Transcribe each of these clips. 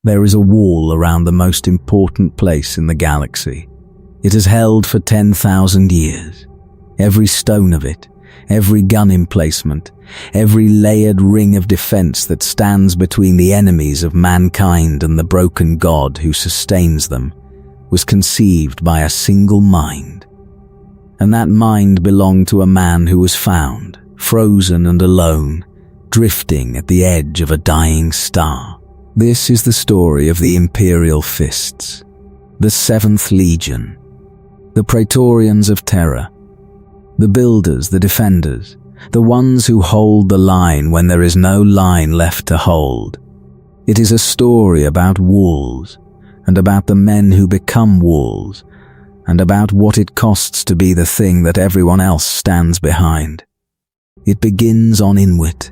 There is a wall around the most important place in the galaxy. It has held for 10,000 years. Every stone of it, every gun emplacement, every layered ring of defense that stands between the enemies of mankind and the broken God who sustains them, was conceived by a single mind. And that mind belonged to a man who was found, frozen and alone, drifting at the edge of a dying star. This is the story of the Imperial Fists, the 7th Legion, the Praetorians of Terra, the builders, the defenders, the ones who hold the line when there is no line left to hold. It is a story about walls, and about the men who become walls, and about what it costs to be the thing that everyone else stands behind. It begins on Inwit.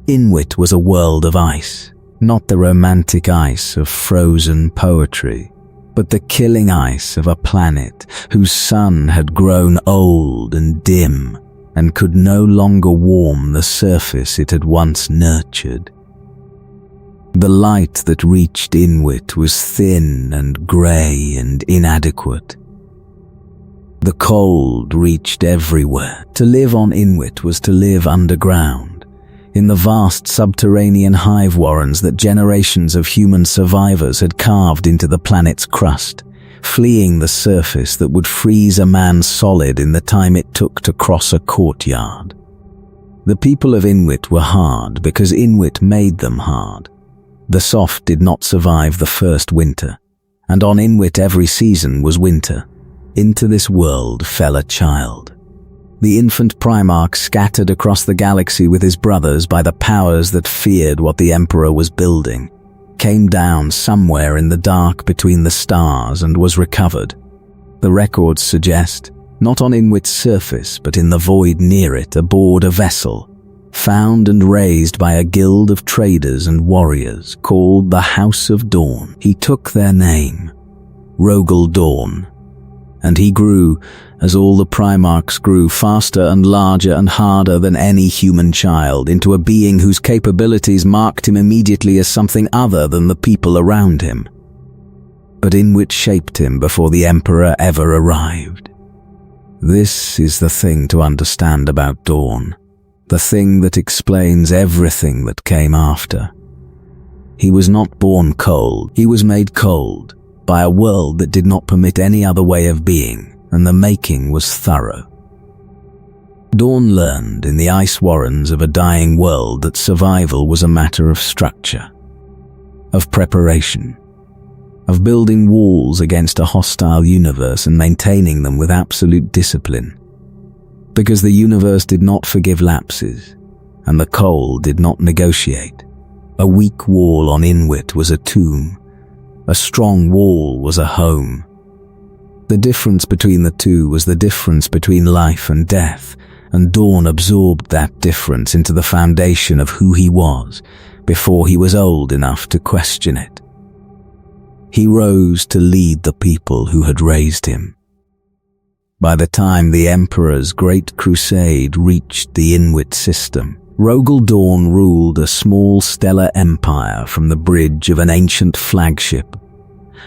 Inwit was a world of ice, not the romantic ice of frozen poetry, but the killing ice of a planet whose sun had grown old and dim and could no longer warm the surface it had once nurtured. The light that reached Inwit was thin and grey and inadequate. The cold reached everywhere. To live on Inwit was to live underground, in the vast subterranean hive warrens that generations of human survivors had carved into the planet's crust, fleeing the surface that would freeze a man solid in the time it took to cross a courtyard. The people of Inwit were hard because Inwit made them hard. The soft did not survive the first winter, and on Inwit every season was winter. Into this world fell a child. The infant Primarch, scattered across the galaxy with his brothers by the powers that feared what the Emperor was building, came down somewhere in the dark between the stars and was recovered. The records suggest, not on Inwit's surface but in the void near it aboard a vessel, found and raised by a guild of traders and warriors called the House of Dawn. He took their name, Rogal Dorn, and he grew, as all the Primarchs grew, faster and larger and harder than any human child, into a being whose capabilities marked him immediately as something other than the people around him. But Inwit shaped him before the Emperor ever arrived. This is the thing to understand about Dorn, the thing that explains everything that came after. He was not born cold, he was made cold by a world that did not permit any other way of being, and the making was thorough. Dorn learned in the ice warrens of a dying world that survival was a matter of structure, of preparation, of building walls against a hostile universe and maintaining them with absolute discipline. Because the universe did not forgive lapses, and the cold did not negotiate. A weak wall on Inwit was a tomb. A strong wall was a home. The difference between the two was the difference between life and death, and Dorn absorbed that difference into the foundation of who he was before he was old enough to question it. He rose to lead the people who had raised him. By the time the Emperor's Great Crusade reached the Inwit system, Rogal Dorn ruled a small stellar empire from the bridge of an ancient flagship,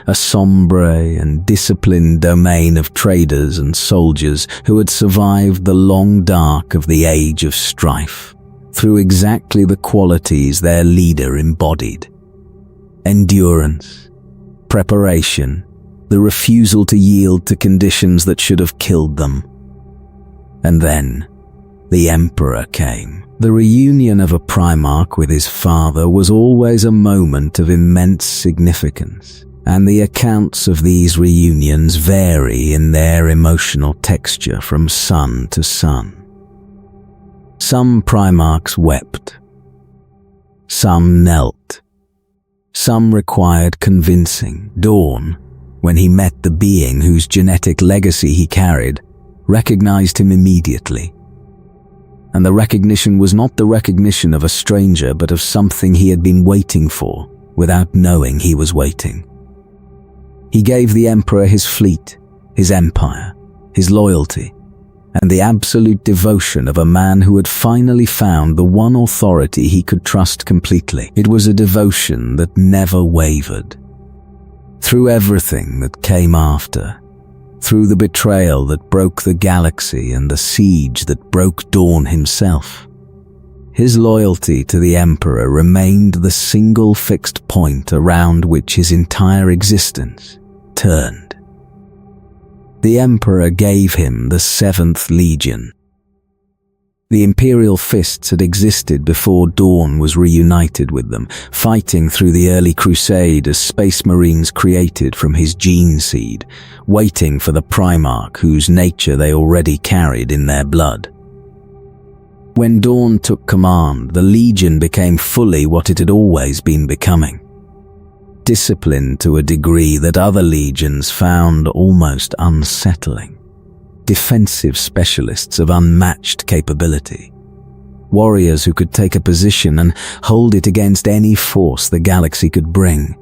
a sombre and disciplined domain of traders and soldiers who had survived the long dark of the Age of Strife through exactly the qualities their leader embodied: endurance, preparation, the refusal to yield to conditions that should have killed them. And then the Emperor came. The reunion of a Primarch with his father was always a moment of immense significance, and the accounts of these reunions vary in their emotional texture from son to son. Some Primarchs wept. Some knelt. Some required convincing. Dorn, when he met the being whose genetic legacy he carried, recognized him immediately. And the recognition was not the recognition of a stranger, but of something he had been waiting for, without knowing he was waiting. He gave the Emperor his fleet, his empire, his loyalty, and the absolute devotion of a man who had finally found the one authority he could trust completely. It was a devotion that never wavered. Through everything that came after, through the betrayal that broke the galaxy and the siege that broke Dorn himself, his loyalty to the Emperor remained the single fixed point around which his entire existence turned. The Emperor gave him the 7th Legion. The Imperial Fists had existed before Dorn was reunited with them, fighting through the early Crusade as Space Marines created from his gene seed, waiting for the Primarch whose nature they already carried in their blood. When Dorn took command, the Legion became fully what it had always been becoming. Disciplined to a degree that other legions found almost unsettling. Defensive specialists of unmatched capability. Warriors who could take a position and hold it against any force the galaxy could bring.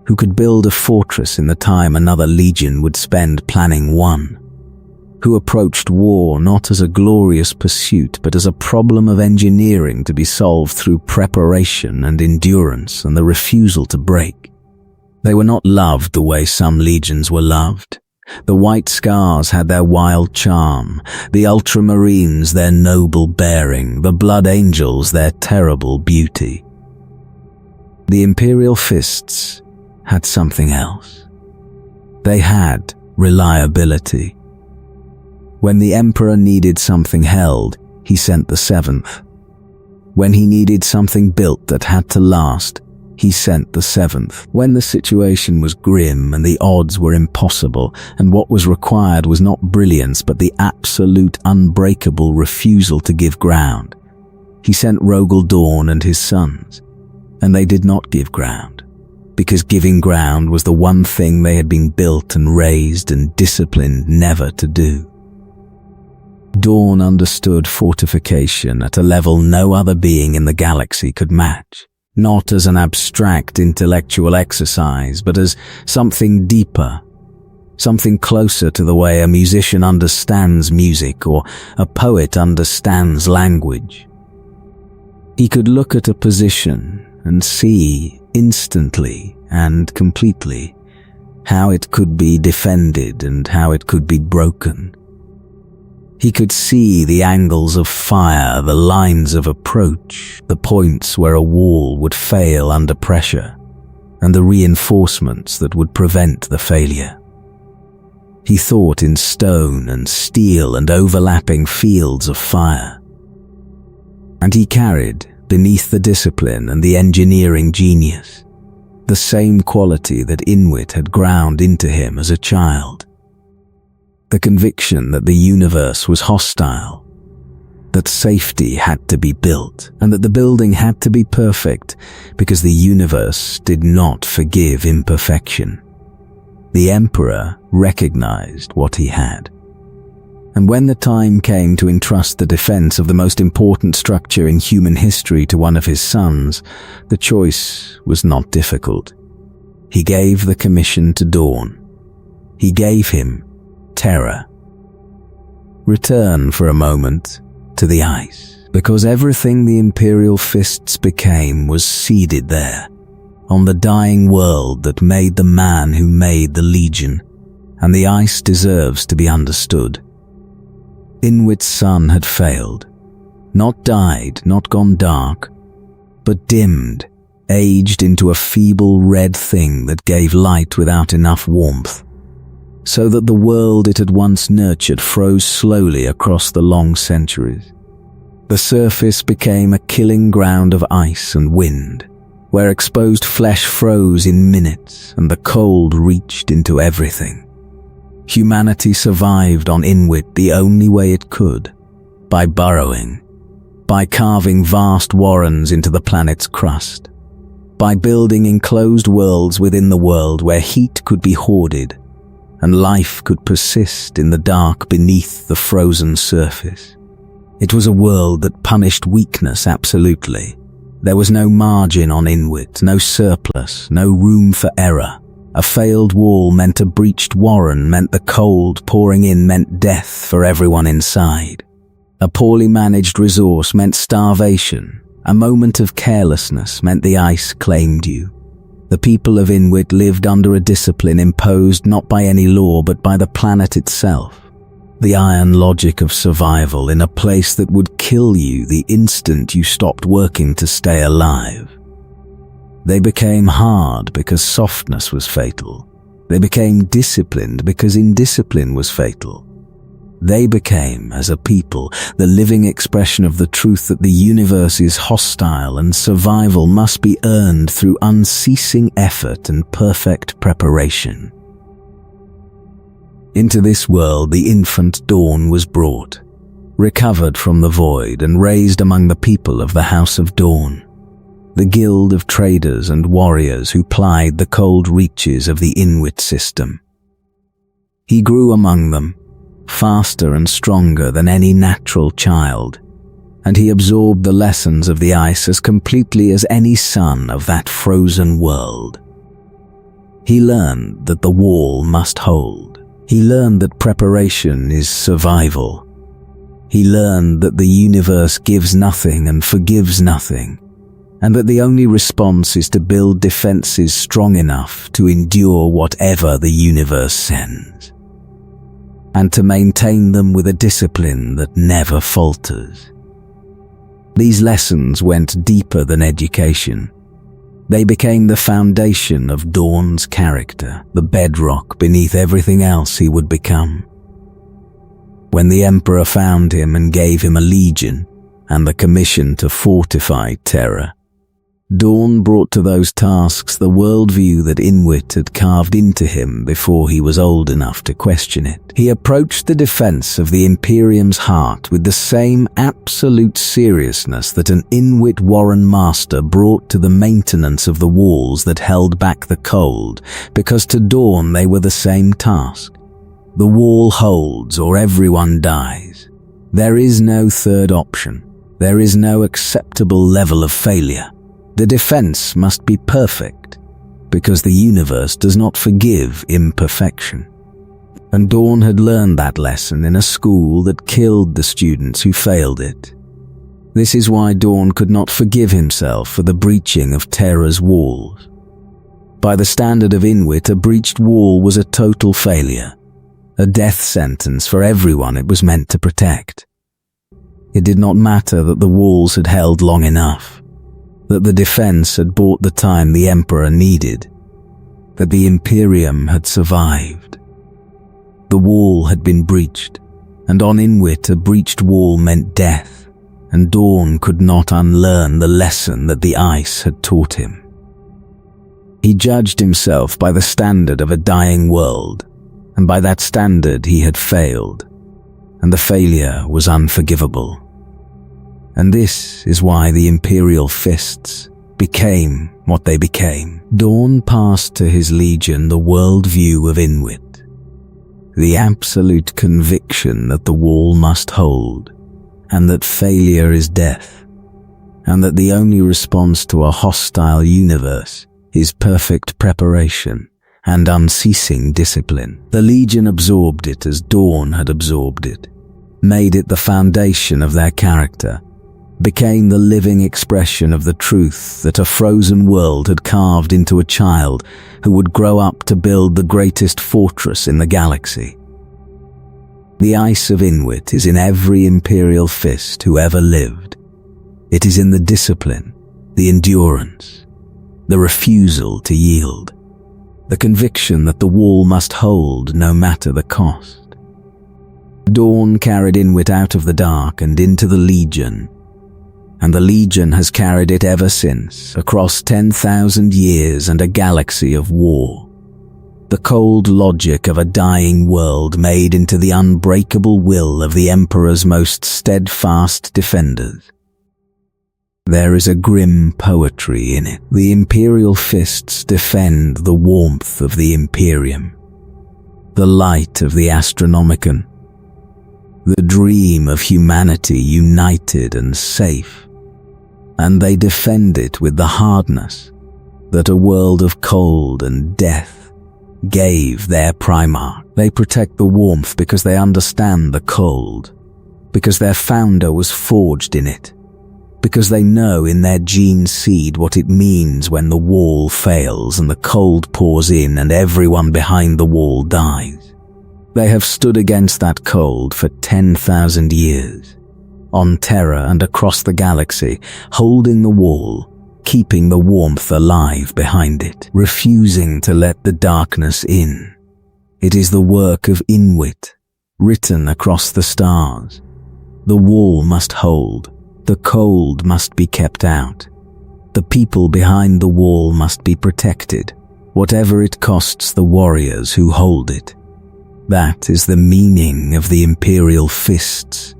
Who could build a fortress in the time another legion would spend planning one. Who approached war not as a glorious pursuit but as a problem of engineering to be solved through preparation and endurance and the refusal to break. They were not loved the way some legions were loved. The White Scars had their wild charm, the Ultramarines their noble bearing, the Blood Angels their terrible beauty. The Imperial Fists had something else. They had reliability. When the Emperor needed something held, he sent the 7th. When he needed something built that had to last, he sent the 7th. When the situation was grim and the odds were impossible, and what was required was not brilliance but the absolute unbreakable refusal to give ground, he sent Rogal Dorn and his sons. And they did not give ground, because giving ground was the one thing they had been built and raised and disciplined never to do. Dorn understood fortification at a level no other being in the galaxy could match. Not as an abstract intellectual exercise, but as something deeper, something closer to the way a musician understands music or a poet understands language. He could look at a position and see instantly and completely how it could be defended and how it could be broken. He could see the angles of fire, the lines of approach, the points where a wall would fail under pressure, and the reinforcements that would prevent the failure. He thought in stone and steel and overlapping fields of fire. And he carried, beneath the discipline and the engineering genius, the same quality that Inwit had ground into him as a child. The conviction that the universe was hostile, that safety had to be built, and that the building had to be perfect because the universe did not forgive imperfection. The Emperor recognized what he had. And when the time came to entrust the defense of the most important structure in human history to one of his sons, the choice was not difficult. He gave the commission to Dorn. He gave him Terra. Return for a moment to the ice, because everything the Imperial Fists became was seeded there, on the dying world that made the man who made the Legion, and the ice deserves to be understood. Inwit's sun had failed, not died, not gone dark, but dimmed, aged into a feeble red thing that gave light without enough warmth, so that the world it had once nurtured froze slowly across the long centuries. The surface became a killing ground of ice and wind, where exposed flesh froze in minutes and the cold reached into everything. Humanity survived on Inwit the only way it could, by burrowing, by carving vast warrens into the planet's crust, by building enclosed worlds within the world where heat could be hoarded and life could persist in the dark beneath the frozen surface. It was a world that punished weakness absolutely. There was no margin on Inwit, no surplus, no room for error. A failed wall meant a breached warren, meant the cold pouring in meant death for everyone inside. A poorly managed resource meant starvation. A moment of carelessness meant the ice claimed you. The people of Inwit lived under a discipline imposed not by any law but by the planet itself. The iron logic of survival in a place that would kill you the instant you stopped working to stay alive. They became hard because softness was fatal. They became disciplined because indiscipline was fatal. They became, as a people, the living expression of the truth that the universe is hostile and survival must be earned through unceasing effort and perfect preparation. Into this world the infant Dawn was brought, recovered from the void and raised among the people of the House of Dawn, the guild of traders and warriors who plied the cold reaches of the Inwit system. He grew among them, faster and stronger than any natural child, and he absorbed the lessons of the ice as completely as any son of that frozen world. He learned that the wall must hold. He learned that preparation is survival. He learned that the universe gives nothing and forgives nothing, and that the only response is to build defenses strong enough to endure whatever the universe sends, and to maintain them with a discipline that never falters. These lessons went deeper than education. They became the foundation of Dawn's character, the bedrock beneath everything else he would become. When the Emperor found him and gave him a legion and the commission to fortify Terra, Dawn brought to those tasks the worldview that Inwit had carved into him before he was old enough to question it. He approached the defense of the Imperium's heart with the same absolute seriousness that an Inwit Warren master brought to the maintenance of the walls that held back the cold, because to Dawn they were the same task. The wall holds or everyone dies. There is no third option. There is no acceptable level of failure. The defense must be perfect, because the universe does not forgive imperfection. And Dawn had learned that lesson in a school that killed the students who failed it. This is why Dawn could not forgive himself for the breaching of Terra's walls. By the standard of Inwit, a breached wall was a total failure, a death sentence for everyone it was meant to protect. It did not matter that the walls had held long enough, that the defense had bought the time the Emperor needed, that the Imperium had survived. The wall had been breached, and on Inwit a breached wall meant death, and Dawn could not unlearn the lesson that the ice had taught him. He judged himself by the standard of a dying world, and by that standard he had failed, and the failure was unforgivable. And this is why the Imperial Fists became what they became. Dawn passed to his legion the worldview of Inwit, the absolute conviction that the wall must hold, and that failure is death, and that the only response to a hostile universe is perfect preparation and unceasing discipline. The legion absorbed it as Dawn had absorbed it, made it the foundation of their character, became the living expression of the truth that a frozen world had carved into a child who would grow up to build the greatest fortress in the galaxy. The ice of Inwit is in every Imperial Fist who ever lived. It is in the discipline, the endurance, the refusal to yield, the conviction that the wall must hold no matter the cost. Dawn carried Inwit out of the dark and into the Legion, and the Legion has carried it ever since, across 10,000 years and a galaxy of war. The cold logic of a dying world made into the unbreakable will of the Emperor's most steadfast defenders. There is a grim poetry in it. The Imperial Fists defend the warmth of the Imperium, the light of the Astronomicon, the dream of humanity united and safe. And they defend it with the hardness that a world of cold and death gave their Primarch. They protect the warmth because they understand the cold, because their founder was forged in it, because they know in their gene seed what it means when the wall fails and the cold pours in and everyone behind the wall dies. They have stood against that cold for 10,000 years, on Terra and across the galaxy, holding the wall, keeping the warmth alive behind it, refusing to let the darkness in. It is the work of Inwit, written across the stars. The wall must hold, the cold must be kept out. The people behind the wall must be protected, whatever it costs the warriors who hold it. That is the meaning of the Imperial Fists,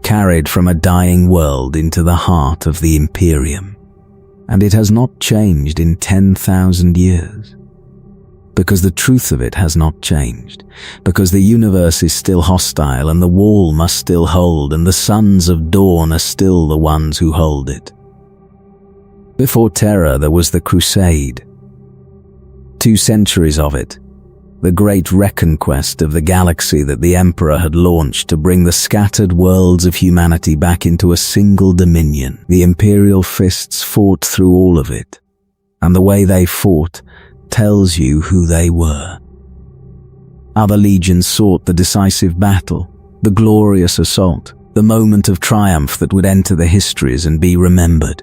carried from a dying world into the heart of the Imperium. And it has not changed in 10,000 years. Because the truth of it has not changed. Because the universe is still hostile and the wall must still hold and the sons of dawn are still the ones who hold it. Before Terra there was the Crusade. 2 centuries of it. The great reconquest of the galaxy that the Emperor had launched to bring the scattered worlds of humanity back into a single dominion. The Imperial Fists fought through all of it, and the way they fought tells you who they were. Other legions sought the decisive battle, the glorious assault, the moment of triumph that would enter the histories and be remembered.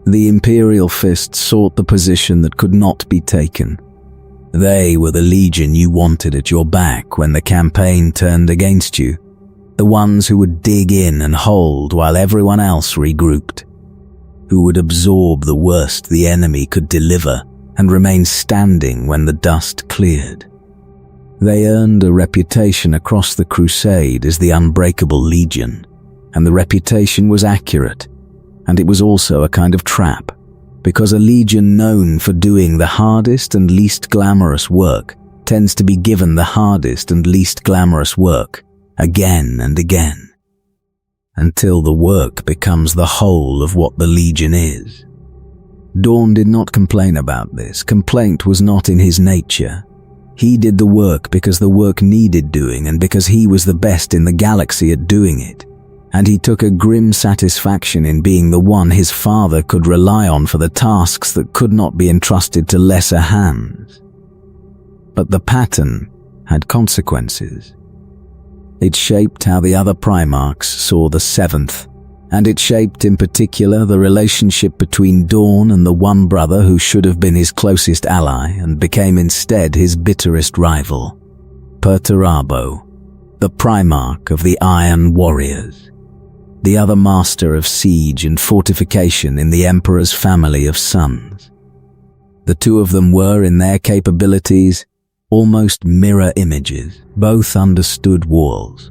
The Imperial Fists sought the position that could not be taken. They were the legion you wanted at your back when the campaign turned against you, the ones who would dig in and hold while everyone else regrouped, who would absorb the worst the enemy could deliver and remain standing when the dust cleared. They earned a reputation across the Crusade as the Unbreakable Legion, and the reputation was accurate, and it was also a kind of trap. Because a legion known for doing the hardest and least glamorous work tends to be given the hardest and least glamorous work again and again, until the work becomes the whole of what the legion is. Dorn did not complain about this. Complaint was not in his nature. He did the work because the work needed doing and because he was the best in the galaxy at doing it. And he took a grim satisfaction in being the one his father could rely on for the tasks that could not be entrusted to lesser hands. But the pattern had consequences. It shaped how the other Primarchs saw the Seventh, and it shaped in particular the relationship between Dorn and the one brother who should have been his closest ally and became instead his bitterest rival, Perturabo, the Primarch of the Iron Warriors, the other master of siege and fortification in the Emperor's family of sons. The two of them were, in their capabilities, almost mirror images. Both understood walls.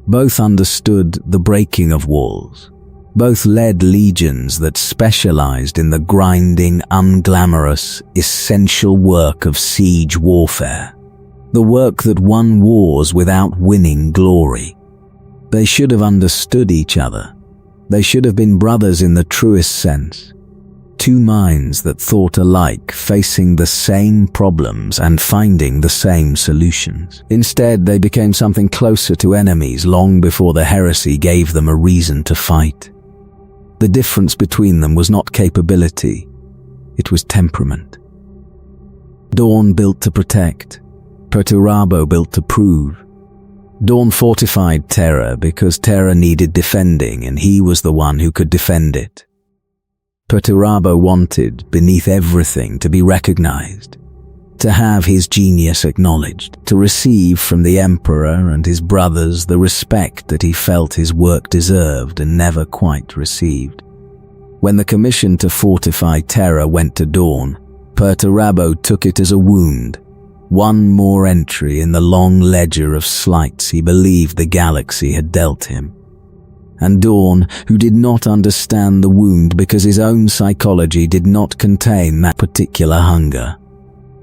Both understood the breaking of walls. Both led legions that specialized in the grinding, unglamorous, essential work of siege warfare. The work that won wars without winning glory. They should have understood each other. They should have been brothers in the truest sense. Two minds that thought alike, facing the same problems and finding the same solutions. Instead, they became something closer to enemies long before the heresy gave them a reason to fight. The difference between them was not capability, it was temperament. Dorn built to protect, Perturabo built to prove. Dorn fortified Terra because Terra needed defending and he was the one who could defend it. Perturabo wanted, beneath everything, to be recognized, to have his genius acknowledged, to receive from the Emperor and his brothers the respect that he felt his work deserved and never quite received. When the commission to fortify Terra went to Dorn, Perturabo took it as a wound, one more entry in the long ledger of slights he believed the galaxy had dealt him. And Dorn, who did not understand the wound because his own psychology did not contain that particular hunger,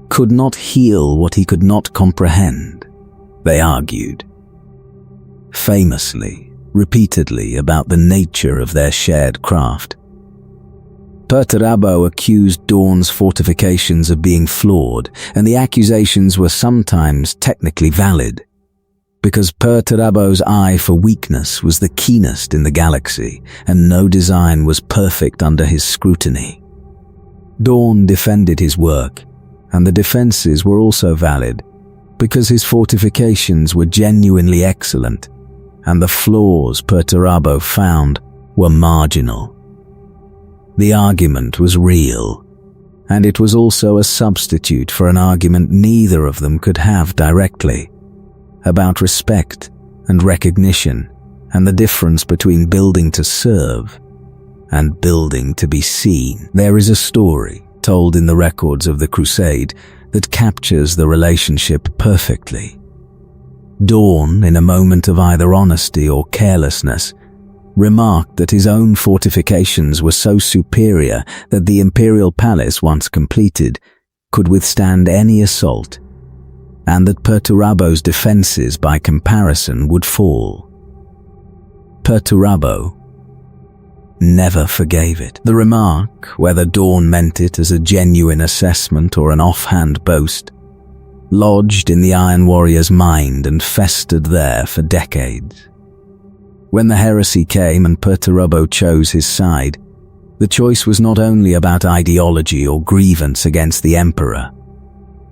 could not heal what he could not comprehend, they argued. Famously, repeatedly about the nature of their shared craft. Perturabo accused Dorn's fortifications of being flawed, and the accusations were sometimes technically valid, because Perturabo's eye for weakness was the keenest in the galaxy, and no design was perfect under his scrutiny. Dorn defended his work, and the defenses were also valid, because his fortifications were genuinely excellent, and the flaws Perturabo found were marginal. The argument was real, and it was also a substitute for an argument neither of them could have directly, about respect and recognition, and the difference between building to serve and building to be seen. There is a story told in the records of the Crusade that captures the relationship perfectly. Dorn, in a moment of either honesty or carelessness, remarked that his own fortifications were so superior that the Imperial Palace, once completed, could withstand any assault, and that Perturabo's defenses by comparison would fall. Perturabo never forgave it. The remark, whether Dorn meant it as a genuine assessment or an offhand boast, lodged in the Iron Warrior's mind and festered there for decades. When the heresy came and Perturabo chose his side, the choice was not only about ideology or grievance against the Emperor.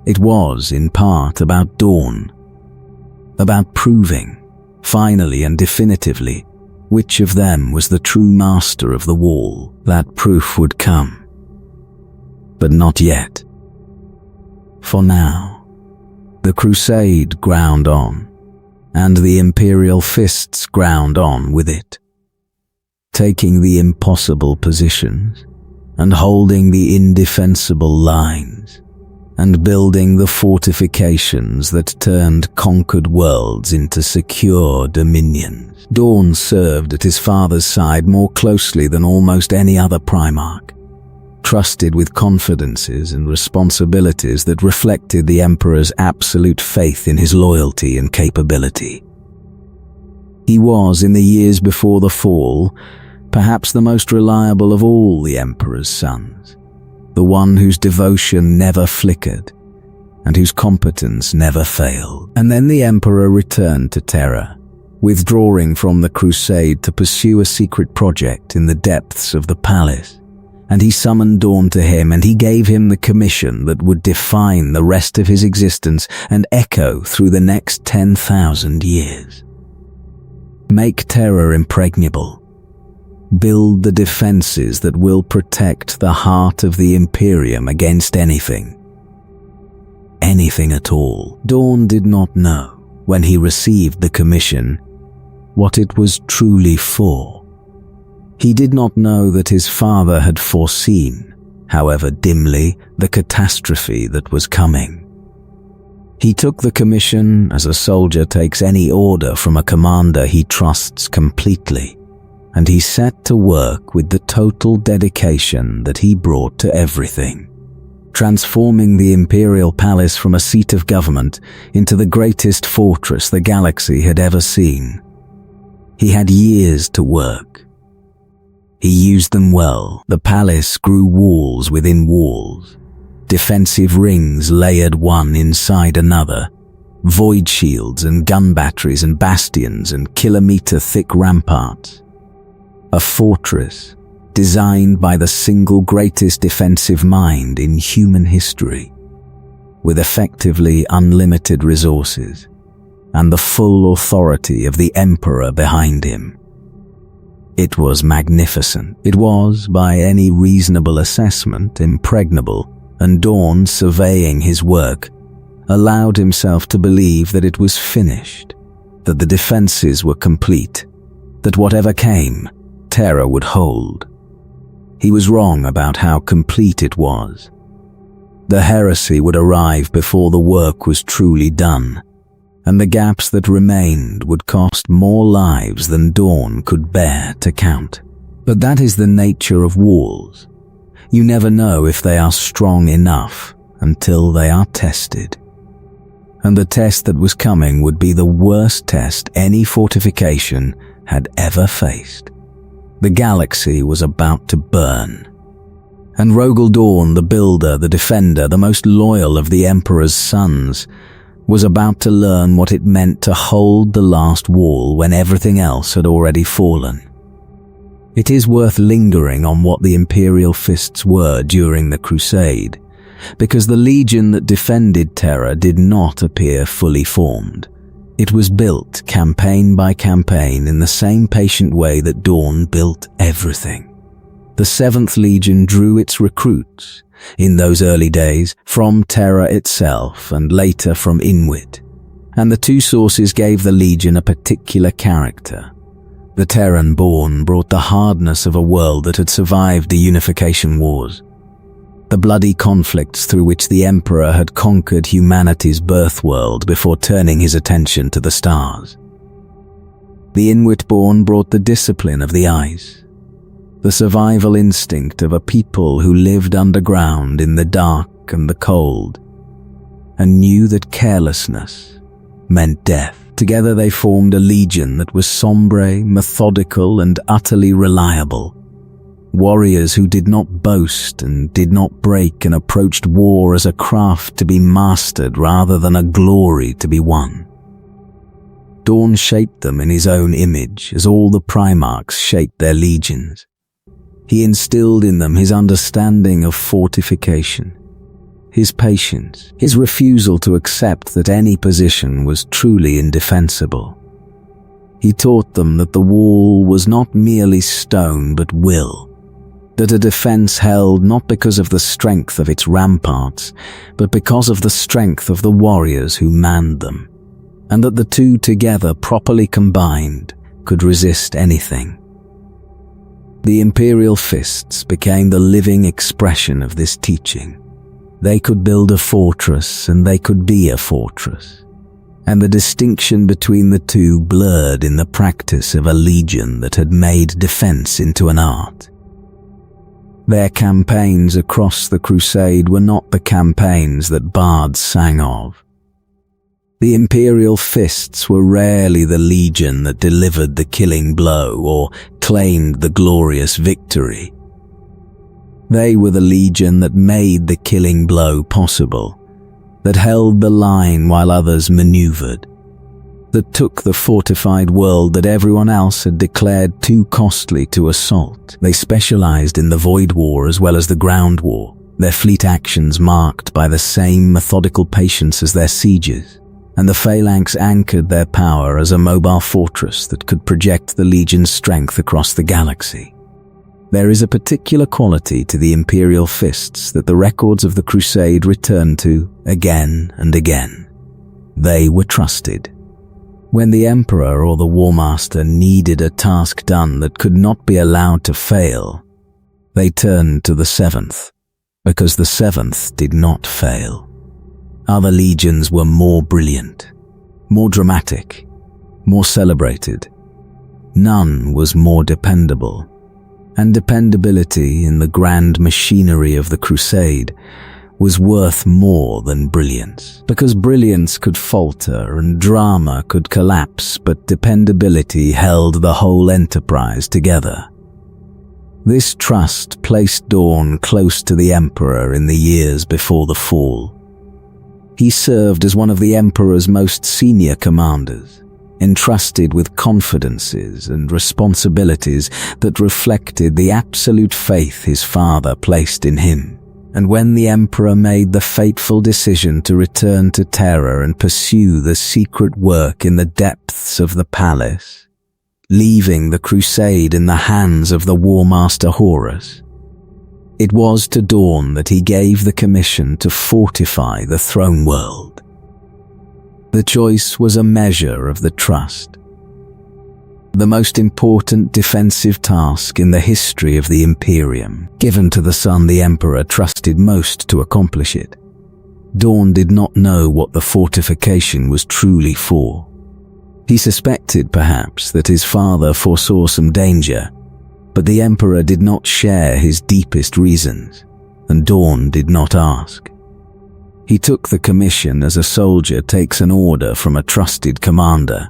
It was, in part, about Dorn, about proving, finally and definitively, which of them was the true master of the wall. That proof would come, but not yet. For now, the Crusade ground on, and the Imperial Fists ground on with it, taking the impossible positions and holding the indefensible lines, and building the fortifications that turned conquered worlds into secure dominions. Dorn served at his father's side more closely than almost any other Primarch, trusted with confidences and responsibilities that reflected the Emperor's absolute faith in his loyalty and capability. He was, in the years before the fall, perhaps the most reliable of all the Emperor's sons, the one whose devotion never flickered and whose competence never failed. And then the Emperor returned to Terra, withdrawing from the Crusade to pursue a secret project in the depths of the palace. And he summoned Dorn to him, and he gave him the commission that would define the rest of his existence and echo through the next 10,000 years. Make Terra impregnable. Build the defenses that will protect the heart of the Imperium against anything. Anything at all. Dorn did not know, when he received the commission, what it was truly for. He did not know that his father had foreseen, however dimly, the catastrophe that was coming. He took the commission as a soldier takes any order from a commander he trusts completely, and he set to work with the total dedication that he brought to everything, transforming the Imperial Palace from a seat of government into the greatest fortress the galaxy had ever seen. He had years to work. He used them well. The palace grew walls within walls, defensive rings layered one inside another, void shields and gun batteries and bastions and kilometer-thick ramparts. A fortress designed by the single greatest defensive mind in human history, with effectively unlimited resources and the full authority of the Emperor behind him. It was magnificent. It was, by any reasonable assessment, impregnable, and Dorn, surveying his work, allowed himself to believe that it was finished, that the defenses were complete, that whatever came, Terra would hold. He was wrong about how complete it was. The heresy would arrive before the work was truly done, and the gaps that remained would cost more lives than Dorn could bear to count. But that is the nature of wars. You never know if they are strong enough until they are tested. And the test that was coming would be the worst test any fortification had ever faced. The galaxy was about to burn, And Rogal Dorn, the builder, the defender, the most loyal of the Emperor's sons, was about to learn what it meant to hold the last wall when everything else had already fallen. It is worth lingering on what the Imperial Fists were during the Crusade, because the legion that defended Terra did not appear fully formed. It was built campaign by campaign in the same patient way that Dorn built everything. The 7th Legion drew its recruits, in those early days, from Terra itself and later from Inwit, and the two sources gave the Legion a particular character. The Terran-born brought the hardness of a world that had survived the Unification Wars, the bloody conflicts through which the Emperor had conquered humanity's birth world before turning his attention to the stars. The Inwit-born brought the discipline of the ice, the survival instinct of a people who lived underground in the dark and the cold, and knew that carelessness meant death. Together they formed a legion that was sombre, methodical, and utterly reliable. Warriors who did not boast and did not break and approached war as a craft to be mastered rather than a glory to be won. Dorn shaped them in his own image as all the Primarchs shaped their legions. He instilled in them his understanding of fortification, his patience, his refusal to accept that any position was truly indefensible. He taught them that the wall was not merely stone but will, that a defense held not because of the strength of its ramparts, but because of the strength of the warriors who manned them, and that the two together properly combined could resist anything. The Imperial Fists became the living expression of this teaching. They could build a fortress and they could be a fortress, and the distinction between the two blurred in the practice of a legion that had made defense into an art. Their campaigns across the Crusade were not the campaigns that bards sang of. The Imperial Fists were rarely the legion that delivered the killing blow or claimed the glorious victory. They were the legion that made the killing blow possible, that held the line while others maneuvered, that took the fortified world that everyone else had declared too costly to assault. They specialized in the Void War as well as the Ground War, their fleet actions marked by the same methodical patience as their sieges, and the Phalanx anchored their power as a mobile fortress that could project the Legion's strength across the galaxy. There is a particular quality to the Imperial Fists that the records of the Crusade return to again and again. They were trusted. When the Emperor or the War Master needed a task done that could not be allowed to fail, they turned to the 7th, because the 7th did not fail. Other legions were more brilliant, more dramatic, more celebrated. None was more dependable, and dependability in the grand machinery of the Crusade was worth more than brilliance, because brilliance could falter and drama could collapse, but dependability held the whole enterprise together. This trust placed Dorn close to the Emperor in the years before the fall. He served as one of the Emperor's most senior commanders, entrusted with confidences and responsibilities that reflected the absolute faith his father placed in him. And when the Emperor made the fateful decision to return to Terra and pursue the secret work in the depths of the palace, leaving the Crusade in the hands of the War Master Horus, it was to Dorn that he gave the commission to fortify the throne world. The choice was a measure of the trust. The most important defensive task in the history of the Imperium, given to the son the Emperor trusted most to accomplish it. Dorn did not know what the fortification was truly for. He suspected, perhaps, that his father foresaw some danger, but the Emperor did not share his deepest reasons, and Dorn did not ask. He took the commission as a soldier takes an order from a trusted commander,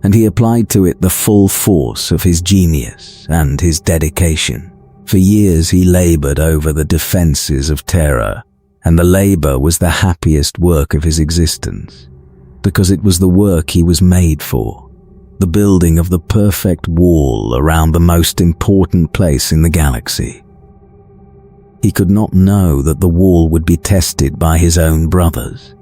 and he applied to it the full force of his genius and his dedication. For years he labored over the defenses of Terra, and the labor was the happiest work of his existence, because it was the work he was made for, the building of the perfect wall around the most important place in the galaxy. He could not know that the wall would be tested by his own brothers.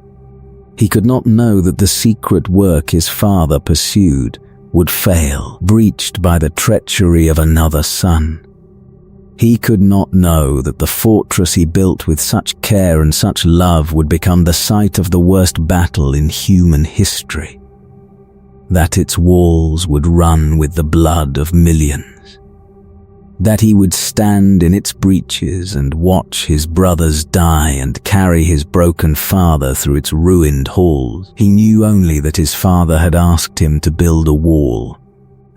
He could not know that the secret work his father pursued would fail, breached by the treachery of another son. He could not know that the fortress he built with such care and such love would become the site of the worst battle in human history. That its walls would run with the blood of millions. That he would stand in its breaches and watch his brothers die and carry his broken father through its ruined halls. He knew only that his father had asked him to build a wall,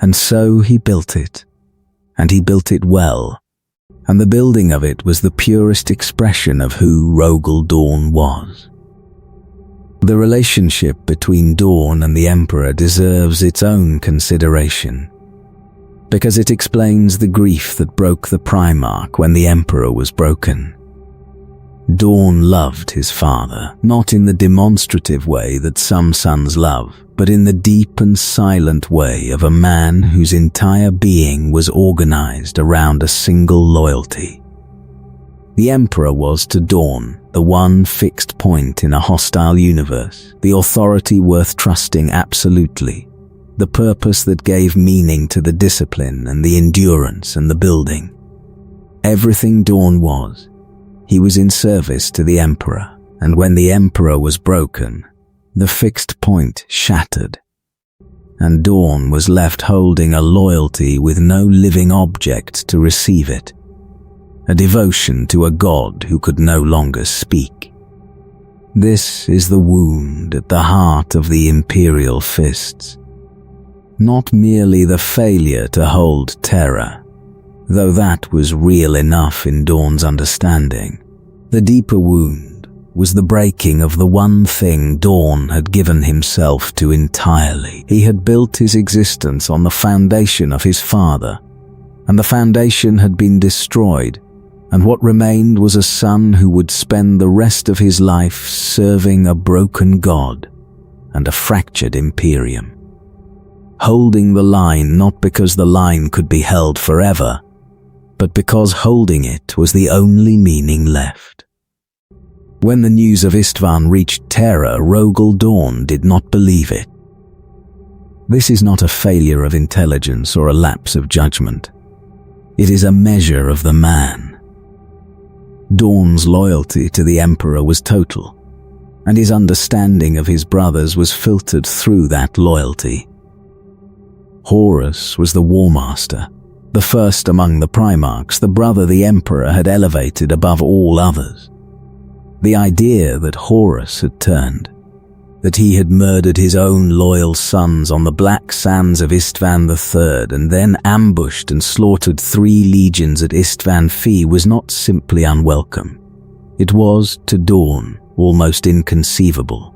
and so he built it, and he built it well, and the building of it was the purest expression of who Rogal Dorn was. The relationship between Dorn and the Emperor deserves its own consideration, because it explains the grief that broke the Primarch when the Emperor was broken. Dorn loved his father, not in the demonstrative way that some sons love, but in the deep and silent way of a man whose entire being was organized around a single loyalty. The Emperor was to Dorn the one fixed point in a hostile universe, the authority worth trusting absolutely, the purpose that gave meaning to the discipline and the endurance and the building. Everything Dorn was, he was in service to the Emperor, and when the Emperor was broken, the fixed point shattered, and Dorn was left holding a loyalty with no living object to receive it, a devotion to a god who could no longer speak. This is the wound at the heart of the Imperial Fists. Not merely the failure to hold Terra, though that was real enough in Dorn's understanding. The deeper wound was the breaking of the one thing Dorn had given himself to entirely. He had built his existence on the foundation of his father, and the foundation had been destroyed, and what remained was a son who would spend the rest of his life serving a broken god and a fractured Imperium. Holding the line not because the line could be held forever, but because holding it was the only meaning left. When the news of Istvan reached Terra, Rogal Dorn did not believe it. This is not a failure of intelligence or a lapse of judgment. It is a measure of the man. Dorn's loyalty to the Emperor was total, and his understanding of his brothers was filtered through that loyalty. Horus was the War Master, the first among the Primarchs, the brother the Emperor had elevated above all others. The idea that Horus had turned, that he had murdered his own loyal sons on the black sands of Istvan III and then ambushed and slaughtered 3 legions at Istvan Phi was not simply unwelcome. It was, to Dorn, almost inconceivable.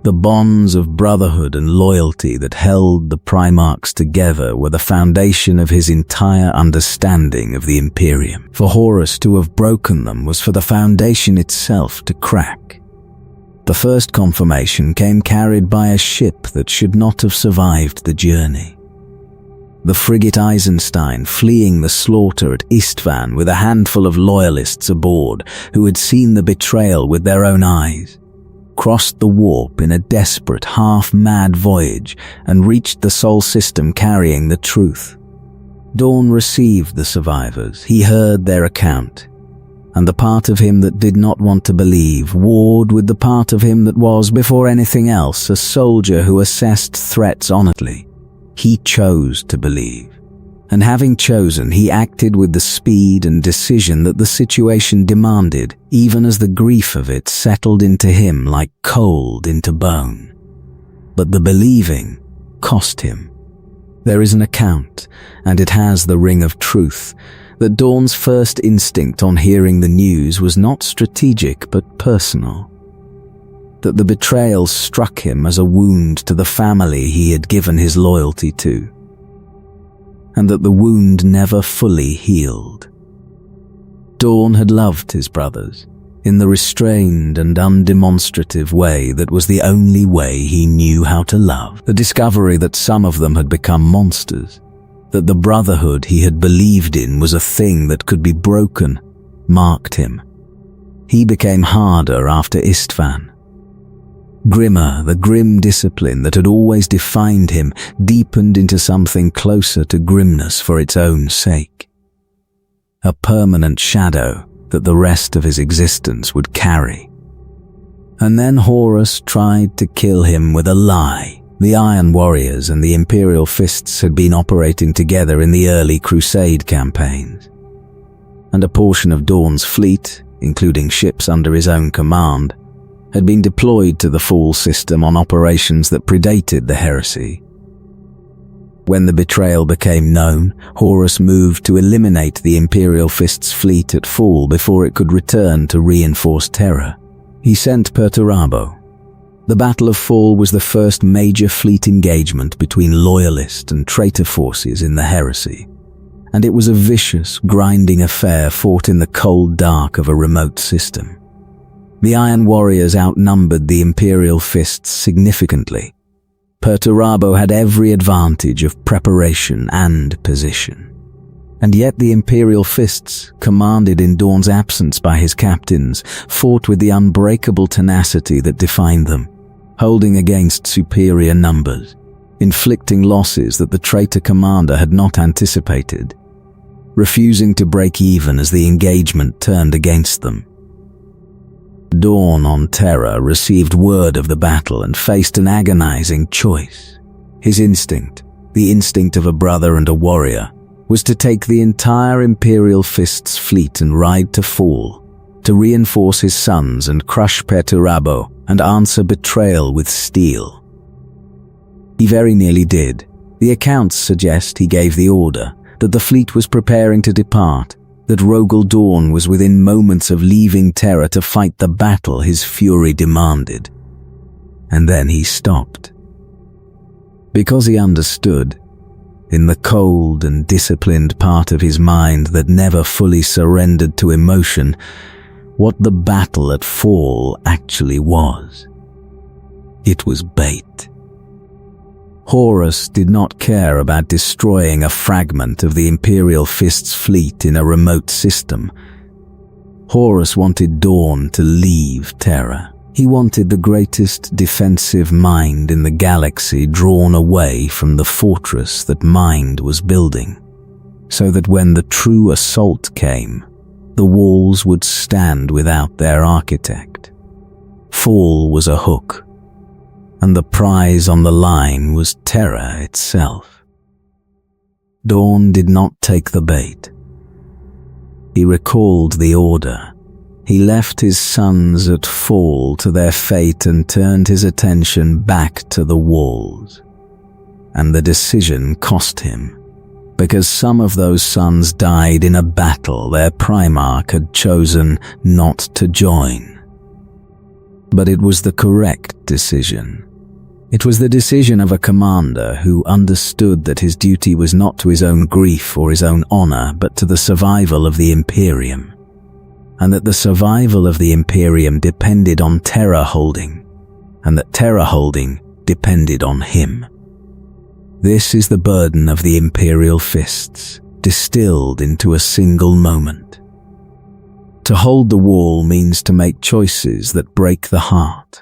The bonds of brotherhood and loyalty that held the Primarchs together were the foundation of his entire understanding of the Imperium. For Horus to have broken them was for the foundation itself to crack. The first confirmation came carried by a ship that should not have survived the journey. The frigate Eisenstein, fleeing the slaughter at Istvan with a handful of loyalists aboard who had seen the betrayal with their own eyes, crossed the warp in a desperate, half-mad voyage and reached the Sol system carrying the truth. Dorn received the survivors. He heard their account, and the part of him that did not want to believe warred with the part of him that was, before anything else, a soldier who assessed threats honestly. He chose to believe, and having chosen, he acted with the speed and decision that the situation demanded, even as the grief of it settled into him like cold into bone. But the believing cost him. There is an account, and it has the ring of truth, that Dorn's first instinct on hearing the news was not strategic but personal. That the betrayal struck him as a wound to the family he had given his loyalty to, and that the wound never fully healed. Dorn had loved his brothers, in the restrained and undemonstrative way that was the only way he knew how to love. The discovery that some of them had become monsters, that the brotherhood he had believed in was a thing that could be broken, marked him. He became harder after Istvan. Grimmer, the grim discipline that had always defined him deepened into something closer to grimness for its own sake. A permanent shadow that the rest of his existence would carry. And then Horus tried to kill him with a lie. The Iron Warriors and the Imperial Fists had been operating together in the early Crusade campaigns, and a portion of Dorn's fleet, including ships under his own command, had been deployed to the Fall system on operations that predated the heresy. When the betrayal became known, Horus moved to eliminate the Imperial Fists' fleet at Fall before it could return to reinforce Terra. He sent Perturabo. The Battle of Fall was the first major fleet engagement between loyalist and traitor forces in the heresy, and it was a vicious, grinding affair fought in the cold dark of a remote system. The Iron Warriors outnumbered the Imperial Fists significantly. Perturabo had every advantage of preparation and position. And yet the Imperial Fists, commanded in Dorn's absence by his captains, fought with the unbreakable tenacity that defined them, holding against superior numbers, inflicting losses that the traitor commander had not anticipated, refusing to break even as the engagement turned against them. Dorn on Terra received word of the battle and faced an agonizing choice. His instinct, the instinct of a brother and a warrior, was to take the entire Imperial Fists fleet and ride to Fall, to reinforce his sons and crush Perturabo and answer betrayal with steel. He very nearly did. The accounts suggest he gave the order, that the fleet was preparing to depart, that Rogal Dorn was within moments of leaving Terra to fight the battle his fury demanded. And then he stopped. Because he understood, in the cold and disciplined part of his mind that never fully surrendered to emotion, what the battle at Fall actually was. It was bait. Horus did not care about destroying a fragment of the Imperial Fists' fleet in a remote system. Horus wanted Dorn to leave Terra. He wanted the greatest defensive mind in the galaxy drawn away from the fortress that Mind was building, so that when the true assault came, the walls would stand without their architect. Fall was a hook, and the prize on the line was Terra itself. Dorn did not take the bait. He recalled the order. He left his sons at Fall to their fate and turned his attention back to the walls. And the decision cost him, because some of those sons died in a battle their Primarch had chosen not to join. But it was the correct decision. It was the decision of a commander who understood that his duty was not to his own grief or his own honor, but to the survival of the Imperium, and that the survival of the Imperium depended on Terra holding, and that Terra holding depended on him. This is the burden of the Imperial Fists, distilled into a single moment. To hold the wall means to make choices that break the heart.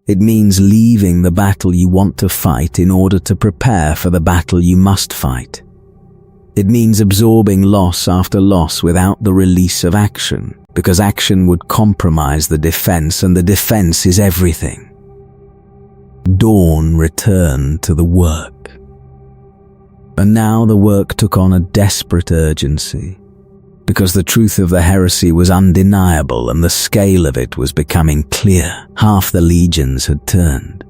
It means leaving the battle you want to fight in order to prepare for the battle you must fight. It means absorbing loss after loss without the release of action, because action would compromise the defense, and the defense is everything. Dorn returned to the work. And now the work took on a desperate urgency, because the truth of the heresy was undeniable and the scale of it was becoming clear. Half the legions had turned.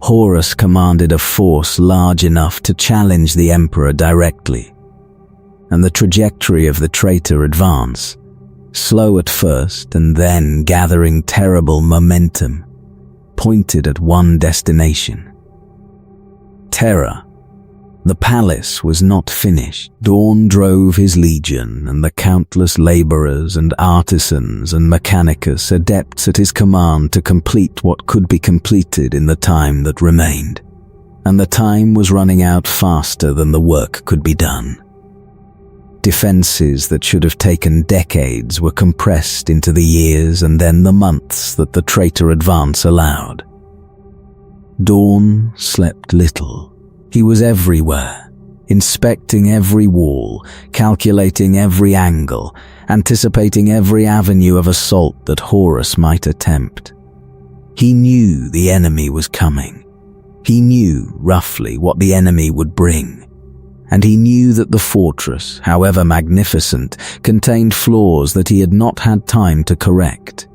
Horus commanded a force large enough to challenge the Emperor directly, and the trajectory of the traitor advance, slow at first and then gathering terrible momentum, pointed at one destination: Terra, The palace was not finished. Dorn drove his legion and the countless laborers and artisans and mechanicus adepts at his command to complete what could be completed in the time that remained. And the time was running out faster than the work could be done. Defenses that should have taken decades were compressed into the years and then the months that the traitor advance allowed. Dorn slept little. He was everywhere, inspecting every wall, calculating every angle, anticipating every avenue of assault that Horus might attempt. He knew the enemy was coming. He knew, roughly, what the enemy would bring. And he knew that the fortress, however magnificent, contained flaws that he had not had time to correct.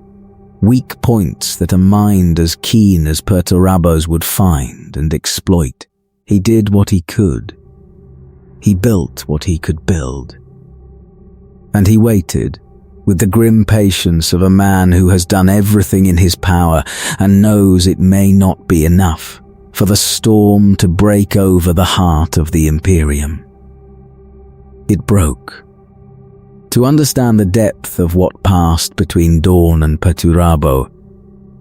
Weak points that a mind as keen as Perturabo's would find and exploit. He did what he could. He built what he could build. And he waited, with the grim patience of a man who has done everything in his power and knows it may not be enough, for the storm to break over the heart of the Imperium. It broke. To understand the depth of what passed between Dorn and Perturabo,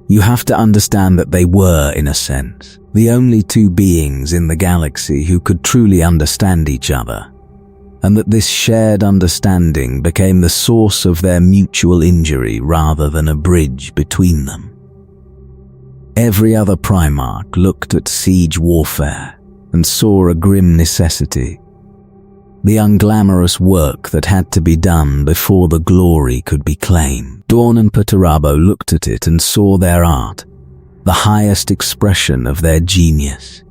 you have to understand that they were, in a sense, the only two beings in the galaxy who could truly understand each other, and that this shared understanding became the source of their mutual injury rather than a bridge between them. Every other Primarch looked at siege warfare and saw a grim necessity, the unglamorous work that had to be done before the glory could be claimed. Dorn and Perturabo looked at it and saw their art, the highest expression of their genius,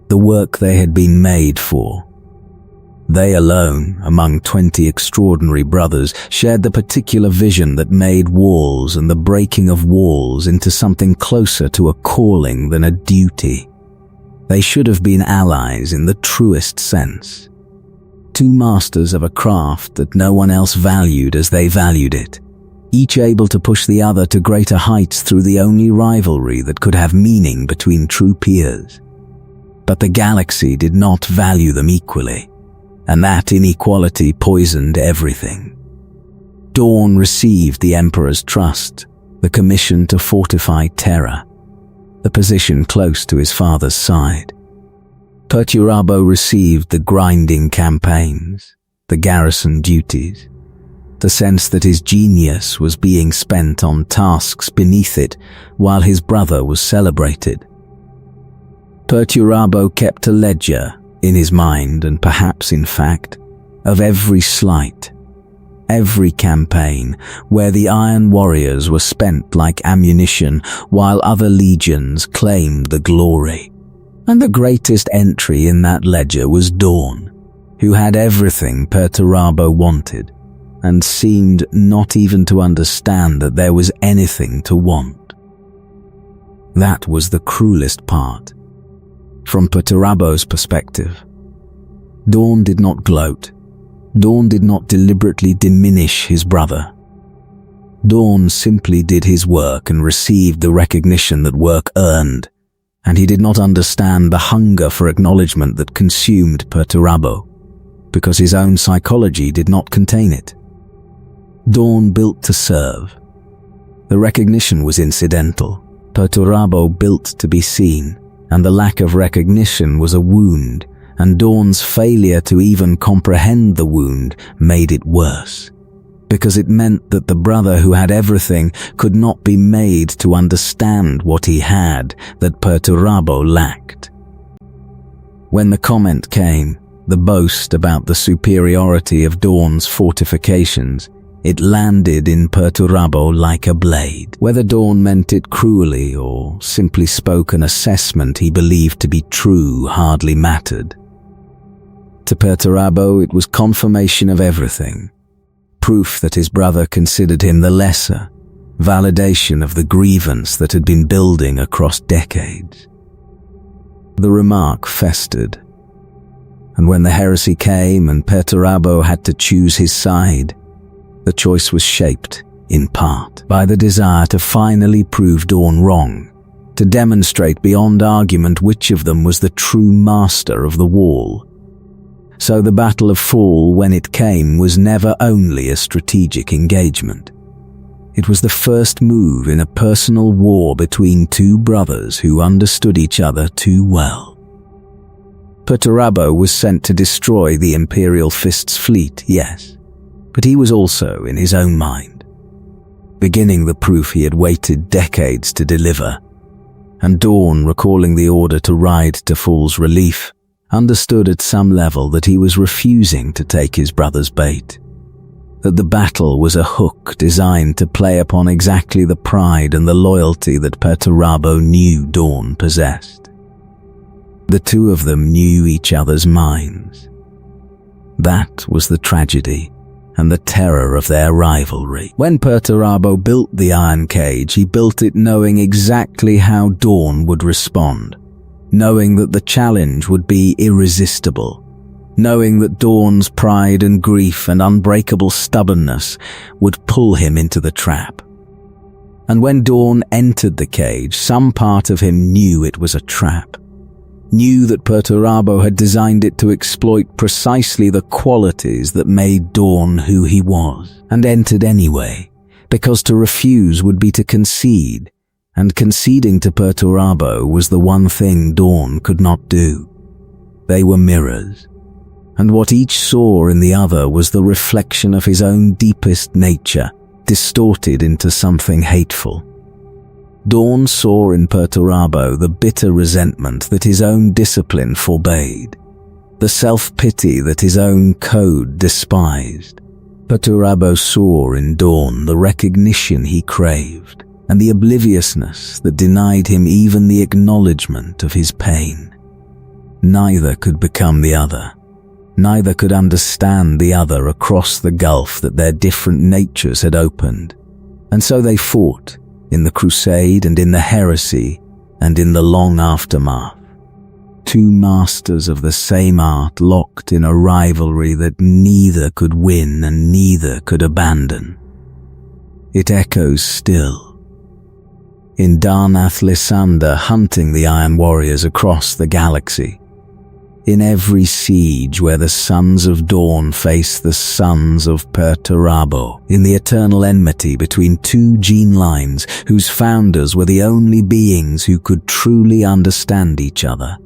the work they had been made for. They alone, among 20 extraordinary brothers, shared the particular vision that made walls and the breaking of walls into something closer to a calling than a duty. They should have been allies in the truest sense. Two masters of a craft that no one else valued as they valued it, each able to push the other to greater heights through the only rivalry that could have meaning between true peers. But the galaxy did not value them equally, and that inequality poisoned everything. Dorn received the Emperor's trust, the commission to fortify Terra, the position close to his father's side. Perturabo received the grinding campaigns, the garrison duties, the sense that his genius was being spent on tasks beneath it while his brother was celebrated. Perturabo kept a ledger, in his mind and perhaps in fact, of every slight, every campaign where the Iron Warriors were spent like ammunition while other legions claimed the glory. And the greatest entry in that ledger was Dorn, who had everything Perturabo wanted, and seemed not even to understand that there was anything to want. That was the cruelest part. From Perturabo's perspective, Dorn did not gloat. Dorn did not deliberately diminish his brother. Dorn simply did his work and received the recognition that work earned, and he did not understand the hunger for acknowledgement that consumed Perturabo, because his own psychology did not contain it. Dorn built to serve. The recognition was incidental. Perturabo built to be seen, and the lack of recognition was a wound, and Dorn's failure to even comprehend the wound made it worse, because it meant that the brother who had everything could not be made to understand what he had that Perturabo lacked. When the comment came, the boast about the superiority of Dorn's fortifications, it landed in Perturabo like a blade. Whether Dorn meant it cruelly or simply spoke an assessment he believed to be true hardly mattered. To Perturabo, it was confirmation of everything. Proof that his brother considered him the lesser, validation of the grievance that had been building across decades. The remark festered, and when the heresy came and Perturabo had to choose his side, the choice was shaped, in part, by the desire to finally prove Dorn wrong, to demonstrate beyond argument which of them was the true master of the wall, So the Battle of Fall, when it came, was never only a strategic engagement. It was the first move in a personal war between two brothers who understood each other too well. Perturabo was sent to destroy the Imperial Fists' fleet, yes, but he was also in his own mind, beginning the proof he had waited decades to deliver. And Dorn, recalling the order to ride to Fall's relief, understood at some level that he was refusing to take his brother's bait, that the battle was a hook designed to play upon exactly the pride and the loyalty that Perturabo knew Dorn possessed. The two of them knew each other's minds. That was the tragedy and the terror of their rivalry. When Perturabo built the iron cage, he built it knowing exactly how Dorn would respond, knowing that the challenge would be irresistible, knowing that Dorn's pride and grief and unbreakable stubbornness would pull him into the trap. And when Dorn entered the cage, some part of him knew it was a trap, knew that Perturabo had designed it to exploit precisely the qualities that made Dorn who he was, and entered anyway, because to refuse would be to concede, and conceding to Perturabo was the one thing Dorn could not do. They were mirrors, and what each saw in the other was the reflection of his own deepest nature, distorted into something hateful. Dorn saw in Perturabo the bitter resentment that his own discipline forbade, the self-pity that his own code despised. Perturabo saw in Dorn the recognition he craved, and the obliviousness that denied him even the acknowledgement of his pain. Neither could become the other. Neither could understand the other across the gulf that their different natures had opened. And so they fought, in the Crusade and in the Heresy and in the long aftermath. Two masters of the same art locked in a rivalry that neither could win and neither could abandon. It echoes still. In Darnath Lysander hunting the Iron Warriors across the galaxy. In every siege where the sons of Dorn face the sons of Perturabo, in the eternal enmity between two gene lines whose founders were the only beings who could truly understand each other,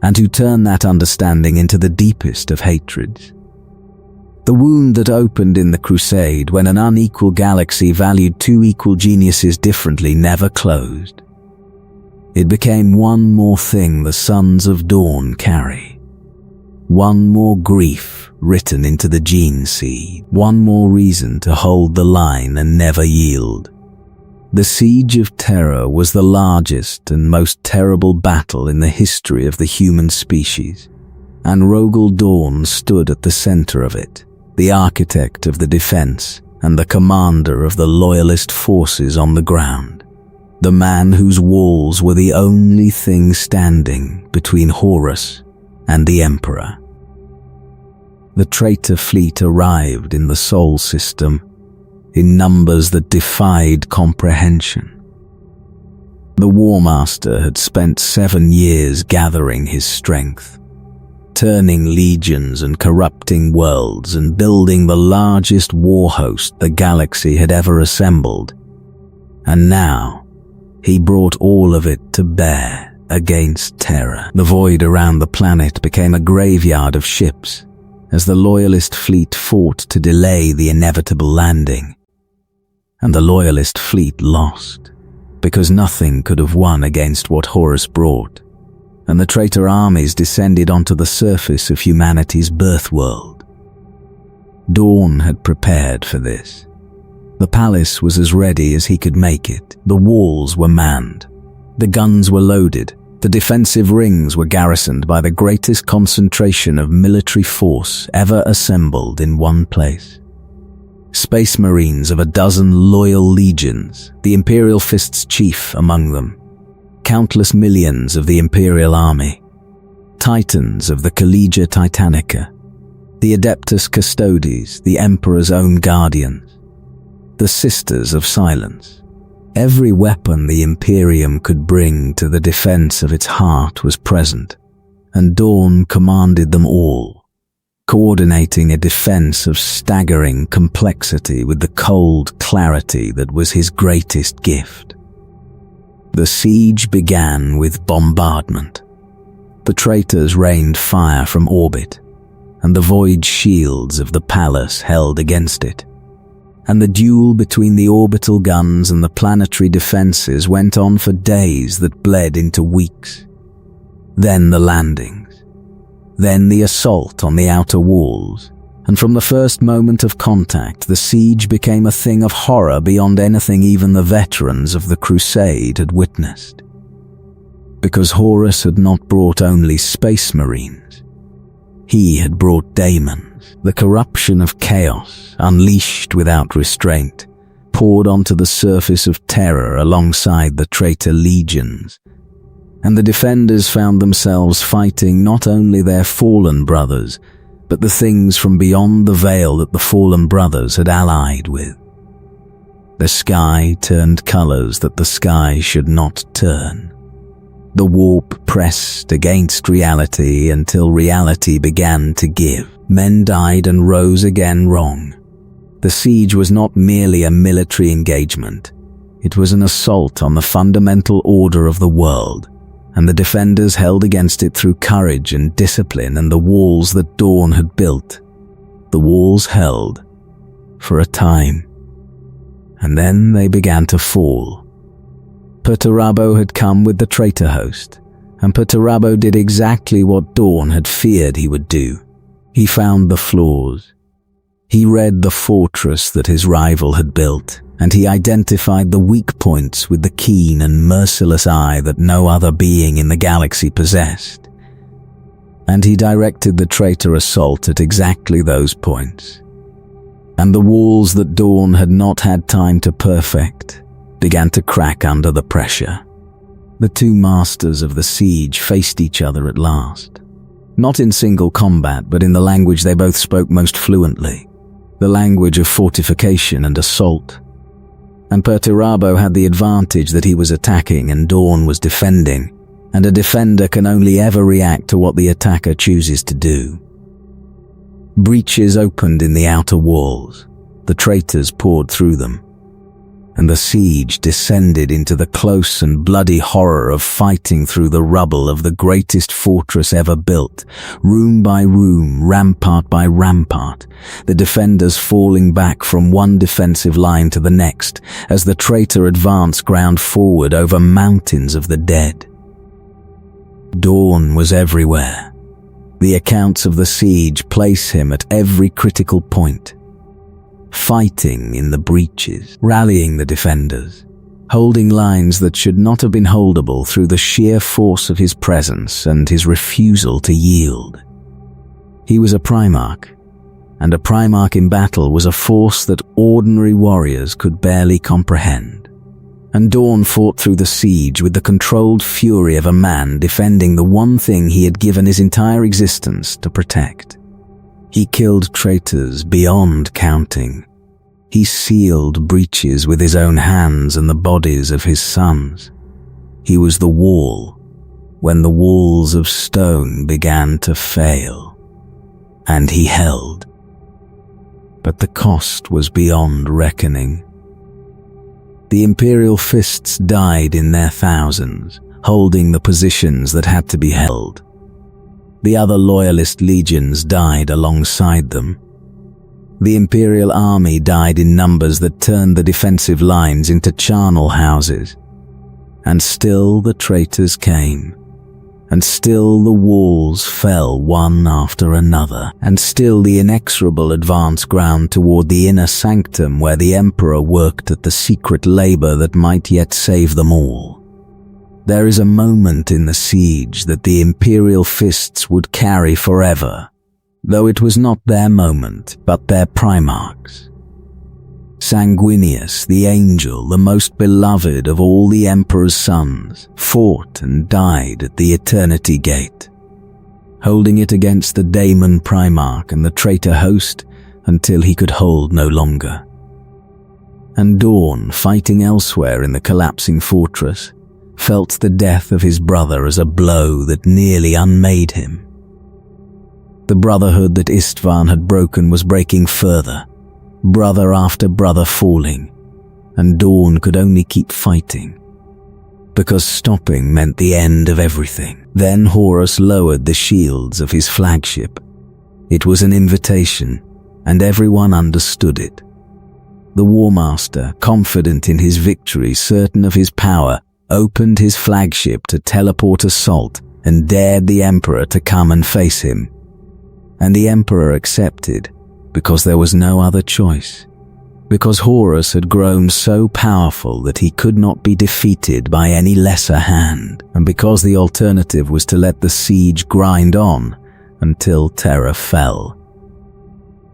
and who turned that understanding into the deepest of hatreds. The wound that opened in the Crusade when an unequal galaxy valued two equal geniuses differently never closed. It became one more thing the sons of Dorn carry. One more grief written into the gene seed, one more reason to hold the line and never yield. The siege of Terra was the largest and most terrible battle in the history of the human species, and Rogal Dorn stood at the center of it, the architect of the defense and the commander of the loyalist forces on the ground, the man whose walls were the only thing standing between Horus and the Emperor. The traitor fleet arrived in the Sol system in numbers that defied comprehension. The War Master had spent 7 years gathering his strength, turning legions and corrupting worlds and building the largest war host the galaxy had ever assembled. And now, he brought all of it to bear against Terra. The void around the planet became a graveyard of ships as the Loyalist fleet fought to delay the inevitable landing. And the Loyalist fleet lost, because nothing could have won against what Horus brought, and the traitor armies descended onto the surface of humanity's birth world. Dorn had prepared for this. The palace was as ready as he could make it. The walls were manned. The guns were loaded. The defensive rings were garrisoned by the greatest concentration of military force ever assembled in one place. Space Marines of 12 loyal legions, the Imperial Fists chief among them, countless millions of the Imperial army, Titans of the Collegia Titanica, the Adeptus Custodes, the Emperor's own guardians, the Sisters of Silence. Every weapon the Imperium could bring to the defense of its heart was present, and Dorn commanded them all, coordinating a defense of staggering complexity with the cold clarity that was his greatest gift. The siege began with bombardment. The traitors rained fire from orbit, and the void shields of the palace held against it. And the duel between the orbital guns and the planetary defenses went on for days that bled into weeks. Then the landings. Then the assault on the outer walls. And from the first moment of contact, the siege became a thing of horror beyond anything even the veterans of the Crusade had witnessed. Because Horus had not brought only space marines. He had brought daemons, the corruption of chaos, unleashed without restraint, poured onto the surface of Terra alongside the traitor legions. And the defenders found themselves fighting not only their fallen brothers, but the things from beyond the veil that the fallen brothers had allied with. The sky turned colors that the sky should not turn. The warp pressed against reality until reality began to give. Men died and rose again wrong. The siege was not merely a military engagement. It was an assault on the fundamental order of the world, and the defenders held against it through courage and discipline and the walls that Dorn had built. The walls held for a time, and then they began to fall. Perturabo had come with the traitor host, and Perturabo did exactly what Dorn had feared he would do. He found the flaws. He read the fortress that his rival had built, and he identified the weak points with the keen and merciless eye that no other being in the galaxy possessed. And he directed the traitor assault at exactly those points. And the walls that Dorn had not had time to perfect began to crack under the pressure. The two masters of the siege faced each other at last. Not in single combat, but in the language they both spoke most fluently, the language of fortification and assault. And Perturabo had the advantage that he was attacking and Dorn was defending, and a defender can only ever react to what the attacker chooses to do. Breaches opened in the outer walls. The traitors poured through them, and the siege descended into the close and bloody horror of fighting through the rubble of the greatest fortress ever built, room by room, rampart by rampart, the defenders falling back from one defensive line to the next as the traitor advance ground forward over mountains of the dead. Dorn was everywhere. The accounts of the siege place him at every critical point, fighting in the breaches, rallying the defenders, holding lines that should not have been holdable through the sheer force of his presence and his refusal to yield. He was a Primarch, and a Primarch in battle was a force that ordinary warriors could barely comprehend. And Dorn fought through the siege with the controlled fury of a man defending the one thing he had given his entire existence to protect. He killed traitors beyond counting. He sealed breaches with his own hands and the bodies of his sons. He was the wall when the walls of stone began to fail, and he held. But the cost was beyond reckoning. The Imperial Fists died in their thousands, holding the positions that had to be held. The other loyalist legions died alongside them. The Imperial army died in numbers that turned the defensive lines into charnel houses. And still the traitors came. And still the walls fell one after another. And still the inexorable advance ground toward the inner sanctum where the Emperor worked at the secret labor that might yet save them all. There is a moment in the siege that the Imperial Fists would carry forever, though it was not their moment, but their Primarch's. Sanguinius, the angel, the most beloved of all the Emperor's sons, fought and died at the Eternity Gate, holding it against the Daemon Primarch and the traitor host until he could hold no longer. And Dorn, fighting elsewhere in the collapsing fortress, felt the death of his brother as a blow that nearly unmade him. The brotherhood that Istvan had broken was breaking further, brother after brother falling, and Dorn could only keep fighting. Because stopping meant the end of everything. Then Horus lowered the shields of his flagship. It was an invitation, and everyone understood it. The War Master, confident in his victory, certain of his power, opened his flagship to teleport assault and dared the Emperor to come and face him. And the Emperor accepted, because there was no other choice. Because Horus had grown so powerful that he could not be defeated by any lesser hand, and because the alternative was to let the siege grind on until Terra fell.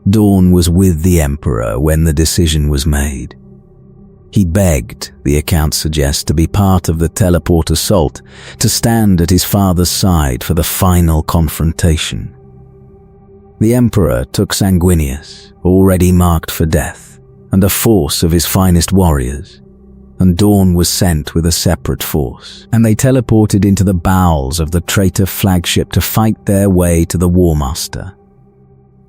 Dorn was with the Emperor when the decision was made. He begged, the accounts suggest, to be part of the teleport assault, to stand at his father's side for the final confrontation. The Emperor took Sanguinius, already marked for death, and a force of his finest warriors, and Dorn was sent with a separate force, and they teleported into the bowels of the traitor flagship to fight their way to the War Master.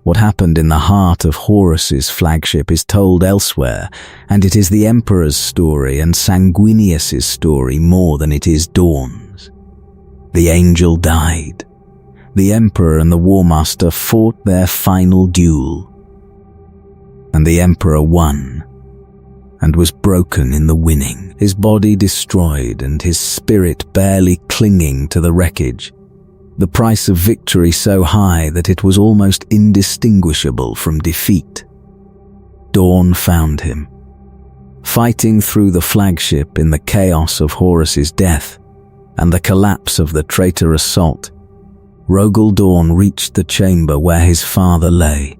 What happened in the heart of Horus's flagship is told elsewhere, and it is the Emperor's story and Sanguinius's story more than it is Dorn's. The angel died. The Emperor and the War Master fought their final duel, and the Emperor won, and was broken in the winning, his body destroyed and his spirit barely clinging to the wreckage, the price of victory so high that it was almost indistinguishable from defeat. Dorn found him, fighting through the flagship in the chaos of Horus's death and the collapse of the traitor assault. Rogal Dorn reached the chamber where his father lay,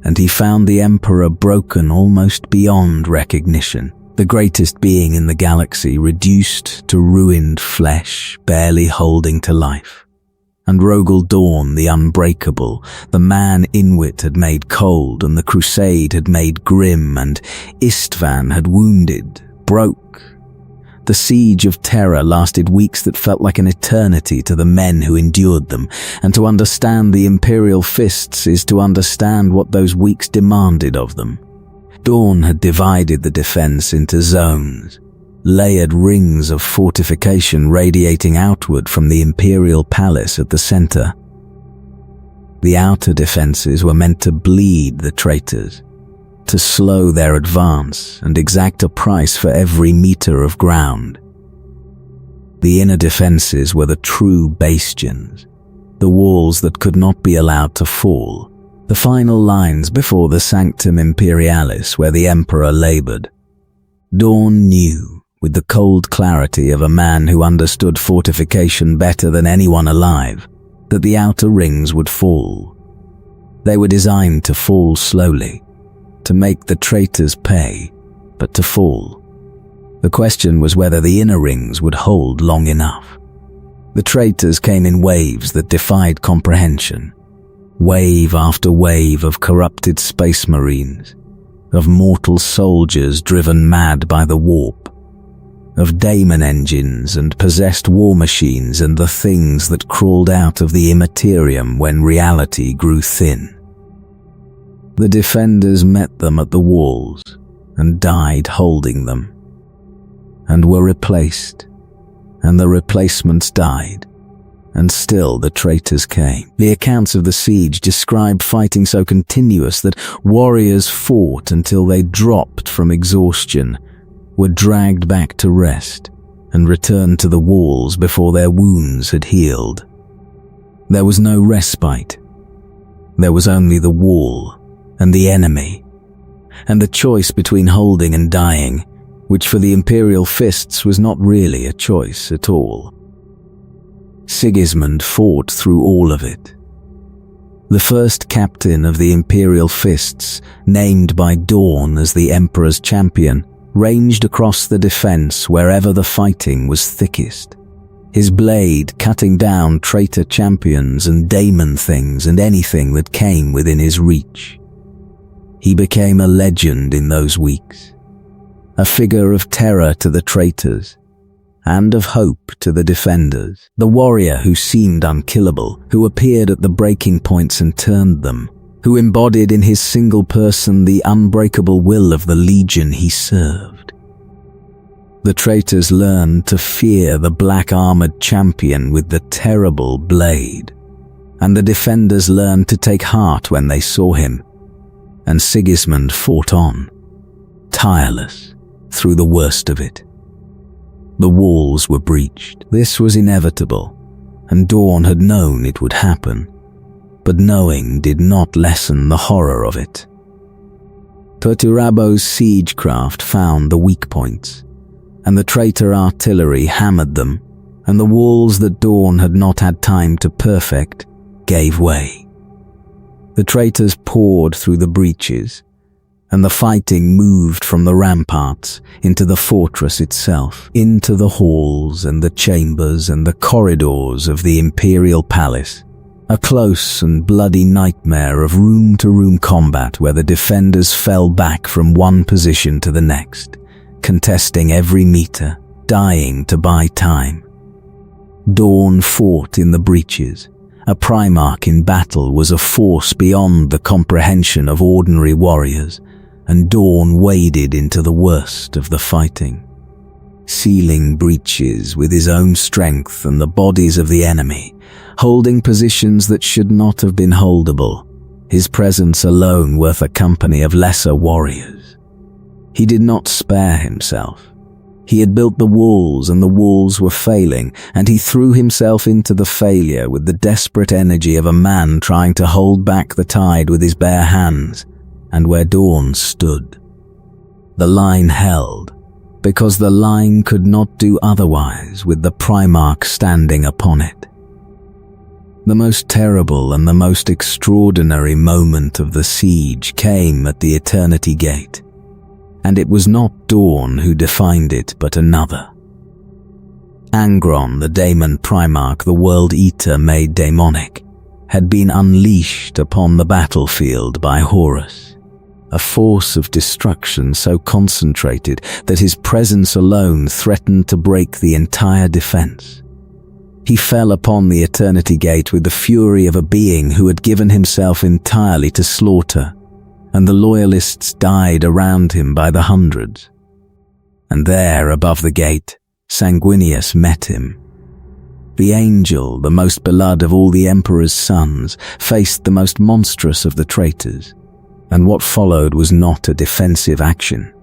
and he found the Emperor broken almost beyond recognition, the greatest being in the galaxy reduced to ruined flesh, barely holding to life. And Rogal Dorn, the unbreakable, the man Inwit had made cold and the Crusade had made grim and Istvan had wounded, broke. The siege of Terra lasted weeks that felt like an eternity to the men who endured them, and to understand the Imperial Fists is to understand what those weeks demanded of them. Dorn had divided the defense into zones, layered rings of fortification radiating outward from the Imperial Palace at the center. The outer defenses were meant to bleed the traitors, to slow their advance and exact a price for every meter of ground. The inner defenses were the true bastions, the walls that could not be allowed to fall, the final lines before the Sanctum Imperialis where the Emperor labored. Dorn knew, with the cold clarity of a man who understood fortification better than anyone alive, that the outer rings would fall. They were designed to fall slowly, to make the traitors pay, but to fall. The question was whether the inner rings would hold long enough. The traitors came in waves that defied comprehension, wave after wave of corrupted space marines, of mortal soldiers driven mad by the warp, of daemon engines and possessed war machines and the things that crawled out of the immaterium when reality grew thin. The defenders met them at the walls and died holding them, and were replaced, and the replacements died, and still the traitors came. The accounts of the siege describe fighting so continuous that warriors fought until they dropped from exhaustion, were dragged back to rest, and returned to the walls before their wounds had healed. There was no respite. There was only the wall and the enemy, and the choice between holding and dying, which for the Imperial Fists was not really a choice at all. Sigismund fought through all of it. The first captain of the Imperial Fists, named by Dorn as the Emperor's champion, ranged across the defense wherever the fighting was thickest, his blade cutting down traitor champions and daemon things and anything that came within his reach. He became a legend in those weeks, a figure of terror to the traitors, and of hope to the defenders. The warrior who seemed unkillable, who appeared at the breaking points and turned them, who embodied in his single person the unbreakable will of the legion he served. The traitors learned to fear the black-armored champion with the terrible blade, and the defenders learned to take heart when they saw him, and Sigismund fought on, tireless, through the worst of it. The walls were breached. This was inevitable, and Dorn had known it would happen, but knowing did not lessen the horror of it. Perturabo's siegecraft found the weak points, and the traitor artillery hammered them, and the walls that Dorn had not had time to perfect gave way. The traitors poured through the breaches, and the fighting moved from the ramparts into the fortress itself, into the halls and the chambers and the corridors of the Imperial Palace, a close and bloody nightmare of room-to-room combat where the defenders fell back from one position to the next, contesting every meter, dying to buy time. Dorn fought in the breaches. A Primarch in battle was a force beyond the comprehension of ordinary warriors, and Dorn waded into the worst of the fighting, sealing breaches with his own strength and the bodies of the enemy, holding positions that should not have been holdable, his presence alone worth a company of lesser warriors. He did not spare himself. He had built the walls, and the walls were failing, and he threw himself into the failure with the desperate energy of a man trying to hold back the tide with his bare hands. And where Dorn stood, the line held, because the line could not do otherwise with the Primarch standing upon it. The most terrible and the most extraordinary moment of the siege came at the Eternity Gate, and it was not Dorn who defined it, but another. Angron, the Daemon Primarch, the World Eater made daemonic, had been unleashed upon the battlefield by Horus, a force of destruction so concentrated that his presence alone threatened to break the entire defense. He fell upon the Eternity Gate with the fury of a being who had given himself entirely to slaughter, and the loyalists died around him by the hundreds. And there, above the gate, Sanguinius met him. The angel, the most beloved of all the Emperor's sons, faced the most monstrous of the traitors, and what followed was not a defensive action.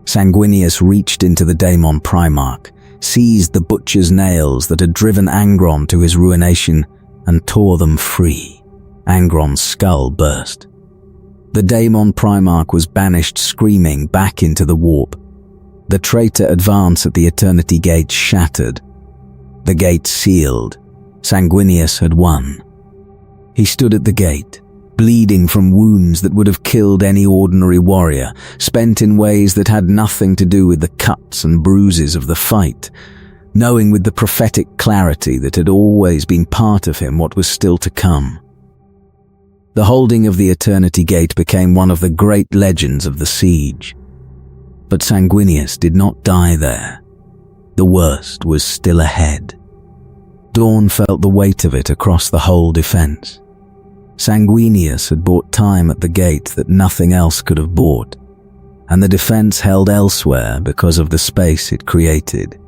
Sanguinius reached into the Daemon Primarch, seized the butcher's nails that had driven Angron to his ruination, and tore them free. Angron's skull burst. The Daemon Primarch was banished screaming back into the warp. The traitor advance at the Eternity Gate shattered. The gate sealed. Sanguinius had won. He stood at the gate, bleeding from wounds that would have killed any ordinary warrior, spent in ways that had nothing to do with the cuts and bruises of the fight, knowing with the prophetic clarity that had always been part of him what was still to come. The holding of the Eternity Gate became one of the great legends of the siege. But Sanguinius did not die there. The worst was still ahead. Dorn felt the weight of it across the whole defense. Sanguinius had bought time at the gate that nothing else could have bought, and the defense held elsewhere because of the space it created.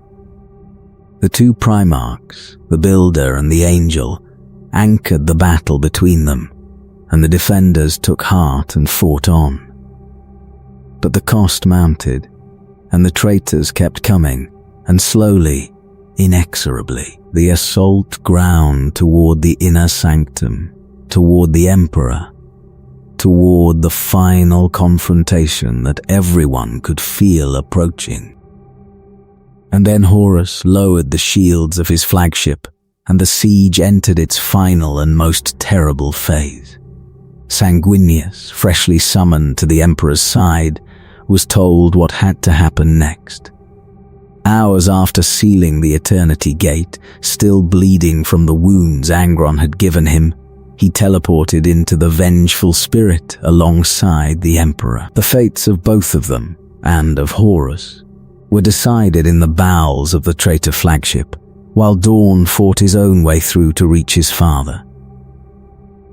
The two Primarchs, the Builder and the Angel, anchored the battle between them, and the defenders took heart and fought on. But the cost mounted, and the traitors kept coming, and slowly, inexorably, the assault ground toward the inner sanctum, toward the Emperor, toward the final confrontation that everyone could feel approaching. And then Horus lowered the shields of his flagship, and the siege entered its final and most terrible phase. Sanguinius, freshly summoned to the Emperor's side, was told what had to happen next. Hours after sealing the Eternity Gate, still bleeding from the wounds Angron had given him, he teleported into the vengeful spirit alongside the Emperor. The fates of both of them, and of Horus, were decided in the bowels of the traitor flagship, while Dorn fought his own way through to reach his father.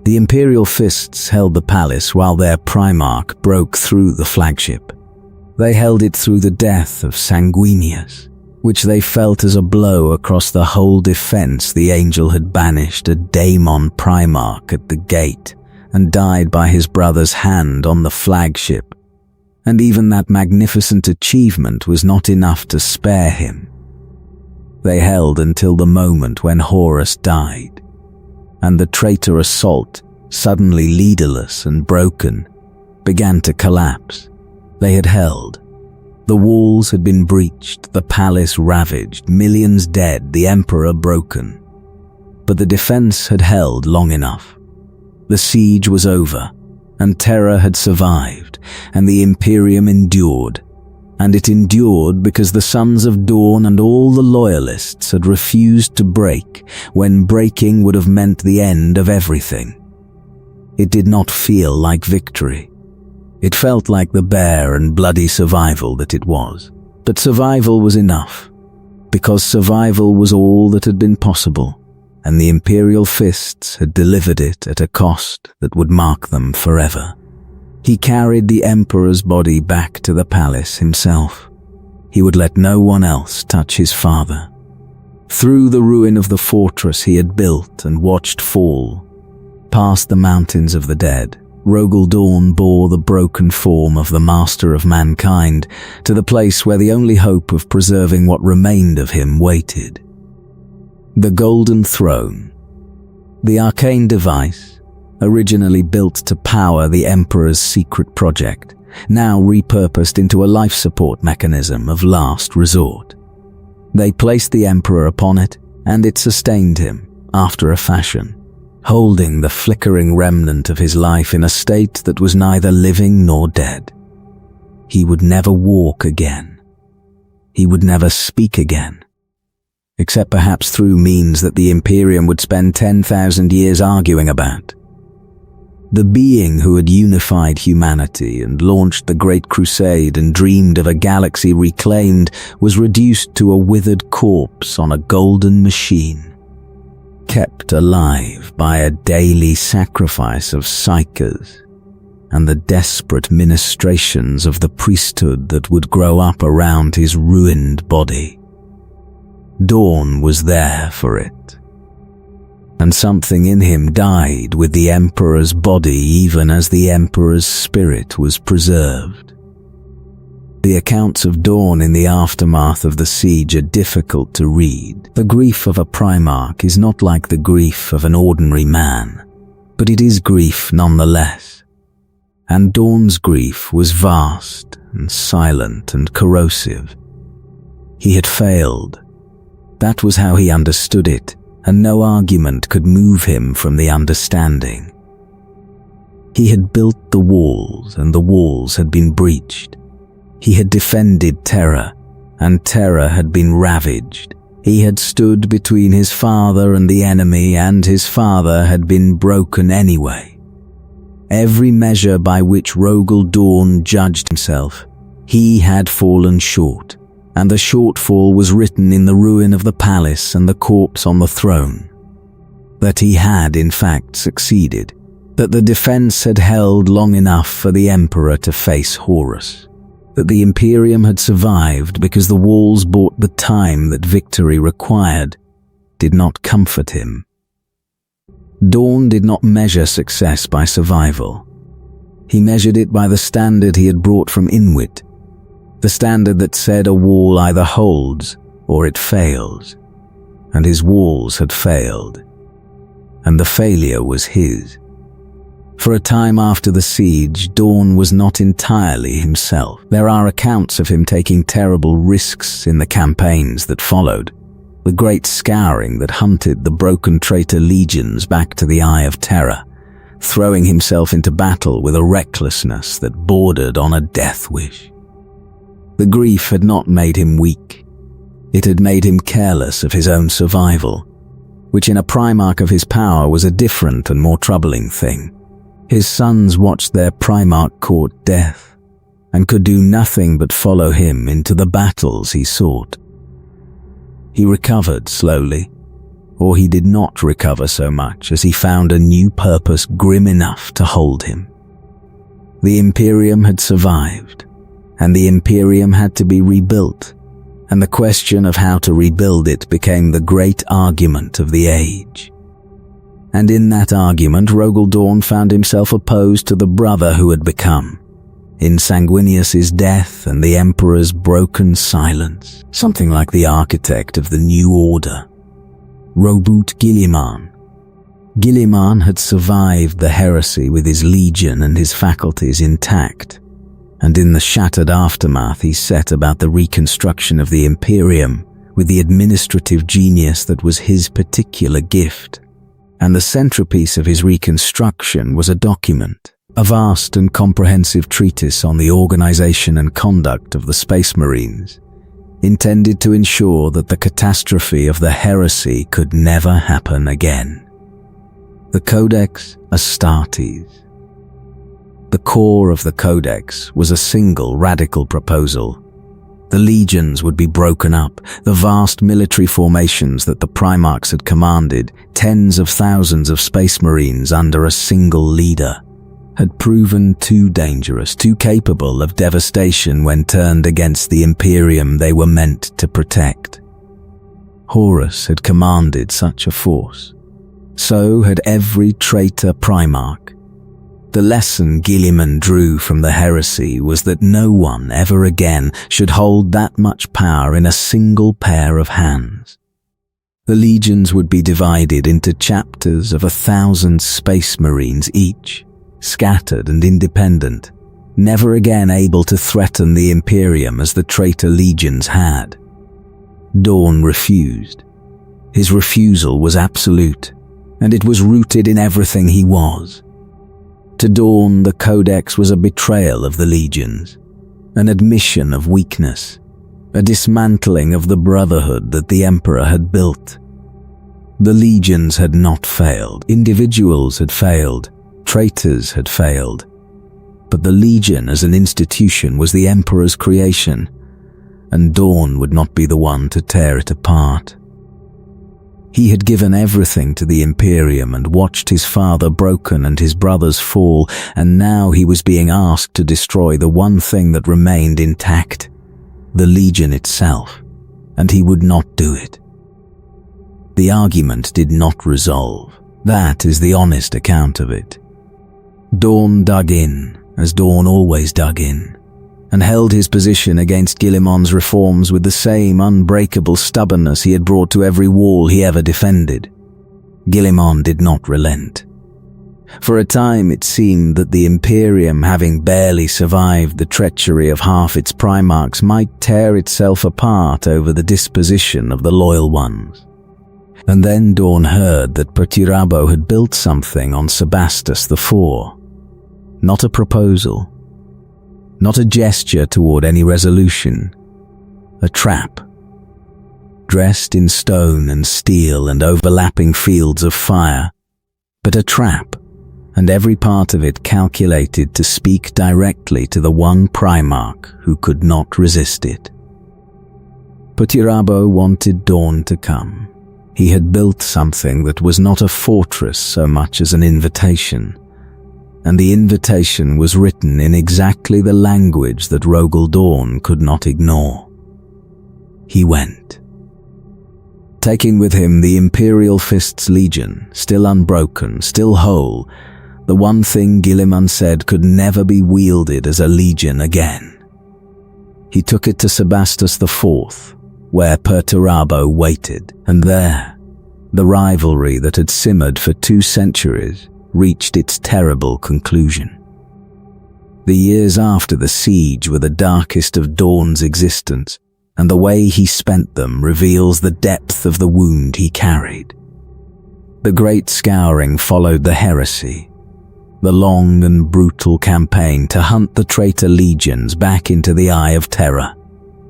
The Imperial Fists held the palace while their Primarch broke through the flagship. They held it through the death of Sanguinius, which they felt as a blow across the whole defense the angel had banished a Daemon Primarch at the gate and died by his brother's hand on the flagship. And even that magnificent achievement was not enough to spare him. They held until the moment when Horus died, and the traitor assault, suddenly leaderless and broken, began to collapse. They had held. The walls had been breached, the palace ravaged, millions dead, the emperor broken. But the defense had held long enough. The siege was over, and Terra had survived, and the Imperium endured. And it endured because the Sons of Dawn and all the loyalists had refused to break when breaking would have meant the end of everything. It did not feel like victory. It felt like the bare and bloody survival that it was. But survival was enough, because survival was all that had been possible, and the Imperial Fists had delivered it at a cost that would mark them forever. He carried the Emperor's body back to the palace himself. He would let no one else touch his father. Through the ruin of the fortress he had built and watched fall, past the mountains of the dead, Rogal Dorn bore the broken form of the master of mankind to the place where the only hope of preserving what remained of him waited. The Golden Throne, the arcane device, originally built to power the Emperor's secret project, now repurposed into a life support mechanism of last resort. They placed the Emperor upon it, and it sustained him, after a fashion, holding the flickering remnant of his life in a state that was neither living nor dead. He would never walk again. He would never speak again, except perhaps through means that the Imperium would spend 10,000 years arguing about. The being who had unified humanity and launched the Great Crusade and dreamed of a galaxy reclaimed was reduced to a withered corpse on a golden machine, kept alive by a daily sacrifice of psychers and the desperate ministrations of the priesthood that would grow up around his ruined body. Dawn was there for it, and something in him died with the Emperor's body even as the Emperor's spirit was preserved. The accounts of Dawn in the aftermath of the siege are difficult to read. The grief of a Primarch is not like the grief of an ordinary man, but it is grief nonetheless. And Dawn's grief was vast and silent and corrosive. He had failed. That was how he understood it, and no argument could move him from the understanding. He had built the walls, and the walls had been breached. He had defended Terra, and Terra had been ravaged. He had stood between his father and the enemy, and his father had been broken anyway. Every measure by which Rogal Dorn judged himself, he had fallen short, and the shortfall was written in the ruin of the palace and the corpse on the throne. That he had, in fact, succeeded, that the defense had held long enough for the Emperor to face Horus, that the Imperium had survived because the walls bought the time that victory required, did not comfort him. Dorn did not measure success by survival. He measured it by the standard he had brought from Inwit, the standard that said a wall either holds or it fails, and his walls had failed, and the failure was his. For a time after the siege, Dorn was not entirely himself. There are accounts of him taking terrible risks in the campaigns that followed, the great scouring that hunted the broken traitor legions back to the Eye of Terra, throwing himself into battle with a recklessness that bordered on a death wish. The grief had not made him weak. It had made him careless of his own survival, which in a Primarch of his power was a different and more troubling thing. His sons watched their Primarch court death, and could do nothing but follow him into the battles he sought. He recovered slowly, or he did not recover so much as he found a new purpose grim enough to hold him. The Imperium had survived, and the Imperium had to be rebuilt, and the question of how to rebuild it became the great argument of the age. And in that argument, Rogal Dorn found himself opposed to the brother who had become, in Sanguinius's death and the Emperor's broken silence, something like the architect of the new order, Robert Guilliman. Guilliman had survived the heresy with his legion and his faculties intact, and in the shattered aftermath he set about the reconstruction of the Imperium with the administrative genius that was his particular gift. And the centerpiece of his reconstruction was a document, a vast and comprehensive treatise on the organization and conduct of the Space Marines, intended to ensure that the catastrophe of the heresy could never happen again. The Codex Astartes. The core of the Codex was a single radical proposal. The legions would be broken up, the vast military formations that the Primarchs had commanded, tens of thousands of Space Marines under a single leader, had proven too dangerous, too capable of devastation when turned against the Imperium they were meant to protect. Horus had commanded such a force. So had every traitor Primarch. The lesson Guilliman drew from the heresy was that no one ever again should hold that much power in a single pair of hands. The legions would be divided into chapters of 1,000 Space Marines each, scattered and independent, never again able to threaten the Imperium as the traitor legions had. Dorn refused. His refusal was absolute, and it was rooted in everything he was. To Dorn, the Codex was a betrayal of the legions, an admission of weakness, a dismantling of the brotherhood that the Emperor had built. The legions had not failed, individuals had failed, traitors had failed, but the Legion as an institution was the Emperor's creation, and Dorn would not be the one to tear it apart. He had given everything to the Imperium and watched his father broken and his brothers fall, and now he was being asked to destroy the one thing that remained intact, the Legion itself, and he would not do it. The argument did not resolve. That is the honest account of it. Dorn dug in, as Dorn always dug in, and held his position against Guilliman's reforms with the same unbreakable stubbornness he had brought to every wall he ever defended. Guilliman did not relent. For a time it seemed that the Imperium, having barely survived the treachery of half its Primarchs, might tear itself apart over the disposition of the loyal ones. And then Dorn heard that Perturabo had built something on Sebastus IV. Not a proposal, not a gesture toward any resolution, a trap. Dressed in stone and steel and overlapping fields of fire, but a trap, and every part of it calculated to speak directly to the one Primarch who could not resist it. Perturabo wanted Dorn to come. He had built something that was not a fortress so much as an invitation, and the invitation was written in exactly the language that Rogal Dorn could not ignore. He went, taking with him the Imperial Fists Legion, still unbroken, still whole, the one thing Guilliman said could never be wielded as a legion again. He took it to Sebastus IV, where Perturabo waited, and there, the rivalry that had simmered for 2 centuries reached its terrible conclusion. The years after the siege were the darkest of Dorn's existence, and the way he spent them reveals the depth of the wound he carried. The Great Scouring followed the heresy, the long and brutal campaign to hunt the traitor legions back into the Eye of Terra,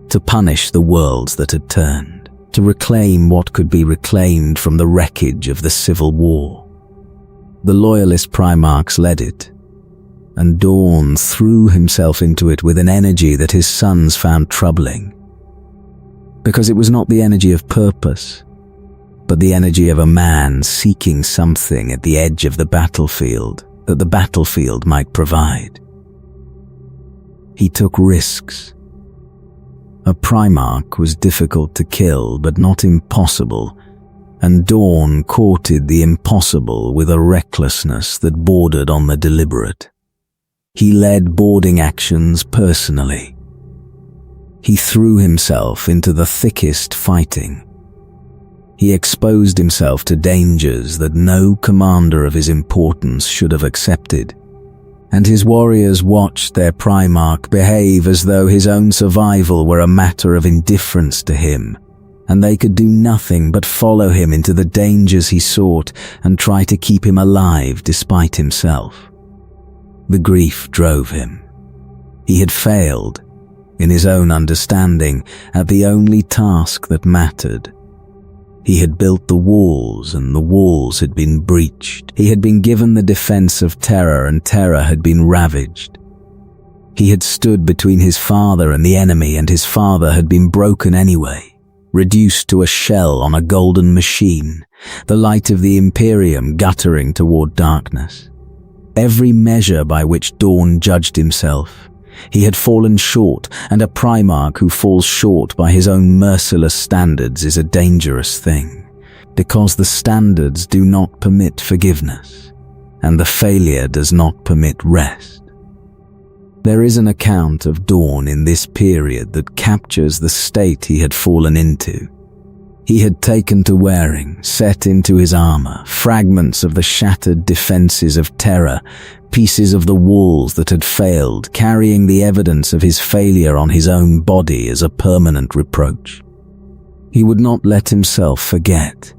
to punish the worlds that had turned, to reclaim what could be reclaimed from the wreckage of the Civil War. The Loyalist Primarchs led it, and Dorn threw himself into it with an energy that his sons found troubling. Because it was not the energy of purpose, but the energy of a man seeking something at the edge of the battlefield that the battlefield might provide. He took risks. A Primarch was difficult to kill, but not impossible, and Dorn courted the impossible with a recklessness that bordered on the deliberate. He led boarding actions personally. He threw himself into the thickest fighting. He exposed himself to dangers that no commander of his importance should have accepted, and his warriors watched their Primarch behave as though his own survival were a matter of indifference to him, and they could do nothing but follow him into the dangers he sought and try to keep him alive despite himself. The grief drove him. He had failed, in his own understanding, at the only task that mattered. He had built the walls, and the walls had been breached. He had been given the defense of Terra, and Terra had been ravaged. He had stood between his father and the enemy, and his father had been broken anyway, reduced to a shell on a golden machine, the light of the Imperium guttering toward darkness. Every measure by which Dorn judged himself, he had fallen short, and a Primarch who falls short by his own merciless standards is a dangerous thing, because the standards do not permit forgiveness, and the failure does not permit rest. There is an account of Dorn in this period that captures the state he had fallen into. He had taken to wearing, set into his armor, fragments of the shattered defenses of Terra, pieces of the walls that had failed, carrying the evidence of his failure on his own body as a permanent reproach. He would not let himself forget.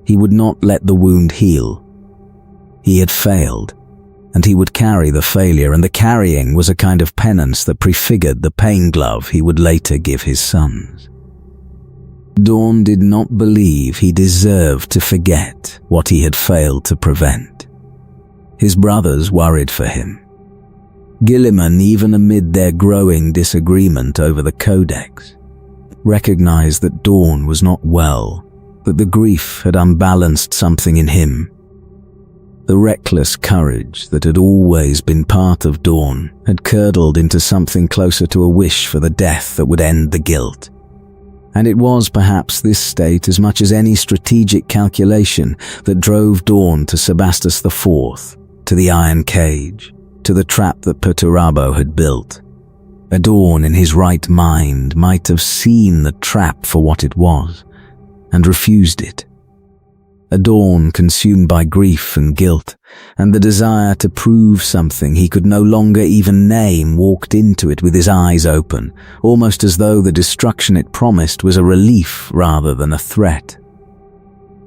He would not let the wound heal. He had failed, and he would carry the failure, and the carrying was a kind of penance that prefigured the pain glove he would later give his sons. Dorn did not believe he deserved to forget what he had failed to prevent. His brothers worried for him. Guilliman, even amid their growing disagreement over the Codex, recognized that Dorn was not well, that the grief had unbalanced something in him. The reckless courage that had always been part of Dorn had curdled into something closer to a wish for the death that would end the guilt. And it was perhaps this state as much as any strategic calculation that drove Dorn to Sebastus IV, to the iron cage, to the trap that Perturabo had built. A Dorn in his right mind might have seen the trap for what it was, and refused it. A Dorn consumed by grief and guilt, and the desire to prove something he could no longer even name walked into it with his eyes open, almost as though the destruction it promised was a relief rather than a threat.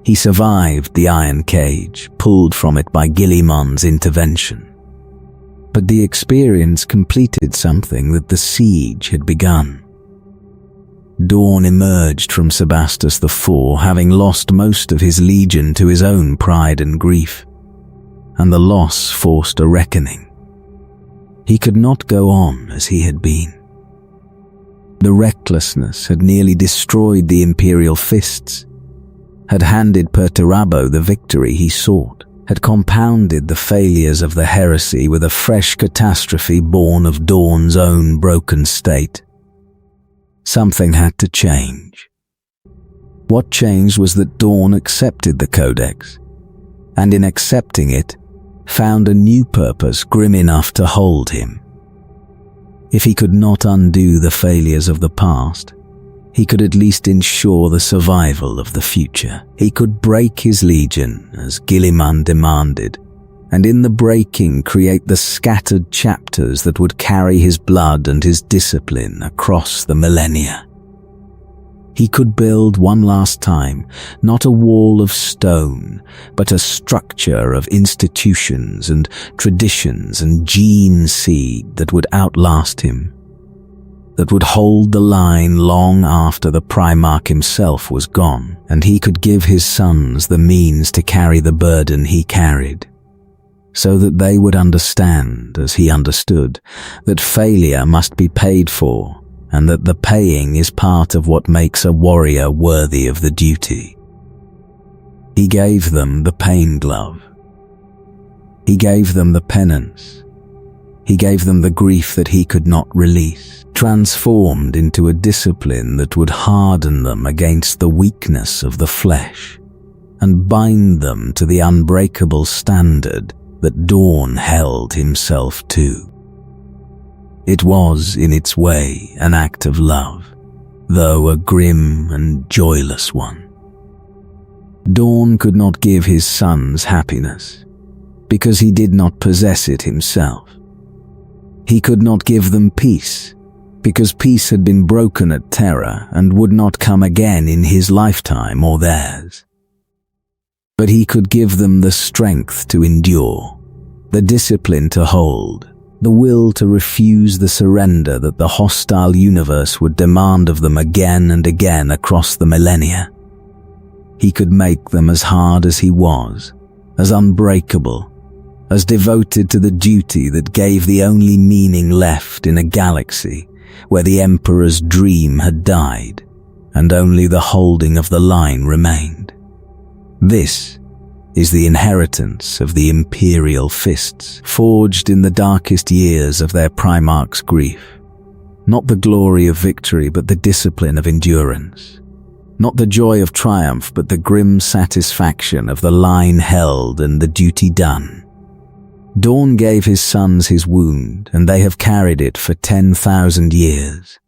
He survived the iron cage, pulled from it by Guilliman's intervention. But the experience completed something that the siege had begun. Dorn emerged from Sebastus IV, having lost most of his legion to his own pride and grief, and the loss forced a reckoning. He could not go on as he had been. The recklessness had nearly destroyed the Imperial Fists, had handed Perturabo the victory he sought, had compounded the failures of the heresy with a fresh catastrophe born of Dorn's own broken state. Something had to change. What changed was that Dorn accepted the Codex, and in accepting it, found a new purpose grim enough to hold him. If he could not undo the failures of the past, he could at least ensure the survival of the future. He could break his legion, as Guilliman demanded, and in the breaking create the scattered chapters that would carry his blood and his discipline across the millennia. He could build one last time, not a wall of stone, but a structure of institutions and traditions and gene seed that would outlast him, that would hold the line long after the Primarch himself was gone, and he could give his sons the means to carry the burden he carried. so that they would understand, as he understood, that failure must be paid for, and that the paying is part of what makes a warrior worthy of the duty. He gave them the pain glove. He gave them the penance. He gave them the grief that he could not release, transformed into a discipline that would harden them against the weakness of the flesh, and bind them to the unbreakable standard that Dorn held himself to. It was, in its way, an act of love, though a grim and joyless one. Dorn could not give his sons happiness, because he did not possess it himself. He could not give them peace, because peace had been broken at Terra and would not come again in his lifetime or theirs. But he could give them the strength to endure, the discipline to hold, the will to refuse the surrender that the hostile universe would demand of them again and again across the millennia. He could make them as hard as he was, as unbreakable, as devoted to the duty that gave the only meaning left in a galaxy where the Emperor's dream had died and only the holding of the line remained. This is the inheritance of the Imperial Fists, forged in the darkest years of their Primarch's grief. Not the glory of victory, but the discipline of endurance. Not the joy of triumph, but the grim satisfaction of the line held and the duty done. Dorn gave his sons his wound, and they have carried it for 10,000 years.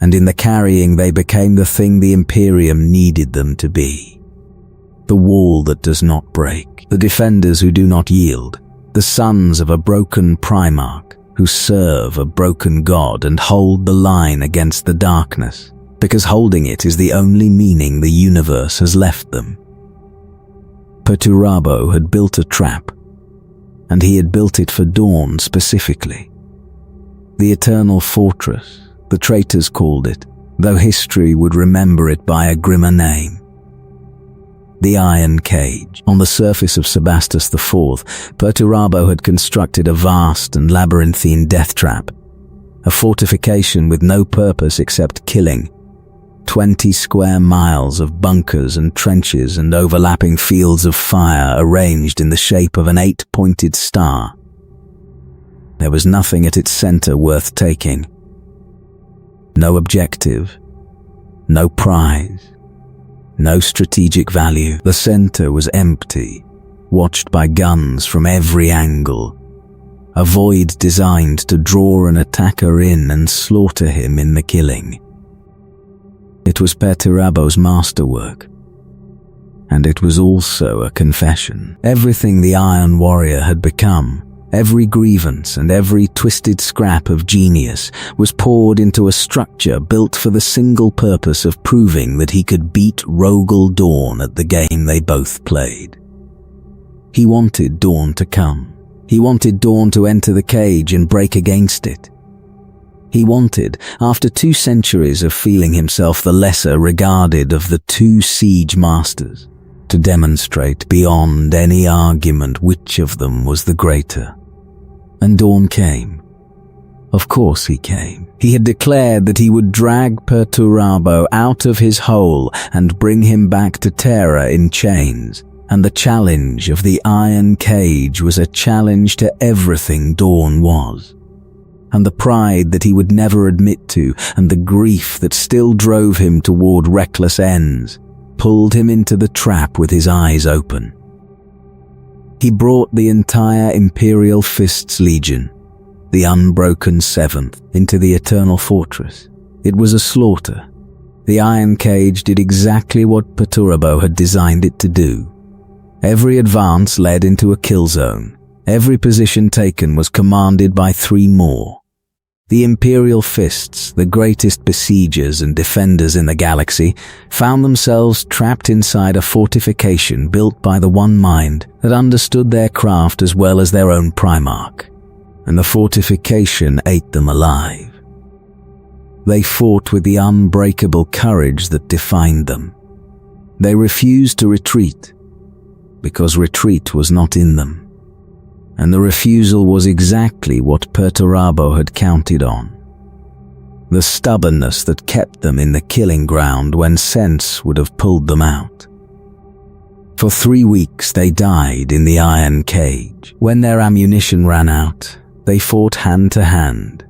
And in the carrying they became the thing the Imperium needed them to be. The wall that does not break, the defenders who do not yield, the sons of a broken Primarch who serve a broken god and hold the line against the darkness, because holding it is the only meaning the universe has left them. Perturabo had built a trap, and he had built it for Dorn specifically. The Eternal Fortress, the traitors called it, though history would remember it by a grimmer name. The Iron Cage. On the surface of Sebastus IV, Perturabo had constructed a vast and labyrinthine death trap, a fortification with no purpose except killing. 20 square miles of bunkers and trenches and overlapping fields of fire arranged in the shape of an 8-pointed star. There was nothing at its center worth taking. No objective, no prize, no strategic value. The center was empty, watched by guns from every angle. A void designed to draw an attacker in and slaughter him in the killing. It was Perturabo's masterwork, and it was also a confession. Everything the Iron Warrior had become, every grievance and every twisted scrap of genius, was poured into a structure built for the single purpose of proving that he could beat Rogal Dorn at the game they both played. He wanted Dorn to come. He wanted Dorn to enter the cage and break against it. He wanted, after 2 centuries of feeling himself the lesser regarded of the 2 siege masters, to demonstrate beyond any argument which of them was the greater. And Dorn came. Of course he came. He had declared that he would drag Perturabo out of his hole and bring him back to Terra in chains, and the challenge of the Iron Cage was a challenge to everything Dorn was. And the pride that he would never admit to, and the grief that still drove him toward reckless ends, pulled him into the trap with his eyes open. He brought the entire Imperial Fists Legion, the unbroken 7th, into the Eternal Fortress. It was a slaughter. The Iron Cage did exactly what Perturabo had designed it to do. Every advance led into a kill zone. Every position taken was commanded by 3 more. The Imperial Fists, the greatest besiegers and defenders in the galaxy, found themselves trapped inside a fortification built by the one mind that understood their craft as well as their own Primarch, and the fortification ate them alive. They fought with the unbreakable courage that defined them. They refused to retreat, because retreat was not in them. and the refusal was exactly what Perturabo had counted on. The stubbornness that kept them in the killing ground when sense would have pulled them out. For 3 weeks they died in the iron cage. When their ammunition ran out, they fought hand to hand.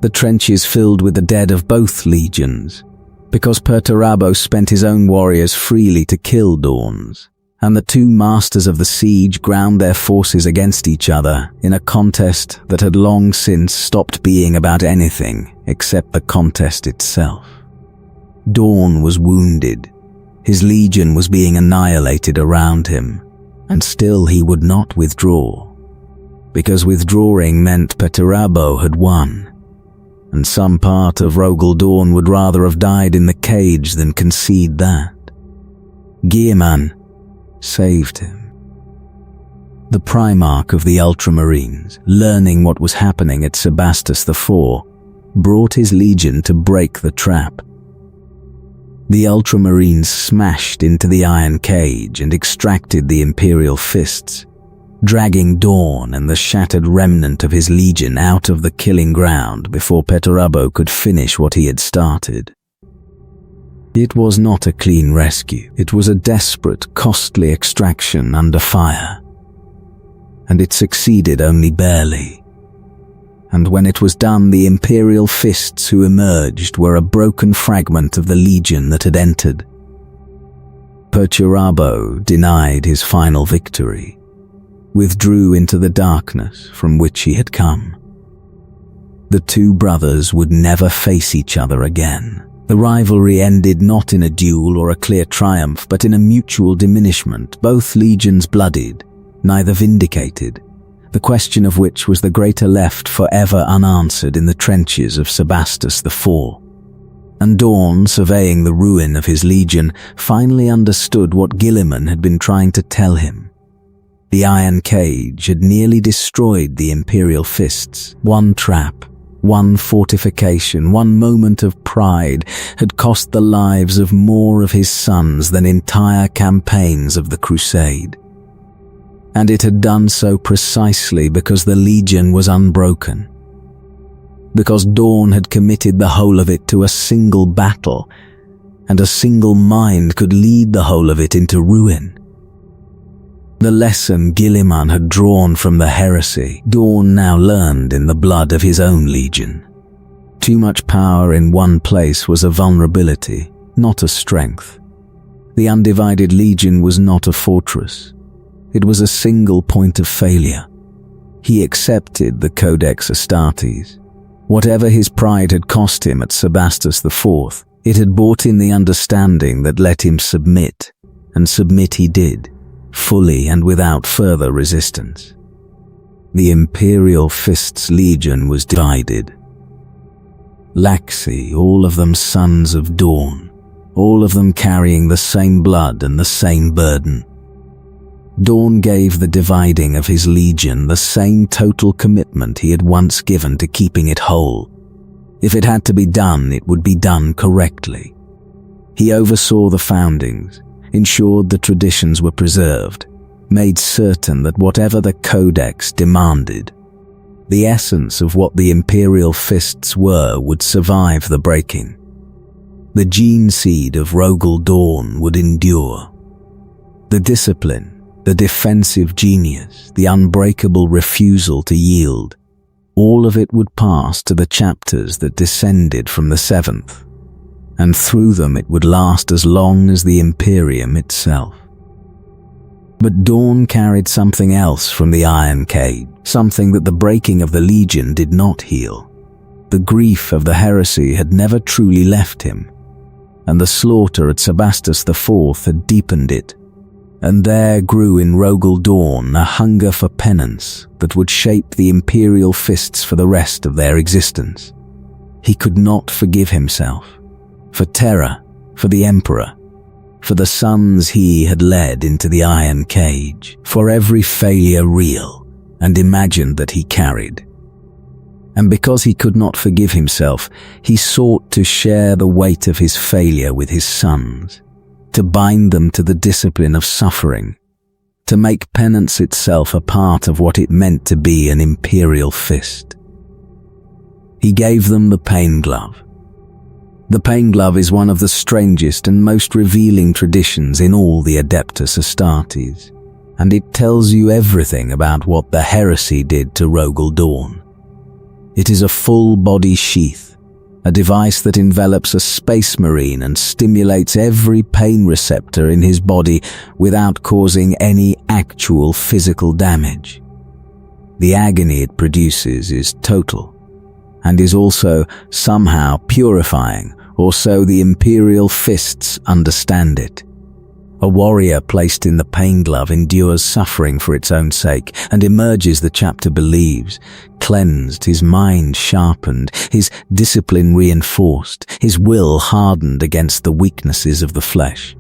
The trenches filled with the dead of both legions, because Perturabo spent his own warriors freely to kill Dorns, and the two masters of the siege ground their forces against each other in a contest that had long since stopped being about anything except the contest itself. Dorn was wounded. His legion was being annihilated around him, and still he would not withdraw, because withdrawing meant Perturabo had won, and some part of Rogal Dorn would rather have died in the cage than concede that. Guilliman saved him. The Primarch of the Ultramarines, learning what was happening at Sebastus IV, brought his legion to break the trap. The Ultramarines smashed into the iron cage and extracted the Imperial Fists, dragging Dorn and the shattered remnant of his legion out of the killing ground before Perturabo could finish what he had started. It was not a clean rescue. It was a desperate, costly extraction under fire. And it succeeded only barely. And when it was done, the Imperial Fists who emerged were a broken fragment of the legion that had entered. Perturabo denied his final victory, withdrew into the darkness from which he had come. The two brothers would never face each other again. The rivalry ended not in a duel or a clear triumph, but in a mutual diminishment, both legions bloodied, neither vindicated, the question of which was the greater left forever unanswered in the trenches of Sebastus IV. And Dorn, surveying the ruin of his legion, finally understood what Guilliman had been trying to tell him. The iron cage had nearly destroyed the Imperial Fists. One trap, one fortification, one moment of pride had cost the lives of more of his sons than entire campaigns of the Crusade. And it had done so precisely because the legion was unbroken. Because Dorn had committed the whole of it to a single battle, and a single mind could lead the whole of it into ruin. The lesson Guilliman had drawn from the heresy, Dorn now learned in the blood of his own legion. Too much power in one place was a vulnerability, not a strength. The undivided legion was not a fortress. It was a single point of failure. He accepted the Codex Astartes. Whatever his pride had cost him at Sebastus IV, it had bought in the understanding that let him submit, and submit he did, fully and without further resistance. The Imperial Fists legion was divided. Laxi, all of them sons of Dorn, all of them carrying the same blood and the same burden. Dorn gave the dividing of his legion the same total commitment he had once given to keeping it whole. If it had to be done, it would be done correctly. He oversaw the foundings, ensured the traditions were preserved, made certain that whatever the Codex demanded, the essence of what the Imperial Fists were would survive the breaking. The gene seed of Rogal Dorn would endure. The discipline, the defensive genius, the unbreakable refusal to yield, all of it would pass to the chapters that descended from the seventh, and through them it would last as long as the Imperium itself. But Dorn carried something else from the iron cage, something that the breaking of the legion did not heal. The grief of the heresy had never truly left him, and the slaughter at Sebastus IV had deepened it. And there grew in Rogal Dorn a hunger for penance that would shape the Imperial Fists for the rest of their existence. He could not forgive himself, for Terra, for the Emperor, for the sons he had led into the iron cage, for every failure real and imagined that he carried. And because he could not forgive himself, he sought to share the weight of his failure with his sons, to bind them to the discipline of suffering, to make penance itself a part of what it meant to be an Imperial Fist. He gave them the Pain Glove. The Pain Glove is one of the strangest and most revealing traditions in all the Adeptus Astartes, and it tells you everything about what the Heresy did to Rogal Dorn. It is a full-body sheath, a device that envelops a space marine and stimulates every pain receptor in his body without causing any actual physical damage. The agony it produces is total, and is also somehow purifying, or so the Imperial Fists understand it. A warrior placed in the Pain Glove endures suffering for its own sake, and emerges, the chapter believes, cleansed, his mind sharpened, his discipline reinforced, his will hardened against the weaknesses of the flesh.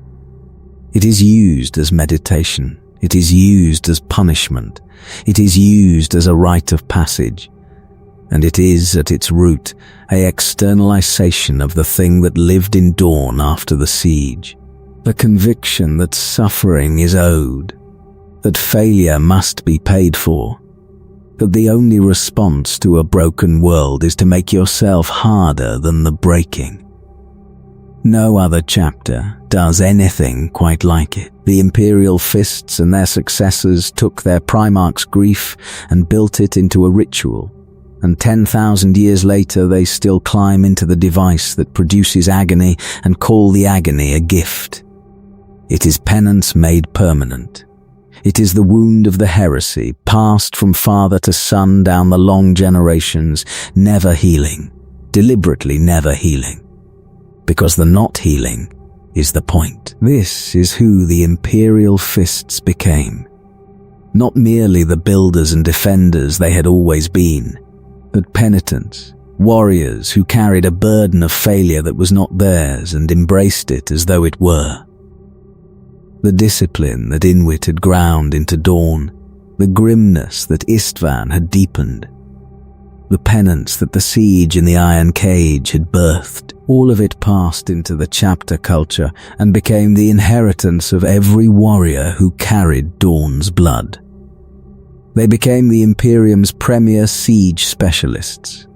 It is used as meditation, it is used as punishment, it is used as a rite of passage, and it is, at its root, an externalization of the thing that lived in Dorn after the siege. The conviction that suffering is owed, that failure must be paid for, that the only response to a broken world is to make yourself harder than the breaking. No other chapter does anything quite like it. The Imperial Fists and their successors took their Primarch's grief and built it into a ritual, and 10,000 years later they still climb into the device that produces agony and call the agony a gift. It is penance made permanent. It is the wound of the heresy, passed from father to son down the long generations, never healing, deliberately never healing. Because the not healing is the point. This is who the Imperial Fists became. Not merely the builders and defenders they had always been, but penitents, warriors who carried a burden of failure that was not theirs and embraced it as though it were. The discipline that Inwit had ground into Dorn, the grimness that Istvan had deepened, the penance that the siege in the Iron Cage had birthed, all of it passed into the chapter culture and became the inheritance of every warrior who carried Dorn's blood. They became the Imperium's premier siege specialists,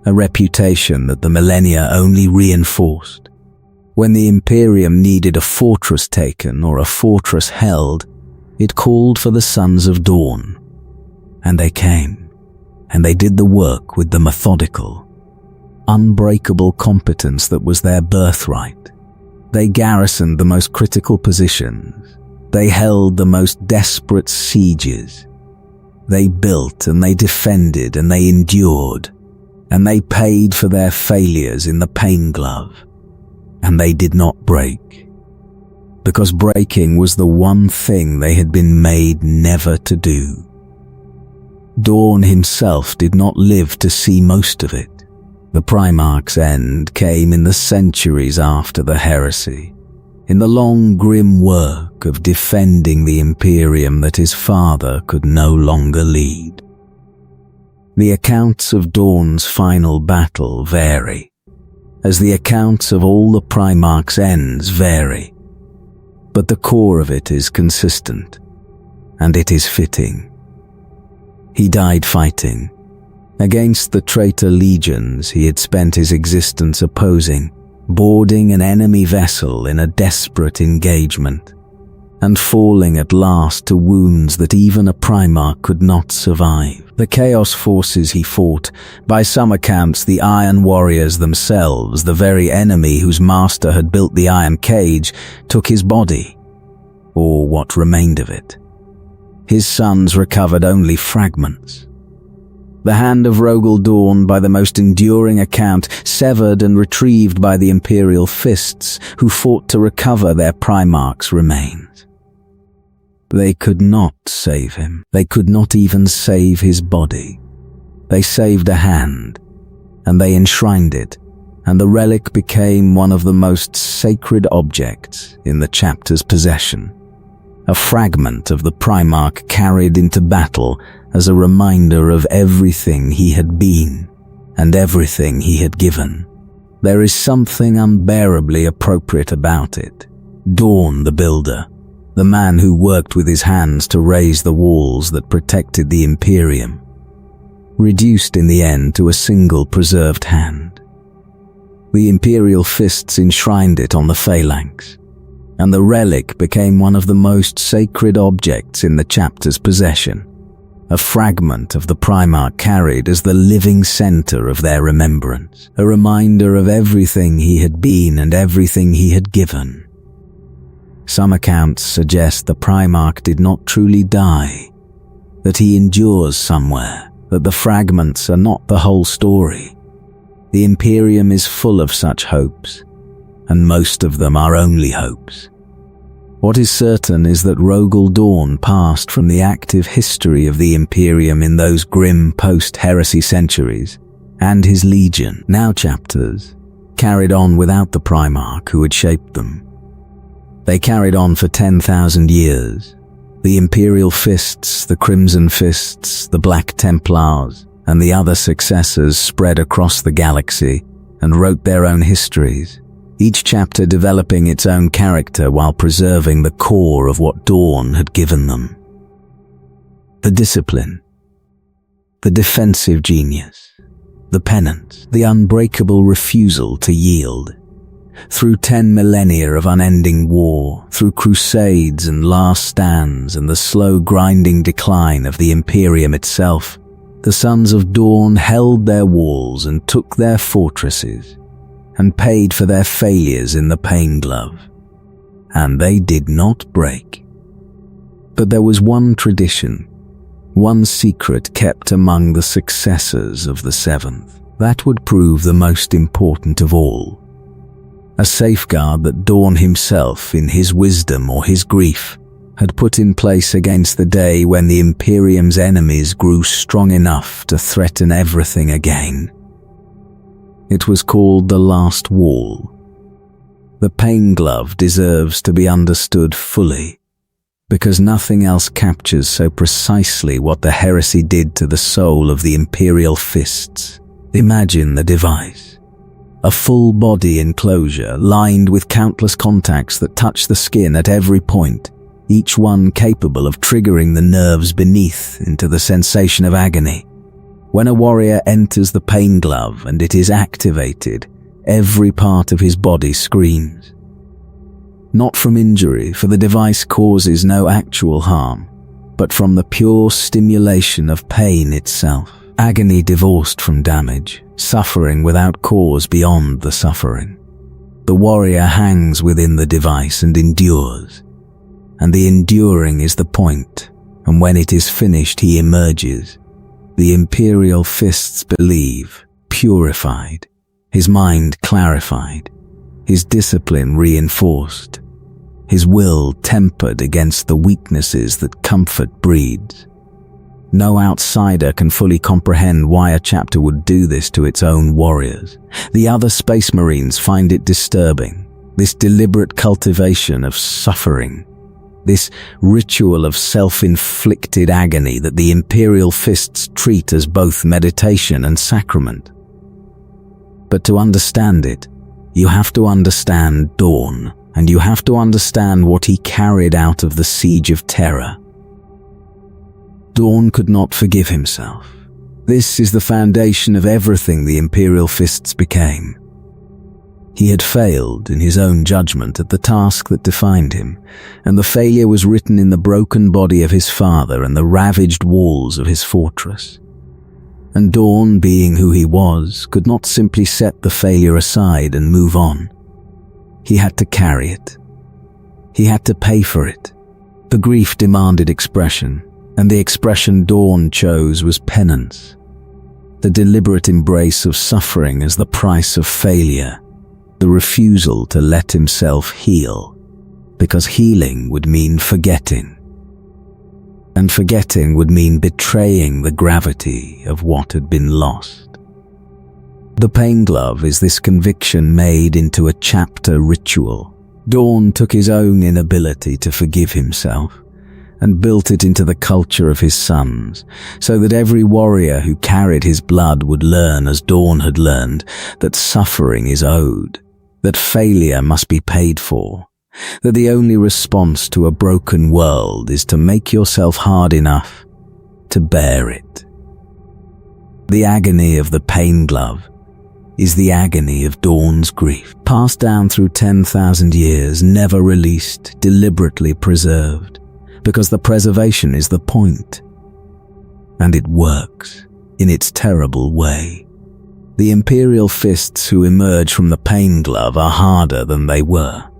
a reputation that the millennia only reinforced. When the Imperium needed a fortress taken or a fortress held, it called for the Sons of Dorn. And they came, and they did the work with the methodical, unbreakable competence that was their birthright. They garrisoned the most critical positions. They held the most desperate sieges. They built and they defended and they endured, and they paid for their failures in the Pain Glove. And they did not break, because breaking was the one thing they had been made never to do. Dorn himself did not live to see most of it. The Primarch's end came in the centuries after the heresy, in the long grim work of defending the Imperium that his father could no longer lead. The accounts of Dorn's final battle vary, as the accounts of all the Primarch's ends vary, but the core of it is consistent, and it is fitting. He died fighting. Against the traitor legions he had spent his existence opposing, boarding an enemy vessel in a desperate engagement, and falling at last to wounds that even a Primarch could not survive. The Chaos forces he fought, by some accounts the Iron Warriors themselves, the very enemy whose master had built the Iron Cage, took his body, or what remained of it. His sons recovered only fragments. The hand of Rogal Dorn, by the most enduring account, severed and retrieved by the Imperial Fists, who fought to recover their Primarch's remains. They could not save him. They could not even save his body. They saved a hand, and they enshrined it, and the relic became one of the most sacred objects in the chapter's possession. A fragment of the Primarch carried into battle as a reminder of everything he had been and everything he had given. There is something unbearably appropriate about it. Dorn the Builder, the man who worked with his hands to raise the walls that protected the Imperium, reduced in the end to a single preserved hand. The Imperial Fists enshrined it on the phalanx, and the relic became one of the most sacred objects in the chapter's possession, a fragment of the Primarch carried as the living center of their remembrance, a reminder of everything he had been and everything he had given. Some accounts suggest the Primarch did not truly die, that he endures somewhere, that the fragments are not the whole story. The Imperium is full of such hopes, and most of them are only hopes. What is certain is that Rogal Dorn passed from the active history of the Imperium in those grim post-heresy centuries, and his legion, now chapters, carried on without the Primarch who had shaped them. They carried on for 10,000 years. The Imperial Fists, the Crimson Fists, the Black Templars, and the other successors spread across the galaxy and wrote their own histories, each chapter developing its own character while preserving the core of what Dorn had given them. The discipline, the defensive genius, the penance, the unbreakable refusal to yield. Through 10 millennia of unending war, through crusades and last stands and the slow grinding decline of the Imperium itself, the sons of Dorn held their walls and took their fortresses, and paid for their failures in the pain glove. And they did not break. But there was one tradition, one secret kept among the successors of the Seventh, that would prove the most important of all. A safeguard that Dorn himself, in his wisdom or his grief, had put in place against the day when the Imperium's enemies grew strong enough to threaten everything again. It was called the Last Wall. The pain glove deserves to be understood fully, because nothing else captures so precisely what the heresy did to the soul of the Imperial Fists. Imagine the device. A full-body enclosure lined with countless contacts that touch the skin at every point, each one capable of triggering the nerves beneath into the sensation of agony. When a warrior enters the pain glove and it is activated, every part of his body screams. Not from injury, for the device causes no actual harm, but from the pure stimulation of pain itself. Agony divorced from damage, suffering without cause beyond the suffering. The warrior hangs within the device and endures, and the enduring is the point, and when it is finished he emerges. The Imperial Fists believe, purified, his mind clarified, his discipline reinforced, his will tempered against the weaknesses that comfort breeds. No outsider can fully comprehend why a chapter would do this to its own warriors. The other Space Marines find it disturbing, this deliberate cultivation of suffering, this ritual of self-inflicted agony that the Imperial Fists treat as both meditation and sacrament. But to understand it, you have to understand Dorn, and you have to understand what he carried out of the siege of Terra. Dorn could not forgive himself. This is the foundation of everything the Imperial Fists became. He had failed in his own judgment at the task that defined him, and the failure was written in the broken body of his father and the ravaged walls of his fortress. And Dorn, being who he was, could not simply set the failure aside and move on. He had to carry it. He had to pay for it. The grief demanded expression, and the expression Dorn chose was penance. The deliberate embrace of suffering as the price of failure, the refusal to let himself heal, because healing would mean forgetting. And forgetting would mean betraying the gravity of what had been lost. The pain glove is this conviction made into a chapter ritual. Dorn took his own inability to forgive himself and built it into the culture of his sons, so that every warrior who carried his blood would learn, as Dorn had learned, that suffering is owed, that failure must be paid for, that the only response to a broken world is to make yourself hard enough to bear it. The agony of the pain glove is the agony of Dorn's grief, passed down through 10,000 years, never released, deliberately preserved, because the preservation is the point. And it works in its terrible way. The Imperial Fists who emerge from the pain glove are harder than they were.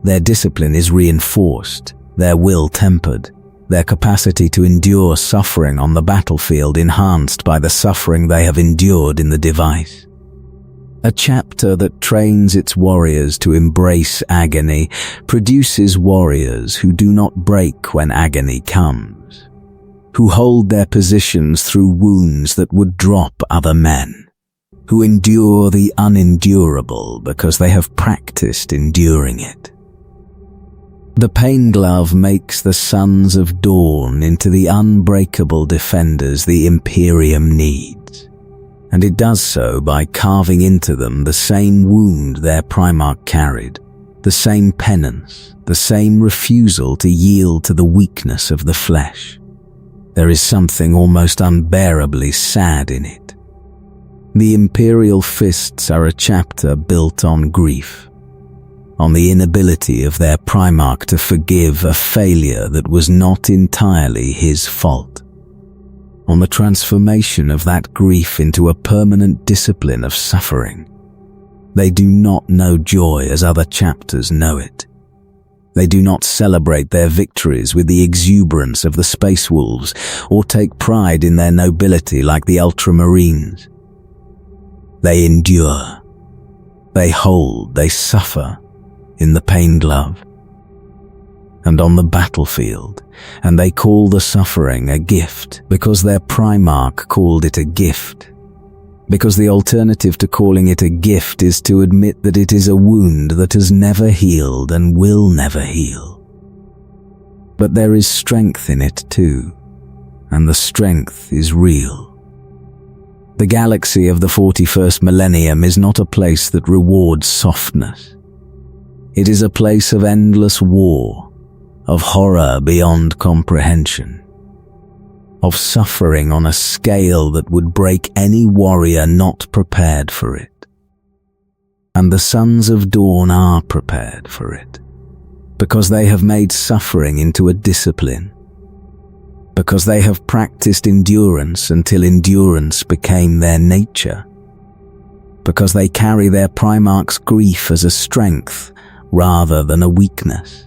Their discipline is reinforced, their will tempered, their capacity to endure suffering on the battlefield enhanced by the suffering they have endured in the device. A chapter that trains its warriors to embrace agony produces warriors who do not break when agony comes, who hold their positions through wounds that would drop other men, who endure the unendurable because they have practiced enduring it. The pain glove makes the Sons of Dorn into the unbreakable defenders the Imperium needs, and it does so by carving into them the same wound their Primarch carried, the same penance, the same refusal to yield to the weakness of the flesh. There is something almost unbearably sad in it. The Imperial Fists are a chapter built on grief, on the inability of their Primarch to forgive a failure that was not entirely his fault, on the transformation of that grief into a permanent discipline of suffering. They do not know joy as other chapters know it. They do not celebrate their victories with the exuberance of the Space Wolves or take pride in their nobility like the Ultramarines. They endure, they hold, they suffer in the pain glove and on the battlefield, and they call the suffering a gift because their Primarch called it a gift, because the alternative to calling it a gift is to admit that it is a wound that has never healed and will never heal. But there is strength in it too, and the strength is real. The galaxy of the 41st millennium is not a place that rewards softness. It is a place of endless war, of horror beyond comprehension, of suffering on a scale that would break any warrior not prepared for it. And the Sons of Dorn are prepared for it, because they have made suffering into a discipline, because they have practiced endurance until endurance became their nature, because they carry their Primarch's grief as a strength rather than a weakness,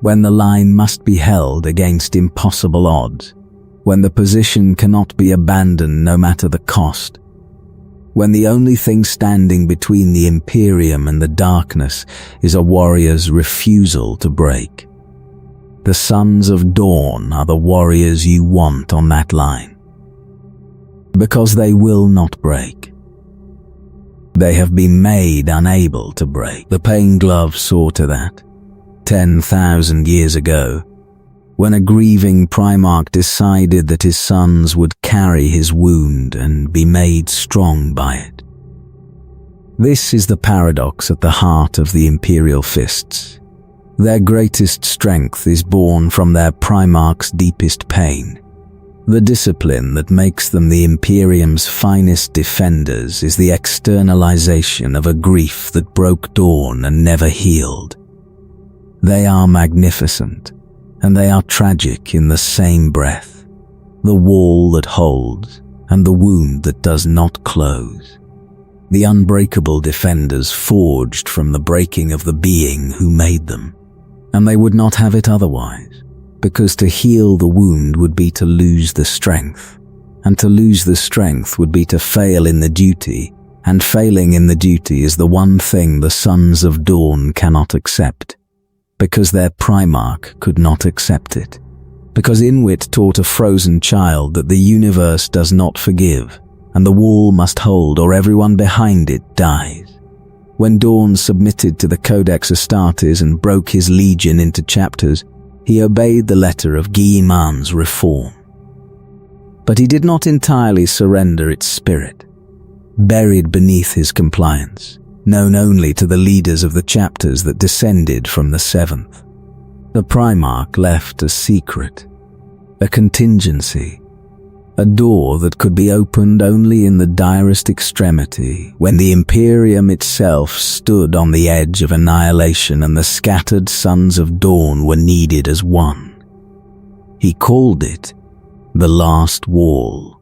when the line must be held against impossible odds, when the position cannot be abandoned no matter the cost, when the only thing standing between the Imperium and the darkness is a warrior's refusal to break. The Sons of Dorn are the warriors you want on that line, because they will not break. They have been made unable to break. The pain glove saw to that 10,000 years ago, when a grieving Primarch decided that his sons would carry his wound and be made strong by it. This is the paradox at the heart of the Imperial Fists. Their greatest strength is born from their Primarch's deepest pain. The discipline that makes them the Imperium's finest defenders is the externalization of a grief that broke Dorn and never healed. They are magnificent, and they are tragic in the same breath. The wall that holds, and the wound that does not close. The unbreakable defenders forged from the breaking of the being who made them. And they would not have it otherwise, because to heal the wound would be to lose the strength, and to lose the strength would be to fail in the duty, and failing in the duty is the one thing the Sons of Dorn cannot accept, because their Primarch could not accept it, because Inwit taught a frozen child that the universe does not forgive, and the wall must hold or everyone behind it dies. When Dorn submitted to the Codex Astartes and broke his legion into chapters, he obeyed the letter of Guilliman's reform. But he did not entirely surrender its spirit. Buried beneath his compliance, known only to the leaders of the chapters that descended from the seventh. The Primarch left a secret, a contingency, a door that could be opened only in the direst extremity, when the Imperium itself stood on the edge of annihilation and the scattered sons of Dawn were needed as one. He called it the Last Wall.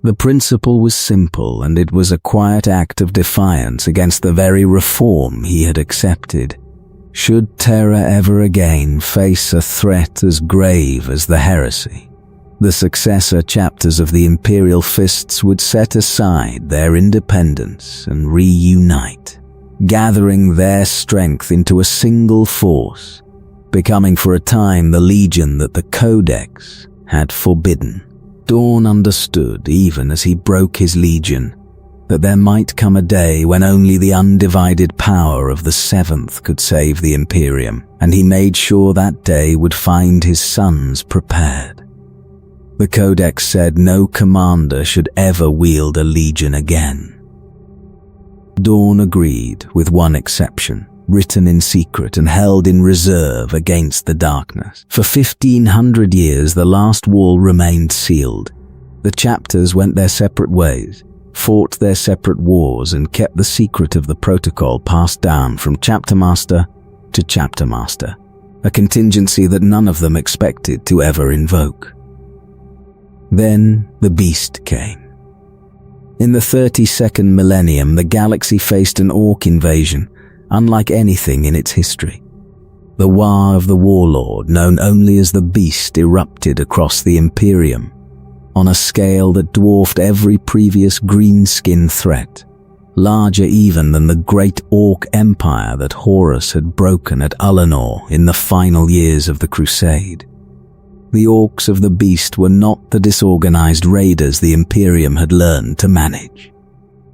The principle was simple, and it was a quiet act of defiance against the very reform he had accepted. Should Terra ever again face a threat as grave as the Heresy, the successor chapters of the Imperial Fists would set aside their independence and reunite, gathering their strength into a single force, becoming for a time the legion that the Codex had forbidden. Dorn understood, even as he broke his legion, that there might come a day when only the undivided power of the Seventh could save the Imperium, and he made sure that day would find his sons prepared. The Codex said no commander should ever wield a legion again. Dorn agreed, with one exception, written in secret and held in reserve against the darkness. For 1,500 years the Last Wall remained sealed. The chapters went their separate ways, fought their separate wars, and kept the secret of the protocol passed down from chapter master to chapter master, a contingency that none of them expected to ever invoke. Then the beast came. In the 32nd millennium, the galaxy faced an orc invasion, unlike anything in its history. The War of the Warlord, known only as the Beast, erupted across the Imperium, on a scale that dwarfed every previous greenskin threat, larger even than the great Orc Empire that Horus had broken at Ullanor in the final years of the Crusade. The orcs of the Beast were not the disorganized raiders the Imperium had learned to manage.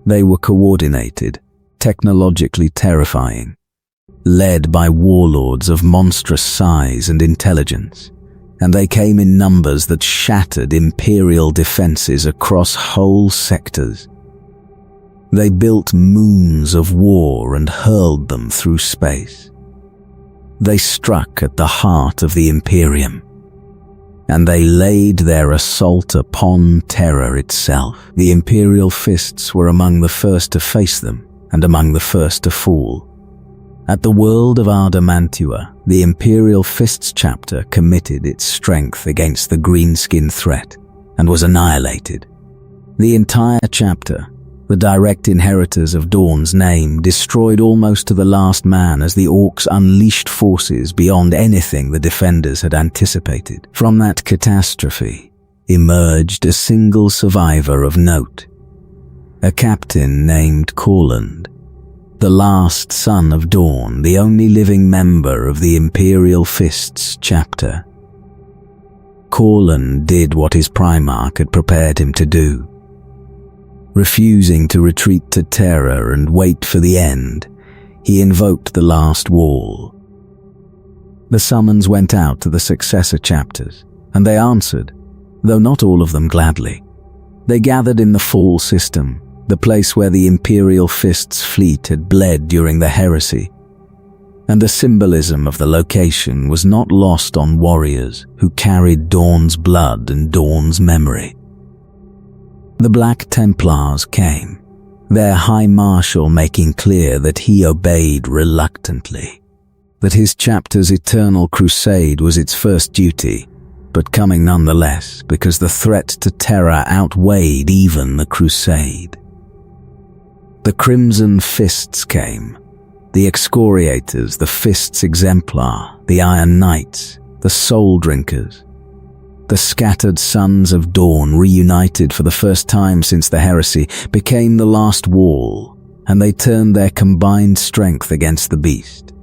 They were coordinated, technologically terrifying, led by warlords of monstrous size and intelligence, and they came in numbers that shattered Imperial defenses across whole sectors. They built moons of war and hurled them through space. They struck at the heart of the Imperium, and they laid their assault upon Terra itself. The Imperial Fists were among the first to face them, and among the first to fall. At the world of Adamantua, the Imperial Fists chapter committed its strength against the greenskin threat, and was annihilated. The entire chapter, the direct inheritors of Dorn's name, destroyed almost to the last man as the orcs unleashed forces beyond anything the defenders had anticipated. From that catastrophe emerged a single survivor of note, a captain named Corland, the last son of Dorn, the only living member of the Imperial Fists chapter. Corland did what his Primarch had prepared him to do. Refusing to retreat to Terra and wait for the end, he invoked the Last Wall. The summons went out to the successor chapters, and they answered, though not all of them gladly. They gathered in the Fall system, the place where the Imperial Fists fleet had bled during the Heresy, and the symbolism of the location was not lost on warriors who carried Dorn's blood and Dorn's memory. The Black Templars came, their High Marshal making clear that he obeyed reluctantly, that his chapter's eternal crusade was its first duty, but coming nonetheless because the threat to Terra outweighed even the crusade. The Crimson Fists came, the Excoriators, the Fists Exemplar, the Iron Knights, the Soul Drinkers. The scattered sons of Dawn, reunited for the first time since the Heresy, became the Last Wall, and they turned their combined strength against the Beast.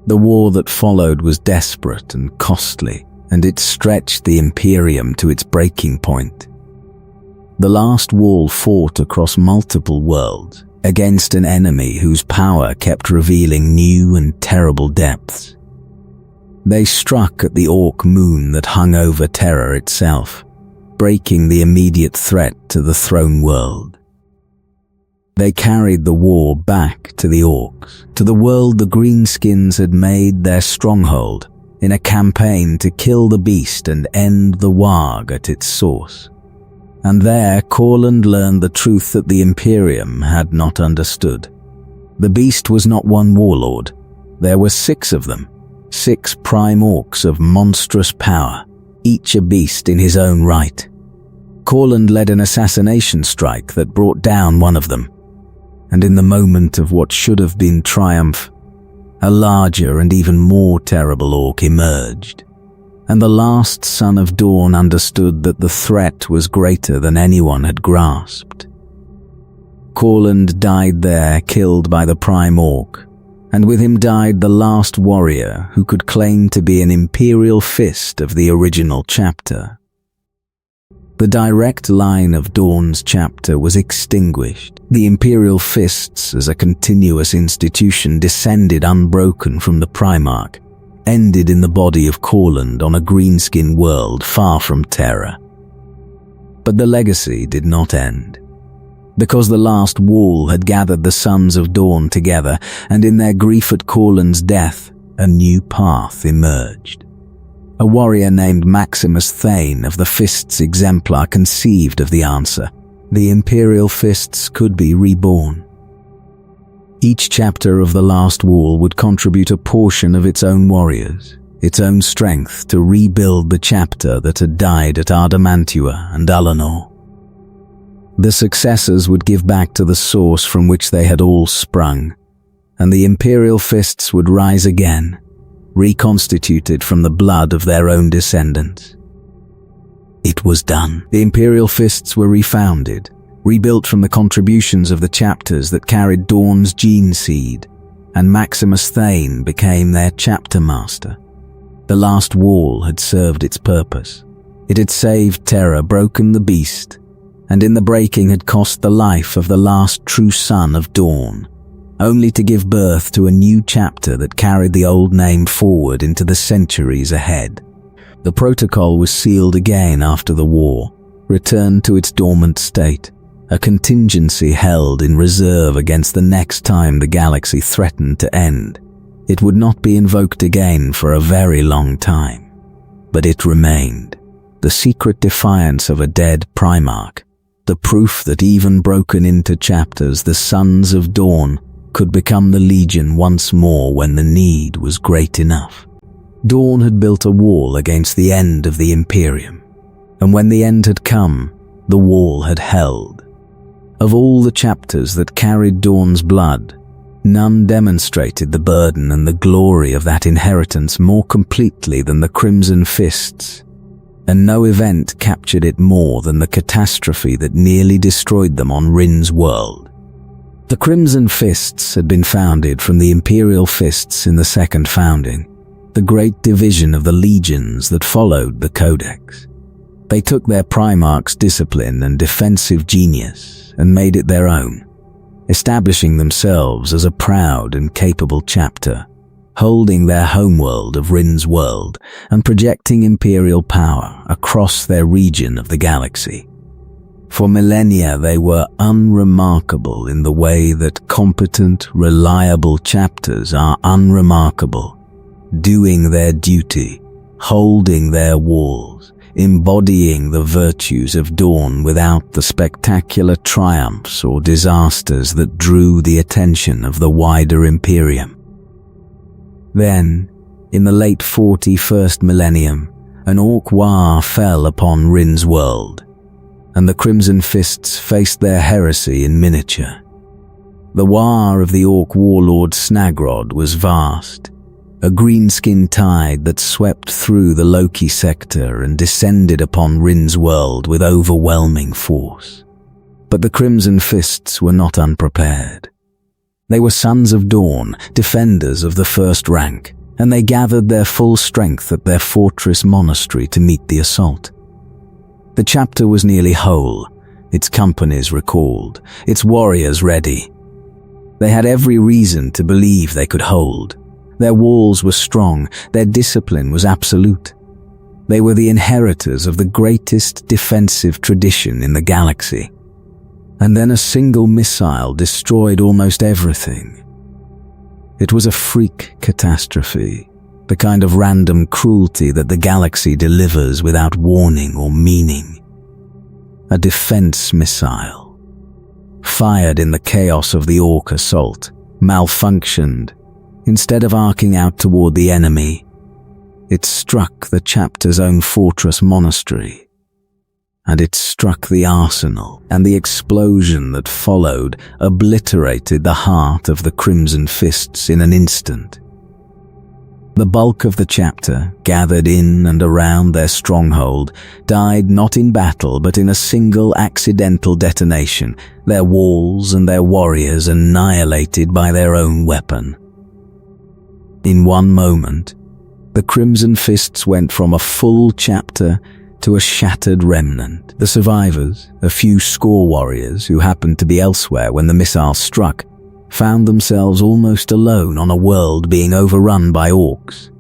The war that followed was desperate and costly, and it stretched the Imperium to its breaking point. The Last Wall fought across multiple worlds, against an enemy whose power kept revealing new and terrible depths. They struck at the Orc moon that hung over Terra itself, breaking the immediate threat to the throne world. They carried the war back to the Orcs, to the world the Greenskins had made their stronghold, in a campaign to kill the beast and end the Warg at its source. And there Corland learned the truth that the Imperium had not understood. The beast was not one warlord. There were 6 of them, 6 prime orcs of monstrous power, each a beast in his own right. Corland led an assassination strike that brought down one of them, and in the moment of what should have been triumph, a larger and even more terrible orc emerged, and the last son of Dorn understood that the threat was greater than anyone had grasped. Corland died there, killed by the prime orc, and with him died the last warrior who could claim to be an Imperial Fist of the original chapter. The direct line of Dorn's chapter was extinguished. The Imperial Fists as a continuous institution descended unbroken from the Primarch, ended in the body of Corland on a greenskin world far from Terra. But the legacy did not end, because the last wall had gathered the sons of Dorn together, and in their grief at Corland's death, a new path emerged. A warrior named Maximus Thane of the Fists Exemplar conceived of the answer. The Imperial Fists could be reborn. Each chapter of the Last Wall would contribute a portion of its own warriors, its own strength to rebuild the chapter that had died at Ardamantua and Alanor. The successors would give back to the source from which they had all sprung, and the Imperial Fists would rise again, reconstituted from the blood of their own descendants. It was done. The Imperial Fists were refounded, rebuilt from the contributions of the chapters that carried Dorn's gene seed, and Maximus Thane became their chapter master. The last wall had served its purpose. It had saved Terra, broken the beast, and in the breaking had cost the life of the last true son of Dorn, only to give birth to a new chapter that carried the old name forward into the centuries ahead. The protocol was sealed again after the war, returned to its dormant state, a contingency held in reserve against the next time the galaxy threatened to end. It would not be invoked again for a very long time, but it remained, the secret defiance of a dead Primarch, the proof that even broken into chapters the Sons of Dorn could become the Legion once more when the need was great enough. Dorn had built a wall against the end of the Imperium, and when the end had come, the wall had held. Of all the chapters that carried Dorn's blood, none demonstrated the burden and the glory of that inheritance more completely than the Crimson Fists, and no event captured it more than the catastrophe that nearly destroyed them on Rin's world. The Crimson Fists had been founded from the Imperial Fists in the Second Founding, the great division of the legions that followed the Codex. They took their Primarch's discipline and defensive genius and made it their own, establishing themselves as a proud and capable chapter, holding their homeworld of Rin's world and projecting imperial power across their region of the galaxy. For millennia they were unremarkable in the way that competent, reliable chapters are unremarkable, doing their duty, holding their walls, embodying the virtues of Dorn without the spectacular triumphs or disasters that drew the attention of the wider Imperium. Then, in the late 41st millennium, an Orc war fell upon Rin's world, and the Crimson Fists faced their heresy in miniature. The war of the Orc warlord Snagrod was vast, a greenskin tide that swept through the Loki sector and descended upon Rin's world with overwhelming force. But the Crimson Fists were not unprepared. They were Sons of Dorn, defenders of the first rank, and they gathered their full strength at their fortress monastery to meet the assault. The chapter was nearly whole, its companies recalled, its warriors ready. They had every reason to believe they could hold. Their walls were strong, their discipline was absolute. They were the inheritors of the greatest defensive tradition in the galaxy. and then a single missile destroyed almost everything. It was a freak catastrophe, the kind of random cruelty that the galaxy delivers without warning or meaning. A defense missile, fired in the chaos of the Orc assault, malfunctioned. Instead of arcing out toward the enemy, it struck the chapter's own fortress monastery. And it struck the arsenal, and the explosion that followed obliterated the heart of the Crimson Fists in an instant. The bulk of the chapter, gathered in and around their stronghold, died not in battle but in a single accidental detonation, their walls and their warriors annihilated by their own weapon. In one moment, the Crimson Fists went from a full chapter to a shattered remnant. The survivors, a few score warriors who happened to be elsewhere when the missile struck, found themselves almost alone on a world being overrun by orcs.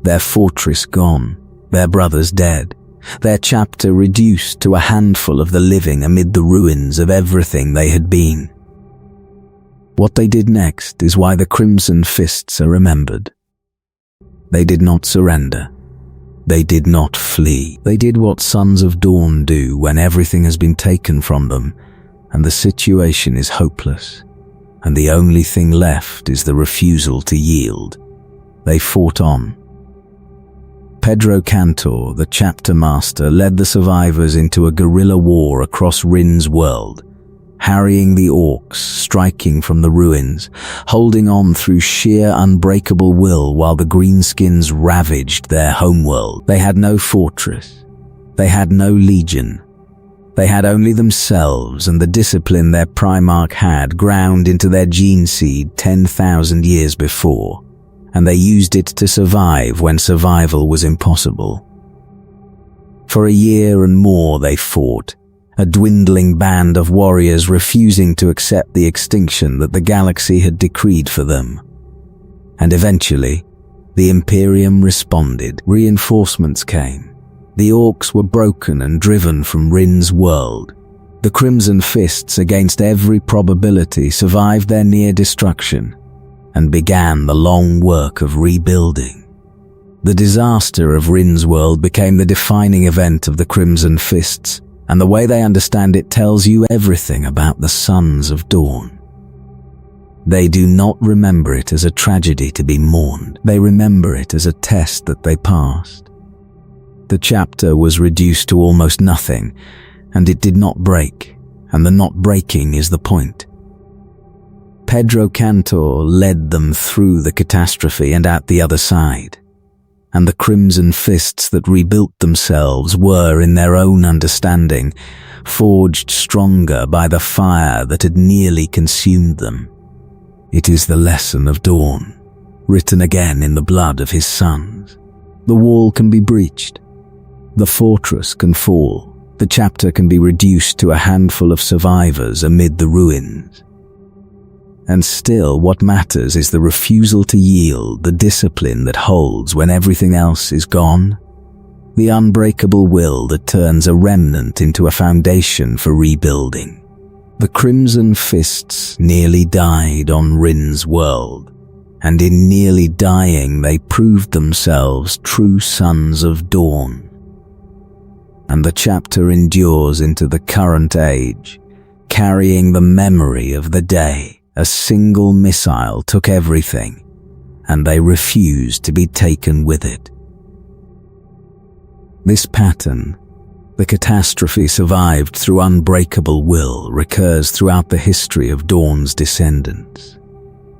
Their fortress gone, their brothers dead, their chapter reduced to a handful of the living amid the ruins of everything they had been. What they did next is why the Crimson Fists are remembered. They did not surrender. They did not flee. They did what Sons of Dawn do when everything has been taken from them and the situation is hopeless, and the only thing left is the refusal to yield. They fought on. Pedro Cantor, the chapter master, led the survivors into a guerrilla war across Rin's world, harrying the orcs, striking from the ruins, holding on through sheer unbreakable will while the greenskins ravaged their homeworld. They had no fortress. They had no legion. They had only themselves and the discipline their Primarch had ground into their gene seed 10,000 years before, and they used it to survive when survival was impossible. For a year and more they fought, a dwindling band of warriors refusing to accept the extinction that the galaxy had decreed for them. And eventually, the Imperium responded. Reinforcements came. The orcs were broken and driven from Rin's world. The Crimson Fists, against every probability, survived their near destruction and began the long work of rebuilding. The disaster of Rin's world became the defining event of the Crimson Fists, and the way they understand it tells you everything about the Sons of Dawn. They do not remember it as a tragedy to be mourned. They remember it as a test that they passed. The chapter was reduced to almost nothing, and it did not break, and the not breaking is the point. Pedro Cantor led them through the catastrophe and out the other side, and the Crimson Fists that rebuilt themselves were, in their own understanding, forged stronger by the fire that had nearly consumed them. It is the lesson of Dawn, written again in the blood of his sons. The wall can be breached. The fortress can fall. The chapter can be reduced to a handful of survivors amid the ruins. And still, what matters is the refusal to yield, the discipline that holds when everything else is gone, the unbreakable will that turns a remnant into a foundation for rebuilding. The Crimson Fists nearly died on Rin's world, and in nearly dying they proved themselves true Sons of Dawn. And the chapter endures into the current age, carrying the memory of the day a single missile took everything, and they refused to be taken with it. This pattern, the catastrophe survived through unbreakable will, recurs throughout the history of Dawn's descendants.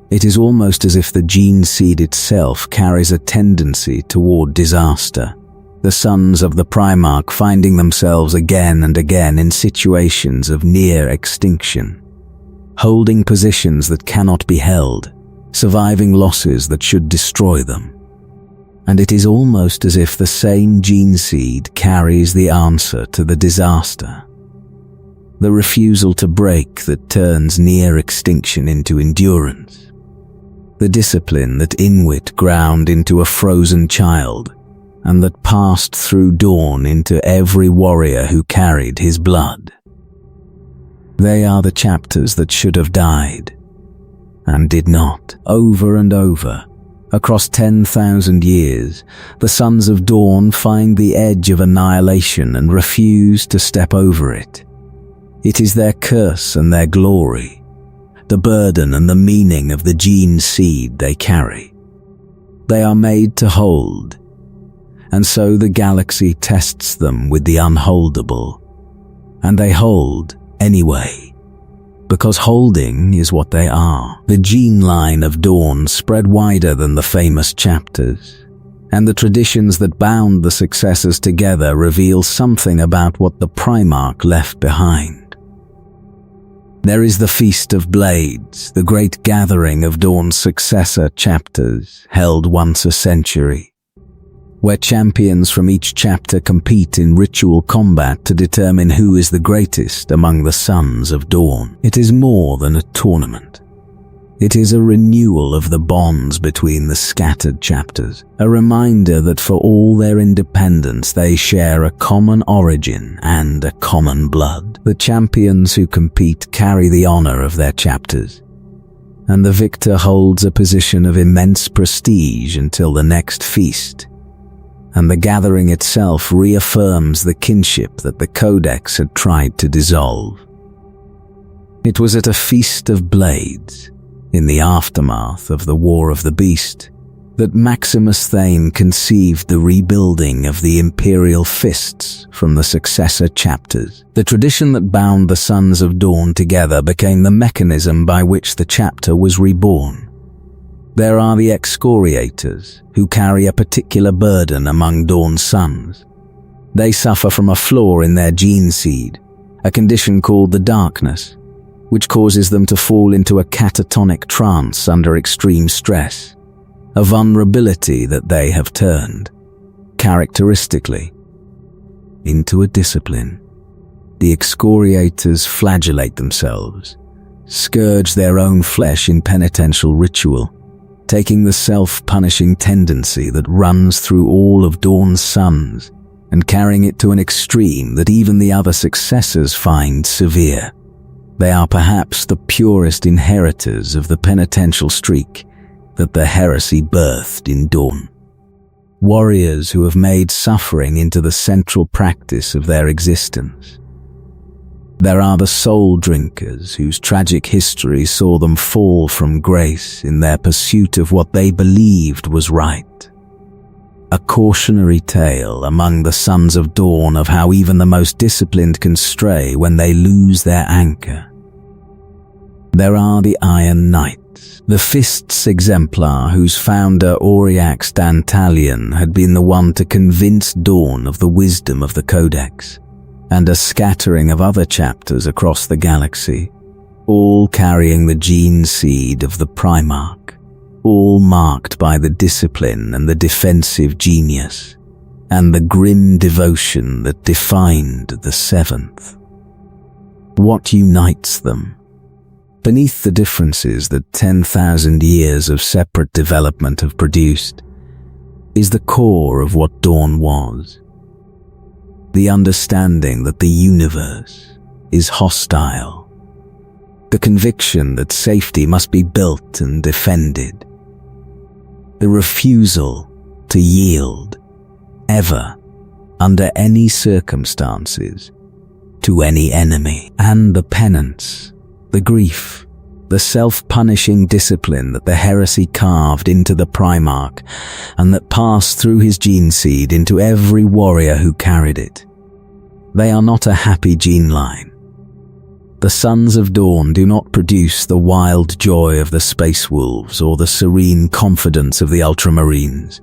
It is almost as if the gene seed itself carries a tendency toward disaster, the sons of the Primarch finding themselves again and again in situations of near extinction, holding positions that cannot be held, surviving losses that should destroy them. And it is almost as if the same gene seed carries the answer to the disaster. The refusal to break that turns near extinction into endurance. The discipline that Inwit ground into a frozen child, and that passed through Dawn into every warrior who carried his blood. They are the chapters that should have died, and did not. Over and over, across 10,000 years, the Sons of Dawn find the edge of annihilation and refuse to step over it. It is their curse and their glory, the burden and the meaning of the gene seed they carry. They are made to hold, and so the galaxy tests them with the unholdable. And they hold anyway, because holding is what they are. The gene line of Dawn spread wider than the famous chapters, and the traditions that bound the successors together reveal something about what the Primarch left behind. There is the Feast of Blades, the great gathering of Dawn's successor chapters, held once a century, where champions from each chapter compete in ritual combat to determine who is the greatest among the Sons of Dawn. It is more than a tournament. It is a renewal of the bonds between the scattered chapters, a reminder that for all their independence they share a common origin and a common blood. The champions who compete carry the honor of their chapters, and the victor holds a position of immense prestige until the next feast, and the gathering itself reaffirms the kinship that the Codex had tried to dissolve. It was at a Feast of Blades, in the aftermath of the War of the Beast, that Maximus Thane conceived the rebuilding of the Imperial Fists from the successor chapters. The tradition that bound the Sons of Dawn together became the mechanism by which the chapter was reborn. There are the excoriators, who carry a particular burden among Dawn's sons. They suffer from a flaw in their gene seed, a condition called the darkness, which causes them to fall into a catatonic trance under extreme stress, a vulnerability that they have turned, characteristically, into a discipline. The excoriators flagellate themselves, scourge their own flesh in penitential ritual, taking the self-punishing tendency that runs through all of Dawn's sons and carrying it to an extreme that even the other successors find severe. They are perhaps the purest inheritors of the penitential streak that the heresy birthed in Dawn. Warriors who have made suffering into the central practice of their existence. There are the soul drinkers whose tragic history saw them fall from grace in their pursuit of what they believed was right. A cautionary tale among the Sons of Dawn of how even the most disciplined can stray when they lose their anchor. There are the Iron Knights, the Fists exemplar whose founder Auriax Dantalion had been the one to convince Dawn of the wisdom of the Codex, and a scattering of other chapters across the galaxy, all carrying the gene seed of the Primarch, all marked by the discipline and the defensive genius, and the grim devotion that defined the Seventh. What unites them? Beneath the differences that 10,000 years of separate development have produced, is the core of what Dawn was. The understanding that the universe is hostile. The conviction that safety must be built and defended. The refusal to yield, ever, under any circumstances, to any enemy. And the penance, the grief, the self-punishing discipline that the heresy carved into the Primarch and that passed through his gene seed into every warrior who carried it. They are not a happy gene line. The Sons of Dawn do not produce the wild joy of the Space Wolves or the serene confidence of the Ultramarines.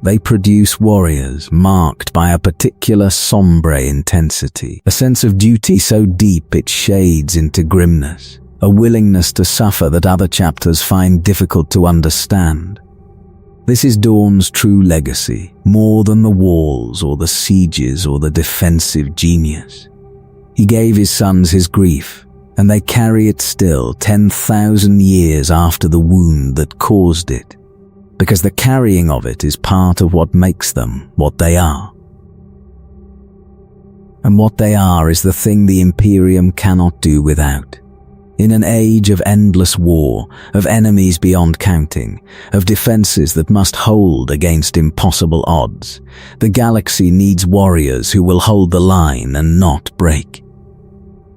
They produce warriors marked by a particular sombre intensity, a sense of duty so deep it shades into grimness, a willingness to suffer that other chapters find difficult to understand. This is Dawn's true legacy, more than the walls or the sieges or the defensive genius. He gave his sons his grief, and they carry it still 10,000 years after the wound that caused it, because the carrying of it is part of what makes them what they are. And what they are is the thing the Imperium cannot do without. In an age of endless war, of enemies beyond counting, of defenses that must hold against impossible odds, the galaxy needs warriors who will hold the line and not break.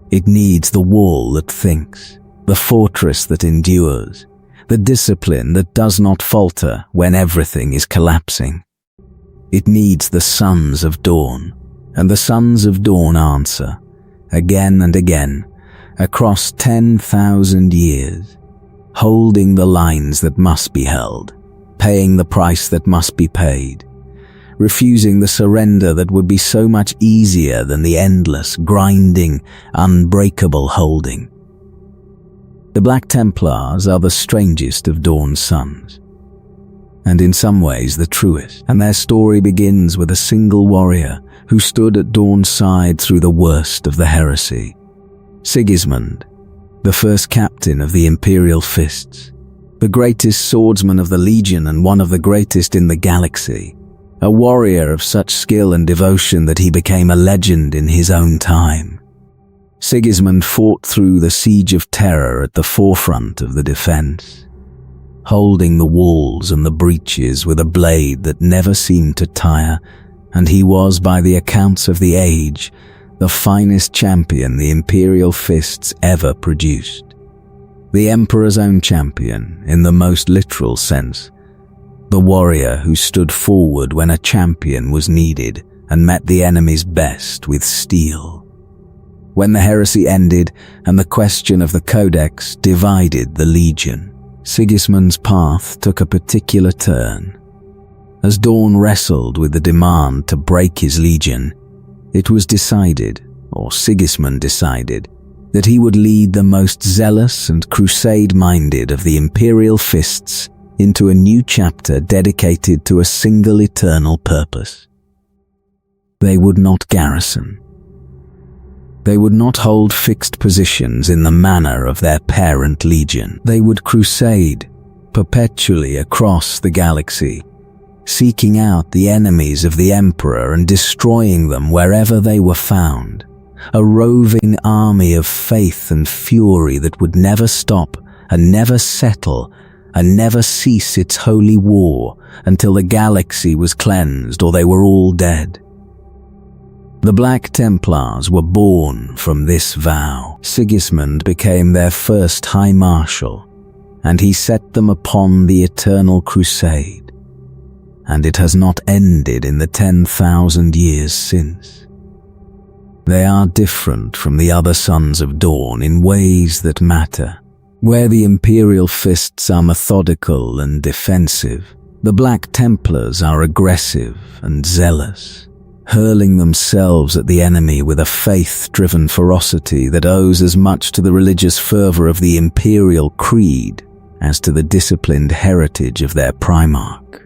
It needs the wall that thinks, the fortress that endures, the discipline that does not falter when everything is collapsing. It needs the Sons of Dawn, and the Sons of Dawn answer, again and again, across 10,000 years, holding the lines that must be held, paying the price that must be paid, refusing the surrender that would be so much easier than the endless, grinding, unbreakable holding. The Black Templars are the strangest of Dawn's sons, and in some ways the truest, and their story begins with a single warrior who stood at Dawn's side through the worst of the heresy. Sigismund, the first captain of the Imperial Fists, the greatest swordsman of the Legion and one of the greatest in the galaxy, a warrior of such skill and devotion that he became a legend in his own time. Sigismund fought through the siege of Terra at the forefront of the defense, holding the walls and the breaches with a blade that never seemed to tire, and he was, by the accounts of the age, the finest champion the Imperial Fists ever produced. The Emperor's own champion, in the most literal sense. The warrior who stood forward when a champion was needed and met the enemy's best with steel. When the heresy ended and the question of the Codex divided the Legion, Sigismund's path took a particular turn. As Dawn wrestled with the demand to break his Legion, it was decided, or Sigismund decided, that he would lead the most zealous and crusade-minded of the Imperial Fists into a new chapter dedicated to a single eternal purpose. They would not garrison. They would not hold fixed positions in the manner of their parent Legion. They would crusade perpetually across the galaxy, seeking out the enemies of the Emperor and destroying them wherever they were found. A roving army of faith and fury that would never stop and never settle and never cease its holy war until the galaxy was cleansed or they were all dead. The Black Templars were born from this vow. Sigismund became their first High Marshal, and he set them upon the eternal crusade. And it has not ended in the 10,000 years since. They are different from the other Sons of Dawn in ways that matter. Where the Imperial Fists are methodical and defensive, the Black Templars are aggressive and zealous, hurling themselves at the enemy with a faith-driven ferocity that owes as much to the religious fervor of the Imperial Creed as to the disciplined heritage of their Primarch.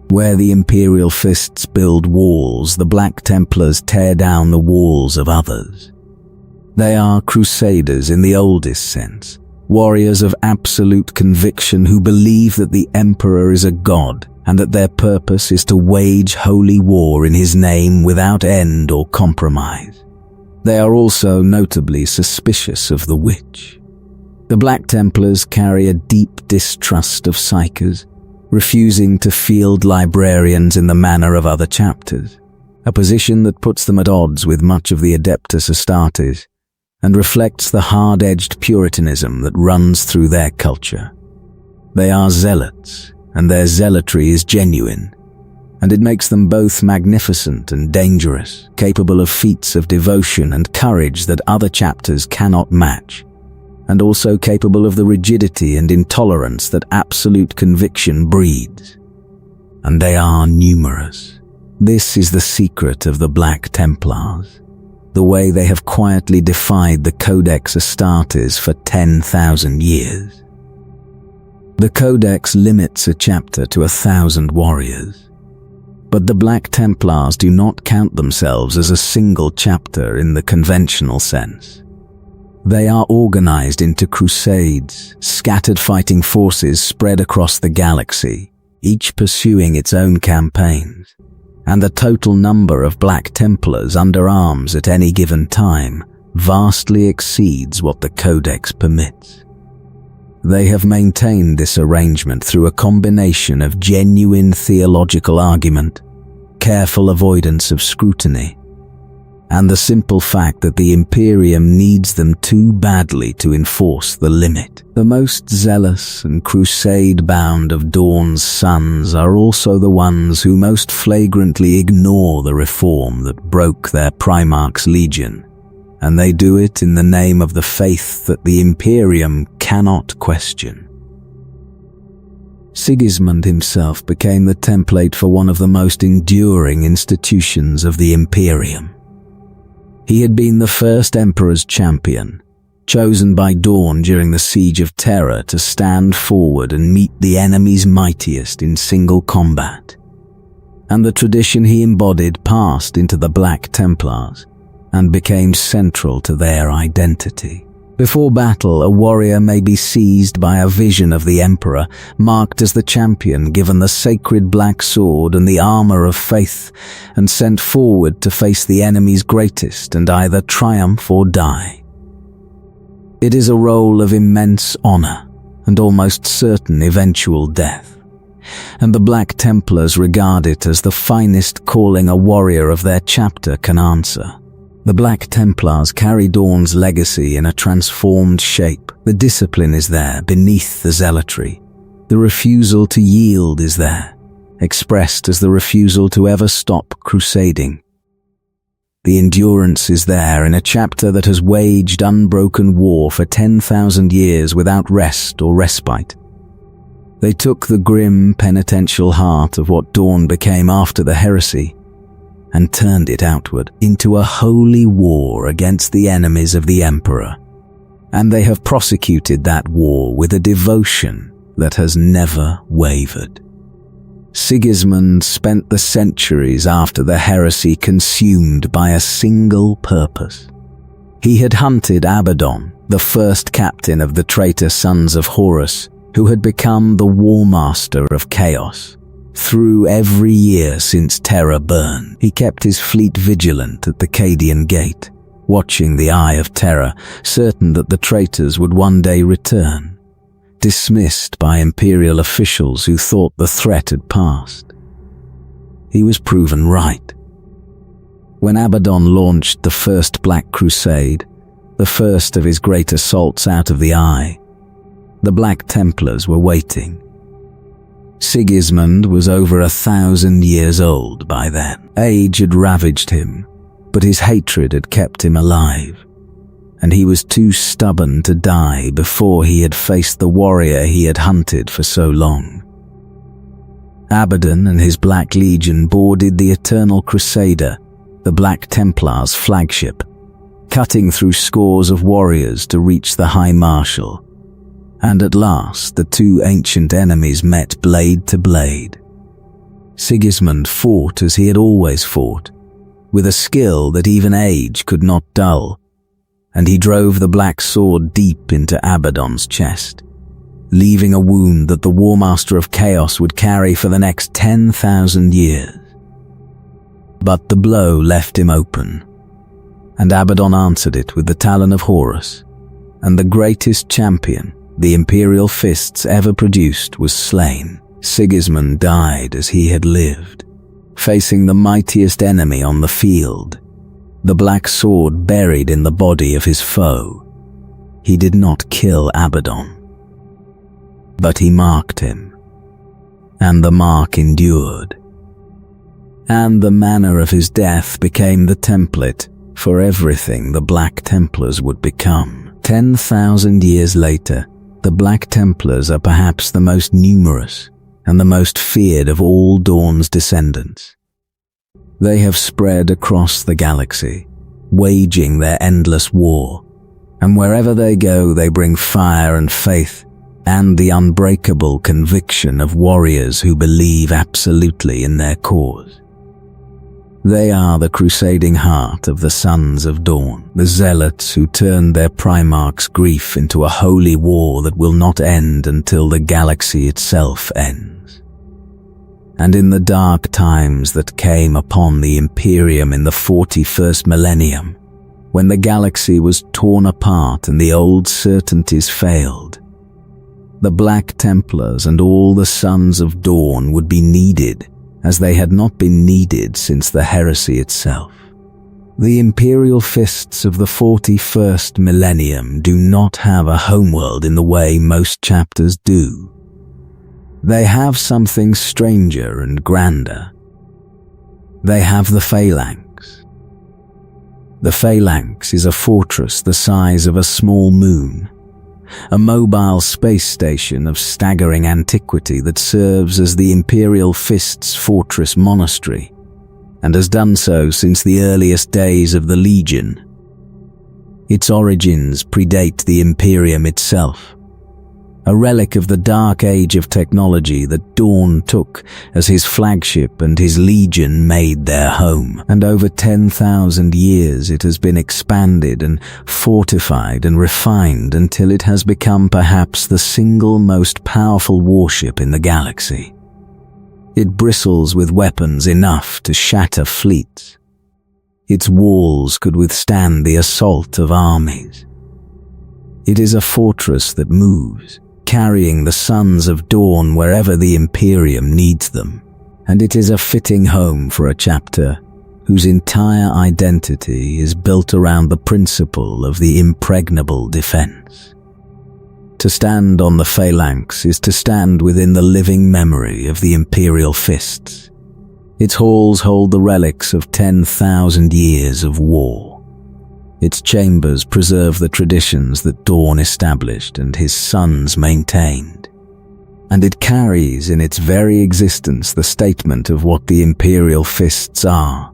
Where the Imperial Fists build walls, the Black Templars tear down the walls of others. They are crusaders in the oldest sense, warriors of absolute conviction who believe that the Emperor is a god and that their purpose is to wage holy war in his name without end or compromise. They are also notably suspicious of the witch. The Black Templars carry a deep distrust of psychers, refusing to field librarians in the manner of other chapters, a position that puts them at odds with much of the Adeptus Astartes and reflects the hard-edged puritanism that runs through their culture. They are zealots, and their zealotry is genuine, and it makes them both magnificent and dangerous, capable of feats of devotion and courage that other chapters cannot match, and also capable of the rigidity and intolerance that absolute conviction breeds. And they are numerous. This is the secret of the Black Templars, the way they have quietly defied the Codex Astartes for 10,000 years. The Codex limits a chapter to 1,000 warriors, but the Black Templars do not count themselves as a single chapter in the conventional sense. They are organized into crusades, scattered fighting forces spread across the galaxy, each pursuing its own campaigns. and the total number of Black Templars under arms at any given time vastly exceeds what the Codex permits. They have maintained this arrangement through a combination of genuine theological argument, careful avoidance of scrutiny, and the simple fact that the Imperium needs them too badly to enforce the limit. The most zealous and crusade-bound of Dorn's sons are also the ones who most flagrantly ignore the reform that broke their Primarch's legion, and they do it in the name of the faith that the Imperium cannot question. Sigismund himself became the template for one of the most enduring institutions of the Imperium. He had been the first Emperor's champion, chosen by Dorn during the Siege of Terra to stand forward and meet the enemy's mightiest in single combat. And the tradition he embodied passed into the Black Templars and became central to their identity. Before battle, a warrior may be seized by a vision of the Emperor, marked as the champion, given the sacred black sword and the armor of faith, and sent forward to face the enemy's greatest and either triumph or die. It is a role of immense honor and almost certain eventual death, and the Black Templars regard it as the finest calling a warrior of their chapter can answer. The Black Templars carry Dorn's legacy in a transformed shape. The discipline is there beneath the zealotry. The refusal to yield is there, expressed as the refusal to ever stop crusading. The endurance is there in a chapter that has waged unbroken war for 10,000 years without rest or respite. They took the grim, penitential heart of what Dorn became after the heresy and turned it outward into a holy war against the enemies of the Emperor. And they have prosecuted that war with a devotion that has never wavered. Sigismund spent the centuries after the heresy consumed by a single purpose. He had hunted Abaddon, the first captain of the traitor sons of Horus, who had become the War Master of Chaos. Through every year since Terra burned, he kept his fleet vigilant at the Cadian Gate, watching the Eye of Terror, certain that the traitors would one day return, dismissed by Imperial officials who thought the threat had passed. He was proven right. When Abaddon launched the first Black Crusade, the first of his great assaults out of the Eye, the Black Templars were waiting. Sigismund was over 1,000 years old by then. Age had ravaged him, but his hatred had kept him alive, and he was too stubborn to die before he had faced the warrior he had hunted for so long. Abaddon and his Black Legion boarded the Eternal Crusader, the Black Templars' flagship, cutting through scores of warriors to reach the High Marshal. And at last the two ancient enemies met blade to blade. Sigismund fought as he had always fought, with a skill that even age could not dull, and he drove the black sword deep into Abaddon's chest, leaving a wound that the War Master of Chaos would carry for the next 10,000 years. But the blow left him open, and Abaddon answered it with the talon of Horus, and the greatest champion the Imperial Fists ever produced was slain. Sigismund died as he had lived, facing the mightiest enemy on the field, the black sword buried in the body of his foe. He did not kill Abaddon, but he marked him, and the mark endured. And the manner of his death became the template for everything the Black Templars would become. 10,000 years later, the Black Templars are perhaps the most numerous and the most feared of all Dorn's descendants. They have spread across the galaxy, waging their endless war, and wherever they go they bring fire and faith and the unbreakable conviction of warriors who believe absolutely in their cause. They are the crusading heart of the Sons of Dorn, the zealots who turned their Primarch's grief into a holy war that will not end until the galaxy itself ends. And in the dark times that came upon the Imperium in the 41st millennium, when the galaxy was torn apart and the old certainties failed, the Black Templars and all the Sons of Dawn would be needed as they had not been needed since the heresy itself. The Imperial Fists of the 41st millennium do not have a homeworld in the way most chapters do. They have something stranger and grander. They have the Phalanx. The Phalanx is a fortress the size of a small moon, a mobile space station of staggering antiquity that serves as the Imperial Fists' fortress monastery, and has done so since the earliest days of the Legion. Its origins predate the Imperium itself, a relic of the dark age of technology that Dorn took as his flagship and his Legion made their home. And over 10,000 years it has been expanded and fortified and refined until it has become perhaps the single most powerful warship in the galaxy. It bristles with weapons enough to shatter fleets. Its walls could withstand the assault of armies. It is a fortress that moves, carrying the Sons of Dawn wherever the Imperium needs them, and it is a fitting home for a chapter whose entire identity is built around the principle of the impregnable defense. To stand on the Phalanx is to stand within the living memory of the Imperial Fists. Its halls hold the relics of 10,000 years of war. Its chambers preserve the traditions that Dorn established and his sons maintained. And it carries in its very existence the statement of what the Imperial Fists are.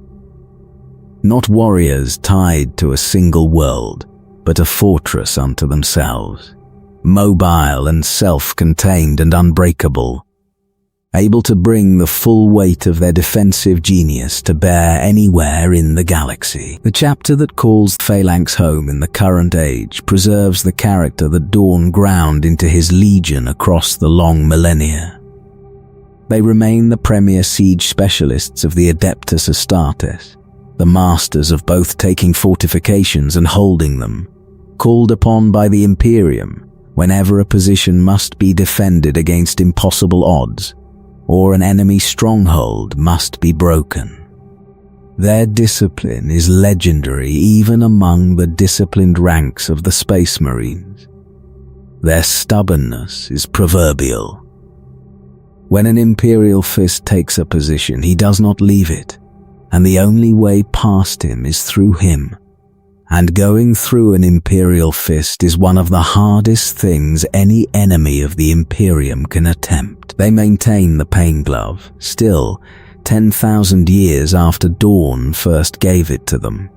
Not warriors tied to a single world, but a fortress unto themselves, mobile and self-contained and unbreakable, able to bring the full weight of their defensive genius to bear anywhere in the galaxy. The chapter that calls Phalanx home in the current age preserves the character that Dorn ground into his Legion across the long millennia. They remain the premier siege specialists of the Adeptus Astartes, the masters of both taking fortifications and holding them, called upon by the Imperium whenever a position must be defended against impossible odds, or an enemy stronghold must be broken. Their discipline is legendary even among the disciplined ranks of the Space Marines. Their stubbornness is proverbial. When an Imperial Fist takes a position, he does not leave it, and the only way past him is through him. And going through an Imperial Fist is one of the hardest things any enemy of the Imperium can attempt. They maintain the Pain Glove, still 10,000 years after Dorn first gave it to them.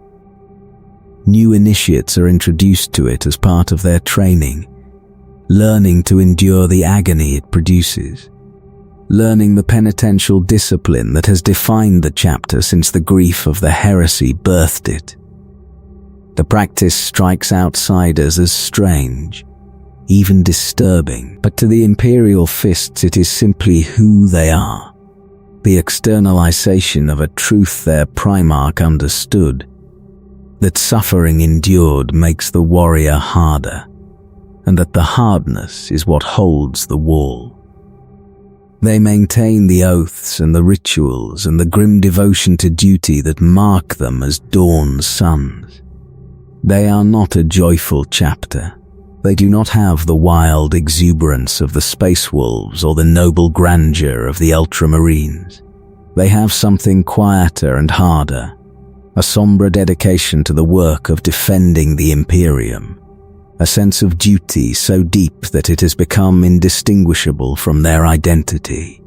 New initiates are introduced to it as part of their training, learning to endure the agony it produces, learning the penitential discipline that has defined the chapter since the grief of the heresy birthed it. The practice strikes outsiders as strange, even disturbing, but to the Imperial Fists it is simply who they are, the externalization of a truth their Primarch understood, that suffering endured makes the warrior harder, and that the hardness is what holds the wall. They maintain the oaths and the rituals and the grim devotion to duty that mark them as Dawn's sons. They are not a joyful chapter. They do not have the wild exuberance of the Space Wolves or the noble grandeur of the Ultramarines. They have something quieter and harder, a somber dedication to the work of defending the Imperium, a sense of duty so deep that it has become indistinguishable from their identity.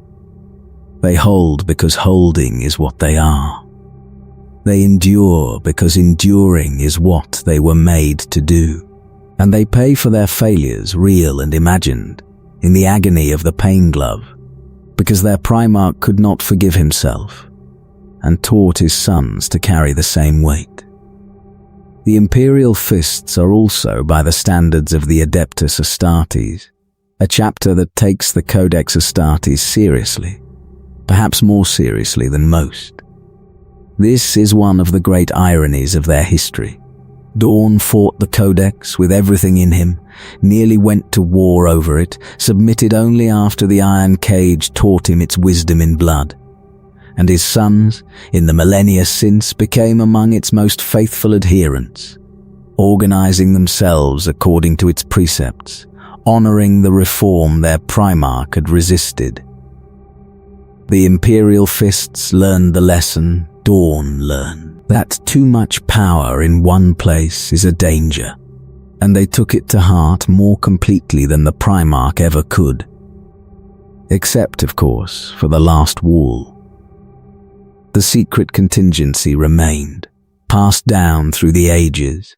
They hold because holding is what they are. They endure because enduring is what they were made to do. And they pay for their failures, real and imagined, in the agony of the Pain Glove, because their Primarch could not forgive himself, and taught his sons to carry the same weight. The Imperial Fists are also, by the standards of the Adeptus Astartes, a chapter that takes the Codex Astartes seriously. perhaps more seriously than most. This is one of the great ironies of their history. Dorn fought the Codex with everything in him, nearly went to war over it, submitted only after the Iron Cage taught him its wisdom in blood. And his sons, in the millennia since, became among its most faithful adherents, organizing themselves according to its precepts, honoring the reform their Primarch had resisted. The Imperial Fists learned the lesson Dorn learned, that too much power in one place is a danger, and they took it to heart more completely than the Primarch ever could. Except, of course, for the last wall. The secret contingency remained, passed down through the ages.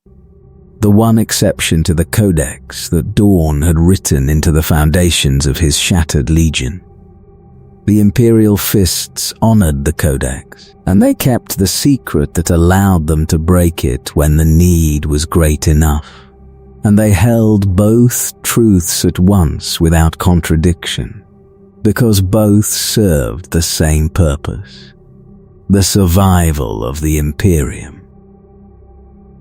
The one exception to the Codex that Dorn had written into the foundations of his shattered legion. The Imperial Fists honored the Codex, and they kept the secret that allowed them to break it when the need was great enough. And they held both truths at once without contradiction, because both served the same purpose: the survival of the Imperium.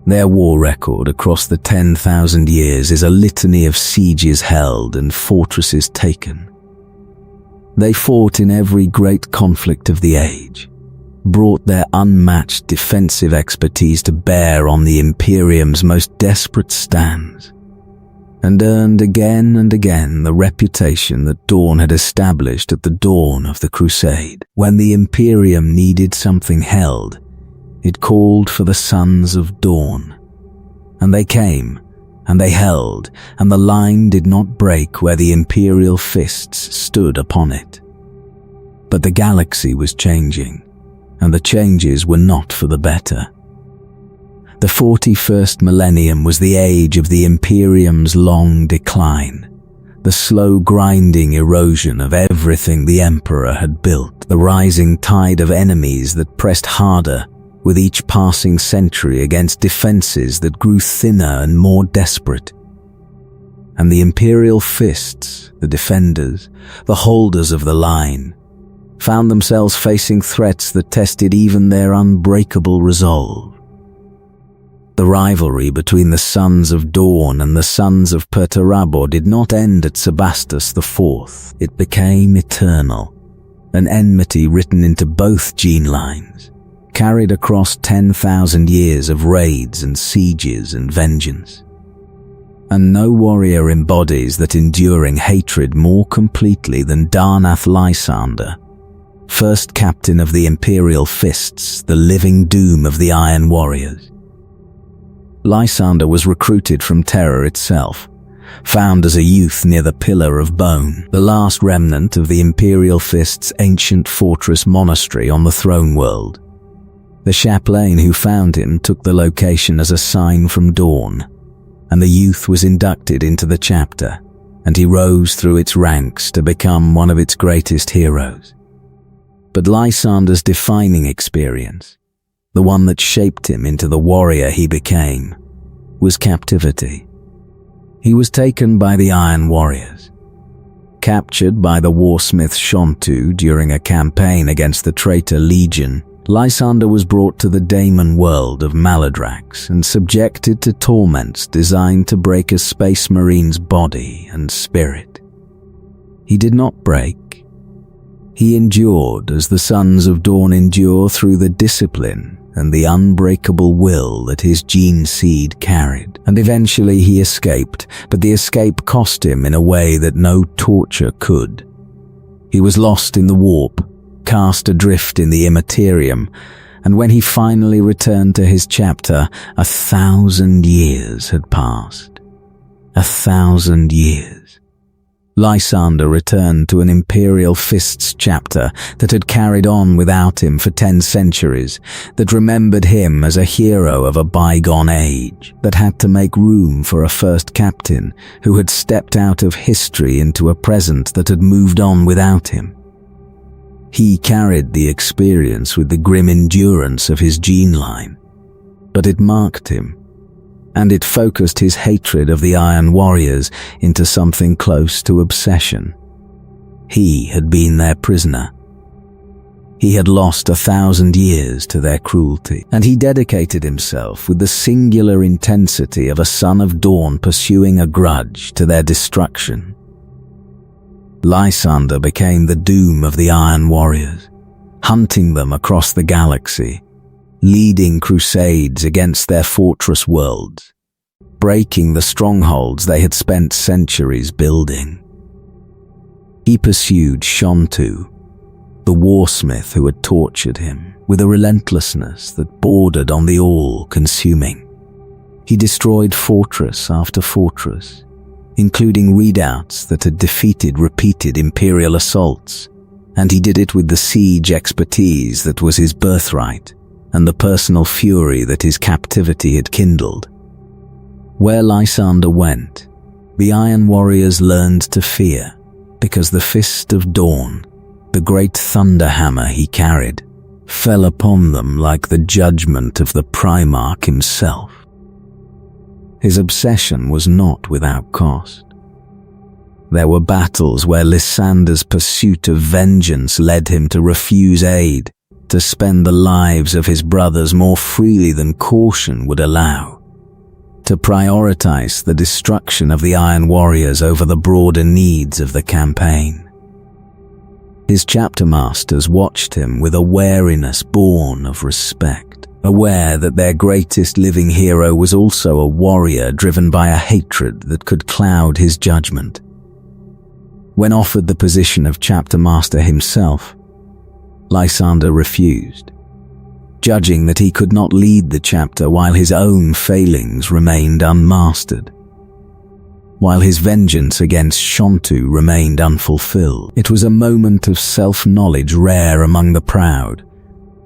Their war record across the 10,000 years is a litany of sieges held and fortresses taken. They fought in every great conflict of the age, brought their unmatched defensive expertise to bear on the Imperium's most desperate stands, and earned again and again the reputation that Dorn had established at the dawn of the Crusade. When the Imperium needed something held, it called for the Sons of Dorn. And they came, and they held, and the line did not break where the Imperial Fists stood upon it. But the galaxy was changing, and the changes were not for the better. The 41st millennium was the age of the Imperium's long decline, the slow grinding erosion of everything the Emperor had built, the rising tide of enemies that pressed harder with each passing century against defenses that grew thinner and more desperate. And the Imperial Fists, the defenders, the holders of the line, found themselves facing threats that tested even their unbreakable resolve. The rivalry between the Sons of Dorn and the Sons of Perturabo did not end at Sebastus IV. It became eternal, an enmity written into both gene lines, carried across 10,000 years of raids and sieges and vengeance. And no warrior embodies that enduring hatred more completely than Darnath Lysander, first captain of the Imperial Fists, the living doom of the Iron Warriors. Lysander was recruited from Terra itself, found as a youth near the Pillar of Bone, the last remnant of the Imperial Fists' ancient fortress monastery on the throne world. The chaplain who found him took the location as a sign from Dorn, and the youth was inducted into the chapter, and he rose through its ranks to become one of its greatest heroes. But Lysander's defining experience, the one that shaped him into the warrior he became, was captivity. He was taken by the Iron Warriors, captured by the warsmith Shontu during a campaign against the traitor Legion. Lysander was brought to the daemon world of Maladrax and subjected to torments designed to break a space marine's body and spirit. He did not break. He endured as the Sons of Dorn endure through the discipline and the unbreakable will that his gene seed carried. And eventually he escaped, but the escape cost him in a way that no torture could. He was lost in the warp, cast adrift in the Immaterium, and when he finally returned to his chapter, 1,000 years had passed. 1,000 years. Lysander returned to an Imperial Fists chapter that had carried on without him for 10 centuries, that remembered him as a hero of a bygone age, that had to make room for a first captain who had stepped out of history into a present that had moved on without him. He carried the experience with the grim endurance of his gene line, but it marked him, and it focused his hatred of the Iron Warriors into something close to obsession. He had been their prisoner, He had lost 1,000 years to their cruelty, and he dedicated himself with the singular intensity of a son of dawn pursuing a grudge to their destruction. Lysander became the doom of the Iron Warriors, hunting them across the galaxy, leading crusades against their fortress worlds, breaking the strongholds they had spent centuries building. He pursued Shontu, the warsmith who had tortured him, with a relentlessness that bordered on the all-consuming. He destroyed fortress after fortress, including redoubts that had defeated repeated Imperial assaults, and he did it with the siege expertise that was his birthright and the personal fury that his captivity had kindled. Where Lysander went, the Iron Warriors learned to fear, because the Fist of Dawn, the great thunder hammer he carried, fell upon them like the judgment of the Primarch himself. His obsession was not without cost. There were battles where Lysander's pursuit of vengeance led him to refuse aid, to spend the lives of his brothers more freely than caution would allow, to prioritize the destruction of the Iron Warriors over the broader needs of the campaign. His chapter masters watched him with a wariness born of respect, aware that their greatest living hero was also a warrior driven by a hatred that could cloud his judgment. When offered the position of chapter master himself, Lysander refused, judging that he could not lead the chapter while his own failings remained unmastered. While his vengeance against Shontu remained unfulfilled, it was a moment of self-knowledge rare among the proud,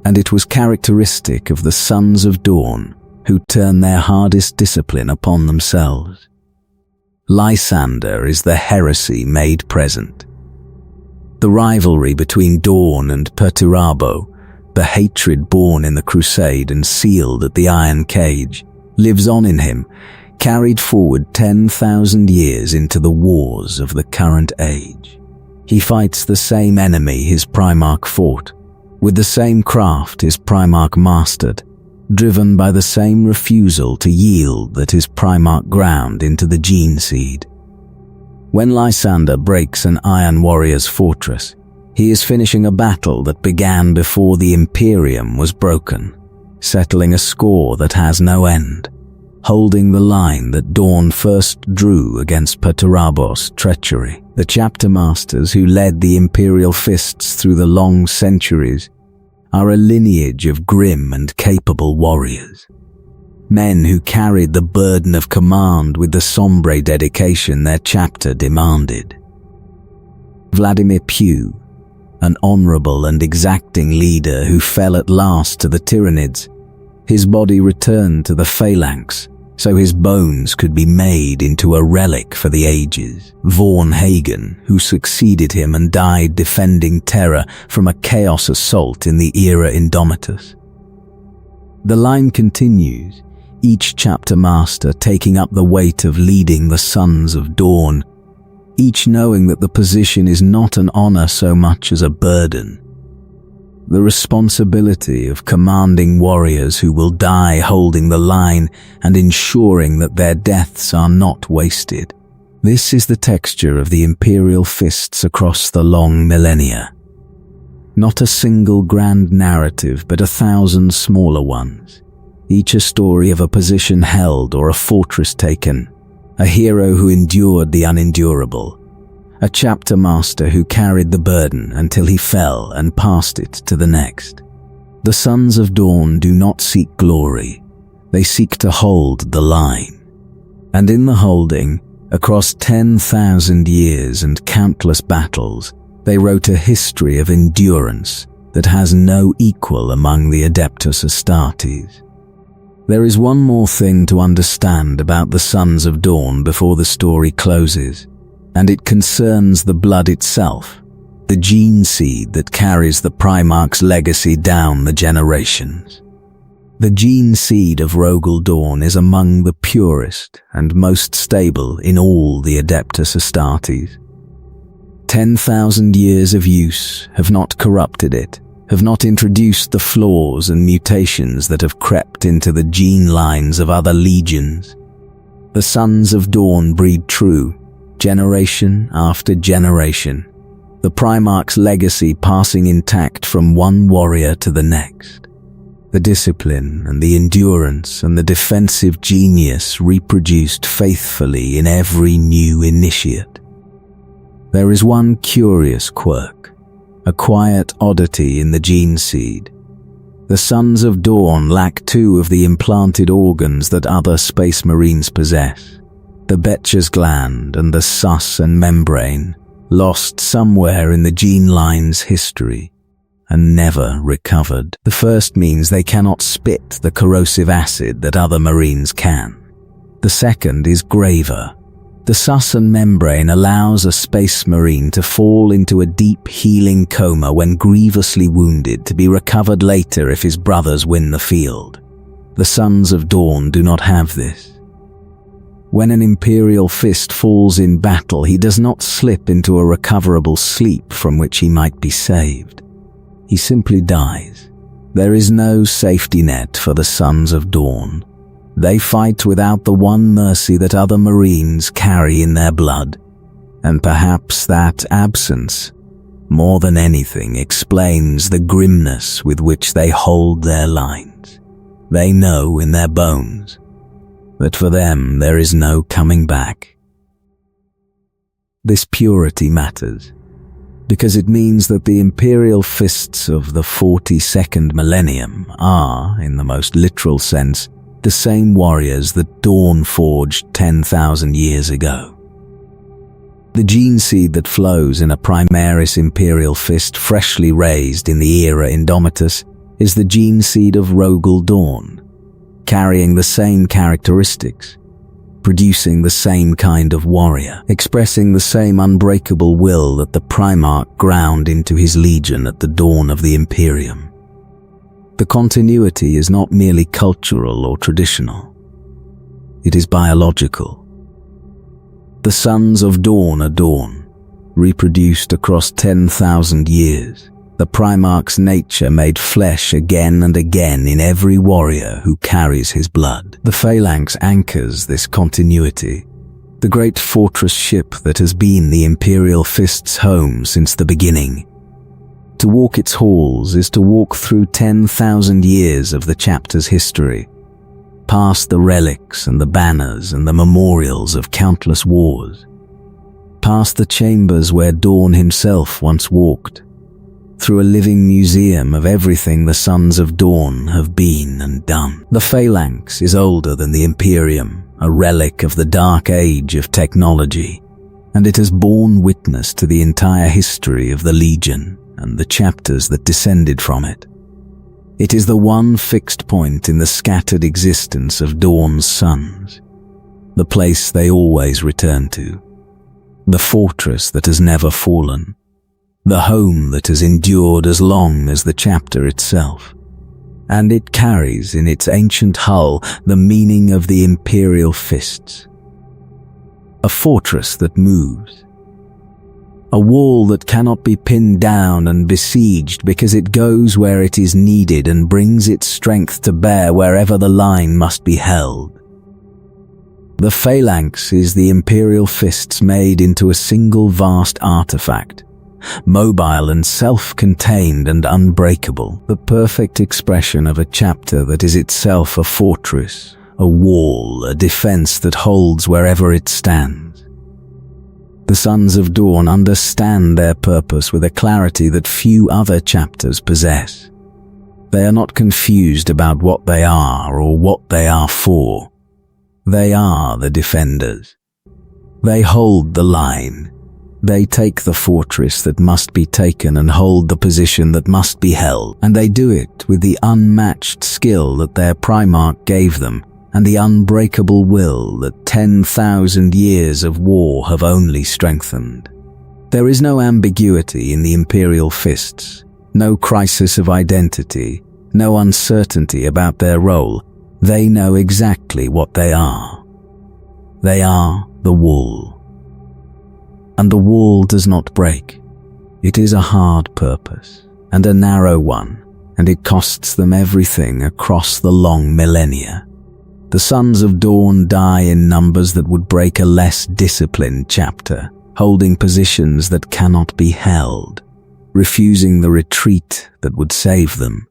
and it was characteristic of the Sons of Dawn who turn their hardest discipline upon themselves. Lysander is the heresy made present. The rivalry between Dawn and Perturabo, the hatred born in the Crusade and sealed at the Iron Cage, lives on in him, carried forward 10,000 years into the wars of the current age. He fights the same enemy his Primarch fought, with the same craft his Primarch mastered, driven by the same refusal to yield that his Primarch ground into the gene seed. When Lysander breaks an Iron Warrior's fortress, he is finishing a battle that began before the Imperium was broken, settling a score that has no end, holding the line that Dawn first drew against Perturabos' treachery. The chapter masters who led the Imperial Fists through the long centuries are a lineage of grim and capable warriors, men who carried the burden of command with the sombre dedication their chapter demanded. Vladimir Pugh, an honorable and exacting leader who fell at last to the Tyranids, his body returned to the Phalanx so his bones could be made into a relic for the ages. Vaughn Hagen, who succeeded him and died defending Terra from a chaos assault in the Era Indomitus. The line continues, each chapter master taking up the weight of leading the Sons of Dawn, each knowing that the position is not an honor so much as a burden. The responsibility of commanding warriors who will die holding the line and ensuring that their deaths are not wasted. This is the texture of the Imperial Fists across the long millennia. Not a single grand narrative, but 1,000 smaller ones, each a story of a position held or a fortress taken, a hero who endured the unendurable, a chapter master who carried the burden until he fell and passed it to the next. The Sons of Dawn do not seek glory, they seek to hold the line. And in the holding, across 10,000 years and countless battles, they wrote a history of endurance that has no equal among the Adeptus Astartes. There is one more thing to understand about the Sons of Dawn before the story closes, and it concerns the blood itself, the gene seed that carries the Primarch's legacy down the generations. The gene seed of Rogal Dorn is among the purest and most stable in all the Adeptus Astartes. 10,000 years of use have not corrupted it, have not introduced the flaws and mutations that have crept into the gene lines of other legions. The Sons of Dawn breed true, generation after generation, the Primarch's legacy passing intact from one warrior to the next. The discipline and the endurance and the defensive genius reproduced faithfully in every new initiate. There is one curious quirk, a quiet oddity in the gene seed. The Sons of Dawn lack two of the implanted organs that other Space Marines possess, the Betcher's gland and the sus and membrane, lost somewhere in the gene line's history and never recovered. The first means they cannot spit the corrosive acid that other Marines can. The second is graver. The sus and membrane allows a Space Marine to fall into a deep healing coma when grievously wounded, to be recovered later if his brothers win the field. The Sons of Dawn do not have this. When an Imperial Fist falls in battle, he does not slip into a recoverable sleep from which he might be saved. He simply dies. There is no safety net for the Sons of Dawn. They fight without the one mercy that other Marines carry in their blood, and perhaps that absence, more than anything, explains the grimness with which they hold their lines. They know in their bones that for them there is no coming back. This purity matters, because it means that the Imperial Fists of the 42nd millennium are, in the most literal sense, the same warriors that Dawn forged 10,000 years ago. The gene seed that flows in a Primaris Imperial Fist freshly raised in the era Indomitus is the gene seed of Rogal Dorn, carrying the same characteristics, producing the same kind of warrior, expressing the same unbreakable will that the Primarch ground into his legion at the dawn of the Imperium. The continuity is not merely cultural or traditional. It is biological. The Sons of Dawn are Dawn, reproduced across 10,000 years, the Primarch's nature made flesh again and again in every warrior who carries his blood. The phalanx anchors this continuity, the great fortress ship that has been the Imperial Fist's home since the beginning. To walk its halls is to walk through 10,000 years of the chapter's history, past the relics and the banners and the memorials of countless wars, past the chambers where Dawn himself once walked, through a living museum of everything the Sons of Dawn have been and done. The phalanx is older than the Imperium, a relic of the dark age of technology, and it has borne witness to the entire history of the Legion and the chapters that descended from it. It is the one fixed point in the scattered existence of Dawn's sons, the place they always return to, the fortress that has never fallen, the home that has endured as long as the chapter itself. And it carries in its ancient hull the meaning of the Imperial Fists. A fortress that moves. A wall that cannot be pinned down and besieged because it goes where it is needed and brings its strength to bear wherever the line must be held. The phalanx is the Imperial Fists made into a single vast artifact, mobile and self-contained and unbreakable, the perfect expression of a chapter that is itself a fortress, a wall, a defense that holds wherever it stands. The Sons of Dawn understand their purpose with a clarity that few other chapters possess. They are not confused about what they are or what they are for. They are the defenders. They hold the line. They take the fortress that must be taken and hold the position that must be held, and they do it with the unmatched skill that their Primarch gave them and the unbreakable will that 10,000 years of war have only strengthened. There is no ambiguity in the Imperial Fists, no crisis of identity, no uncertainty about their role. They know exactly what they are. They are the wall. And the wall does not break. It is a hard purpose, and a narrow one, and it costs them everything across the long millennia. The Sons of Dawn die in numbers that would break a less disciplined chapter, holding positions that cannot be held, refusing the retreat that would save them.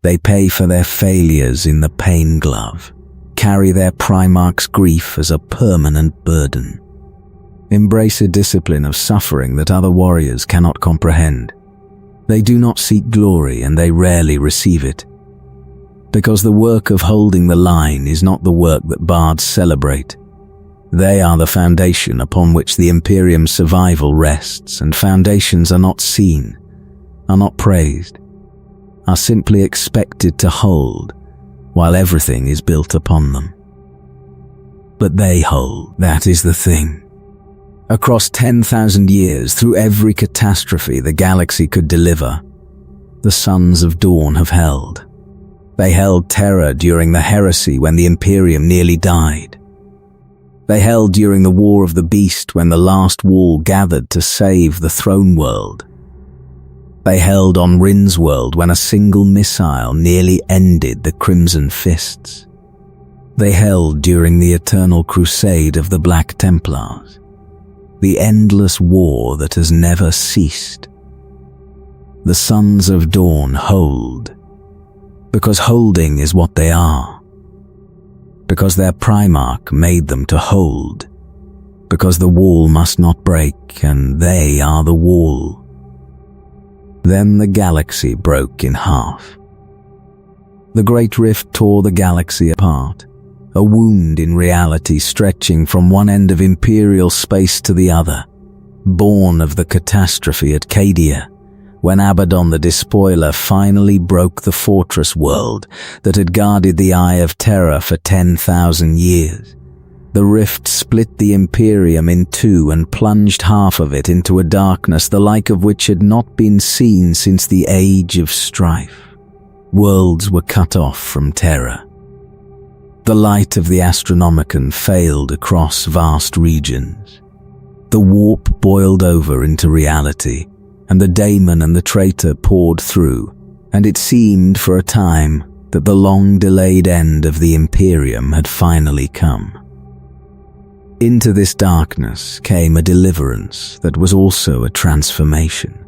They pay for their failures in the pain glove, carry their Primarch's grief as a permanent burden. Embrace a discipline of suffering that other warriors cannot comprehend. They do not seek glory, and they rarely receive it. Because the work of holding the line is not the work that bards celebrate. They are the foundation upon which the Imperium's survival rests, and foundations are not seen, are not praised, are simply expected to hold, while everything is built upon them. But they hold, that is the thing. Across 10,000 years, through every catastrophe the galaxy could deliver, the Sons of Dawn have held. They held Terra during the Heresy when the Imperium nearly died. They held during the War of the Beast when the last wall gathered to save the throne world. They held on Rin's world when a single missile nearly ended the Crimson Fists. They held during the eternal crusade of the Black Templars, the endless war that has never ceased. The Sons of Dawn hold, because holding is what they are, because their Primarch made them to hold, because the wall must not break and they are the wall. Then the galaxy broke in half. The Great Rift tore the galaxy apart, a wound in reality stretching from one end of Imperial space to the other, born of the catastrophe at Cadia, when Abaddon the Despoiler finally broke the fortress world that had guarded the Eye of Terra for 10,000 years. The rift split the Imperium in two and plunged half of it into a darkness the like of which had not been seen since the Age of Strife. Worlds were cut off from Terra. The light of the Astronomicon failed across vast regions. The warp boiled over into reality, and the daemon and the traitor poured through, and it seemed for a time that the long-delayed end of the Imperium had finally come. Into this darkness came a deliverance that was also a transformation.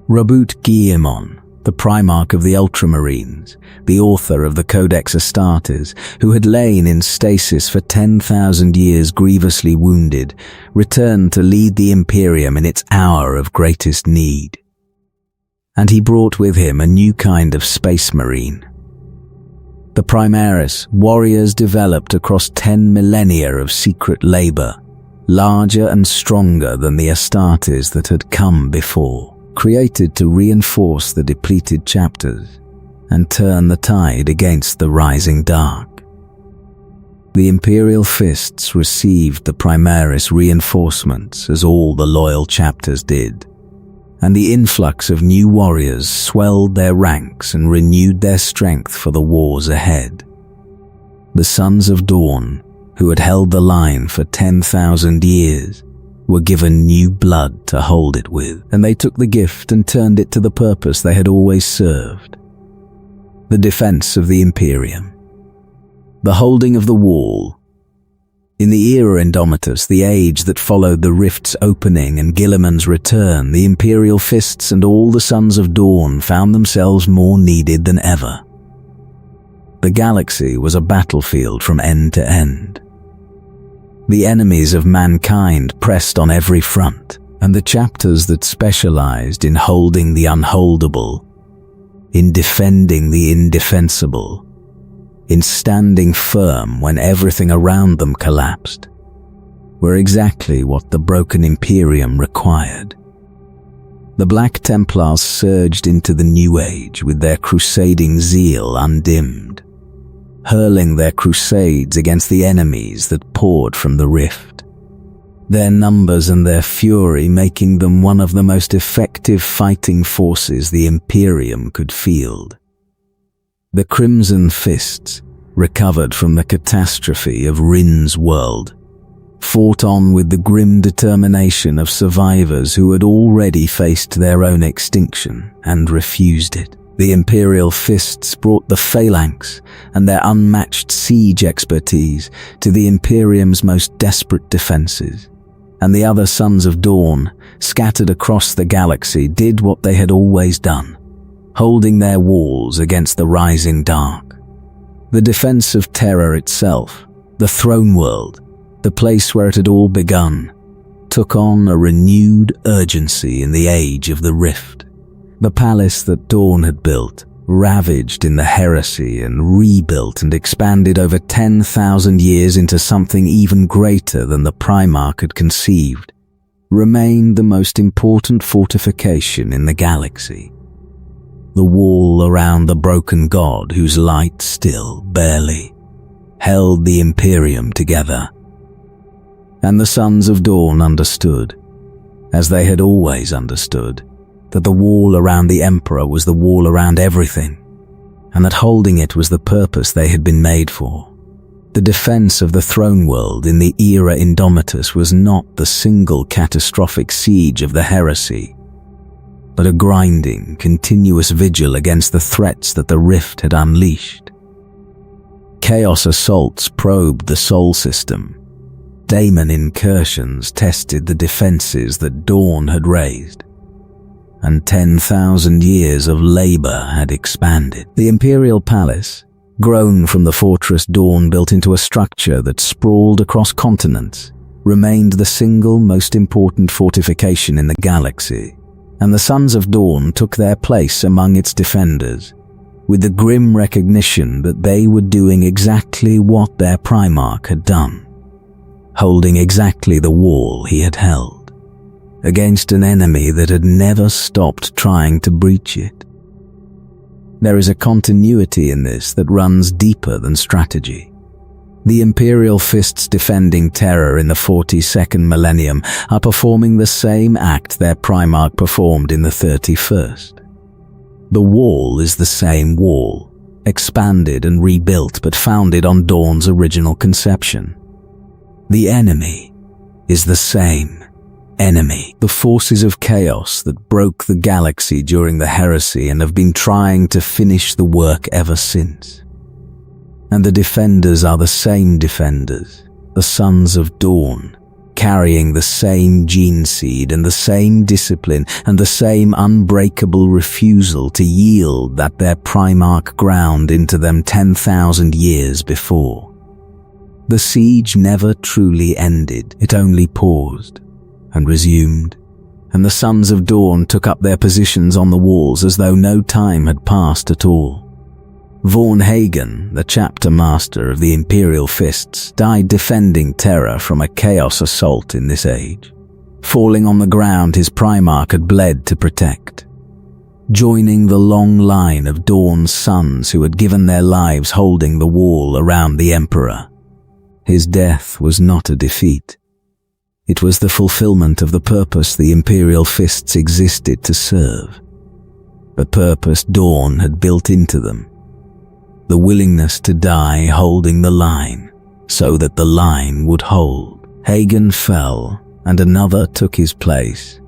Rabut Guillemon, the Primarch of the Ultramarines, the author of the Codex Astartes, who had lain in stasis for 10,000 years grievously wounded, returned to lead the Imperium in its hour of greatest need. And he brought with him a new kind of space marine. The Primaris, warriors developed across 10 millennia of secret labor, larger and stronger than the Astartes that had come before, created to reinforce the depleted chapters and turn the tide against the rising dark. The Imperial Fists received the Primaris reinforcements as all the loyal chapters did, and the influx of new warriors swelled their ranks and renewed their strength for the wars ahead. The Sons of Dawn, who had held the line for 10,000 years, were given new blood to hold it with, and they took the gift and turned it to the purpose they had always served: the defense of the Imperium, the holding of the wall. In the era Indomitus, the age that followed the Rift's opening and Guillemon's return, the Imperial Fists and all the Sons of Dawn found themselves more needed than ever. The galaxy was a battlefield from end to end. The enemies of mankind pressed on every front, and the chapters that specialized in holding the unholdable, in defending the indefensible, in standing firm when everything around them collapsed, were exactly what the broken Imperium required. The Black Templars surged into the New Age with their crusading zeal undimmed, hurling their crusades against the enemies that poured from the rift, their numbers and their fury making them one of the most effective fighting forces the Imperium could field. The Crimson Fists recovered from the catastrophe of Rin's world, fought on with the grim determination of survivors who had already faced their own extinction and refused it. The Imperial Fists brought the phalanx and their unmatched siege expertise to the Imperium's most desperate defenses, and the other Sons of Dawn, scattered across the galaxy, did what they had always done, holding their walls against the rising dark. The defense of Terra itself, the throne world, the place where it had all begun, took on a renewed urgency in the age of the Rift. The palace that Dawn had built, ravaged in the heresy and rebuilt and expanded over 10,000 years into something even greater than the Primarch had conceived, remained the most important fortification in the galaxy. The wall around the broken god whose light still barely held the Imperium together. And the Sons of Dawn understood, as they had always understood, that the wall around the Emperor was the wall around everything, and that holding it was the purpose they had been made for. The defense of the throne world in the era Indomitus was not the single catastrophic siege of the heresy, but a grinding, continuous vigil against the threats that the Rift had unleashed. Chaos assaults probed the Sol system. Daemon incursions tested the defenses that Dawn had raised, and 10,000 years of labor had expanded. The Imperial Palace, grown from the fortress Dawn built into a structure that sprawled across continents, remained the single most important fortification in the galaxy, and the Sons of Dawn took their place among its defenders, with the grim recognition that they were doing exactly what their Primarch had done, holding exactly the wall he had held, against an enemy that had never stopped trying to breach it. There is a continuity in this that runs deeper than strategy. The Imperial Fists defending Terra in the 42nd millennium are performing the same act their Primarch performed in the 31st. The wall is the same wall, expanded and rebuilt but founded on Dawn's original conception. The enemy is the same enemy, the forces of chaos that broke the galaxy during the heresy and have been trying to finish the work ever since. And the defenders are the same defenders, the Sons of Dawn, carrying the same gene seed and the same discipline and the same unbreakable refusal to yield that their Primarch ground into them 10,000 years before. The siege never truly ended, it only paused and resumed, and the Sons of Dawn took up their positions on the walls as though no time had passed at all. Vaughn Hagen, the chapter master of the Imperial Fists, died defending Terra from a chaos assault in this age, falling on the ground his Primarch had bled to protect, joining the long line of Dawn's sons who had given their lives holding the wall around the Emperor. His death was not a defeat. It was the fulfillment of the purpose the Imperial Fists existed to serve, the purpose Dawn had built into them, the willingness to die holding the line so that the line would hold. Hagen fell and another took his place,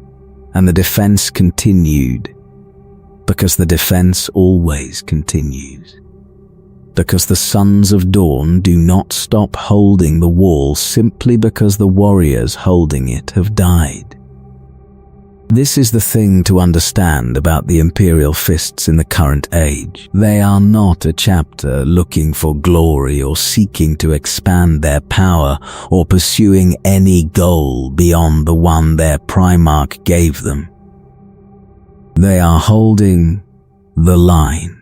and the defense continued, because the defense always continues. Because the Sons of Dawn do not stop holding the wall simply because the warriors holding it have died. This is the thing to understand about the Imperial Fists in the current age. They are not a chapter looking for glory or seeking to expand their power or pursuing any goal beyond the one their Primarch gave them. They are holding the line.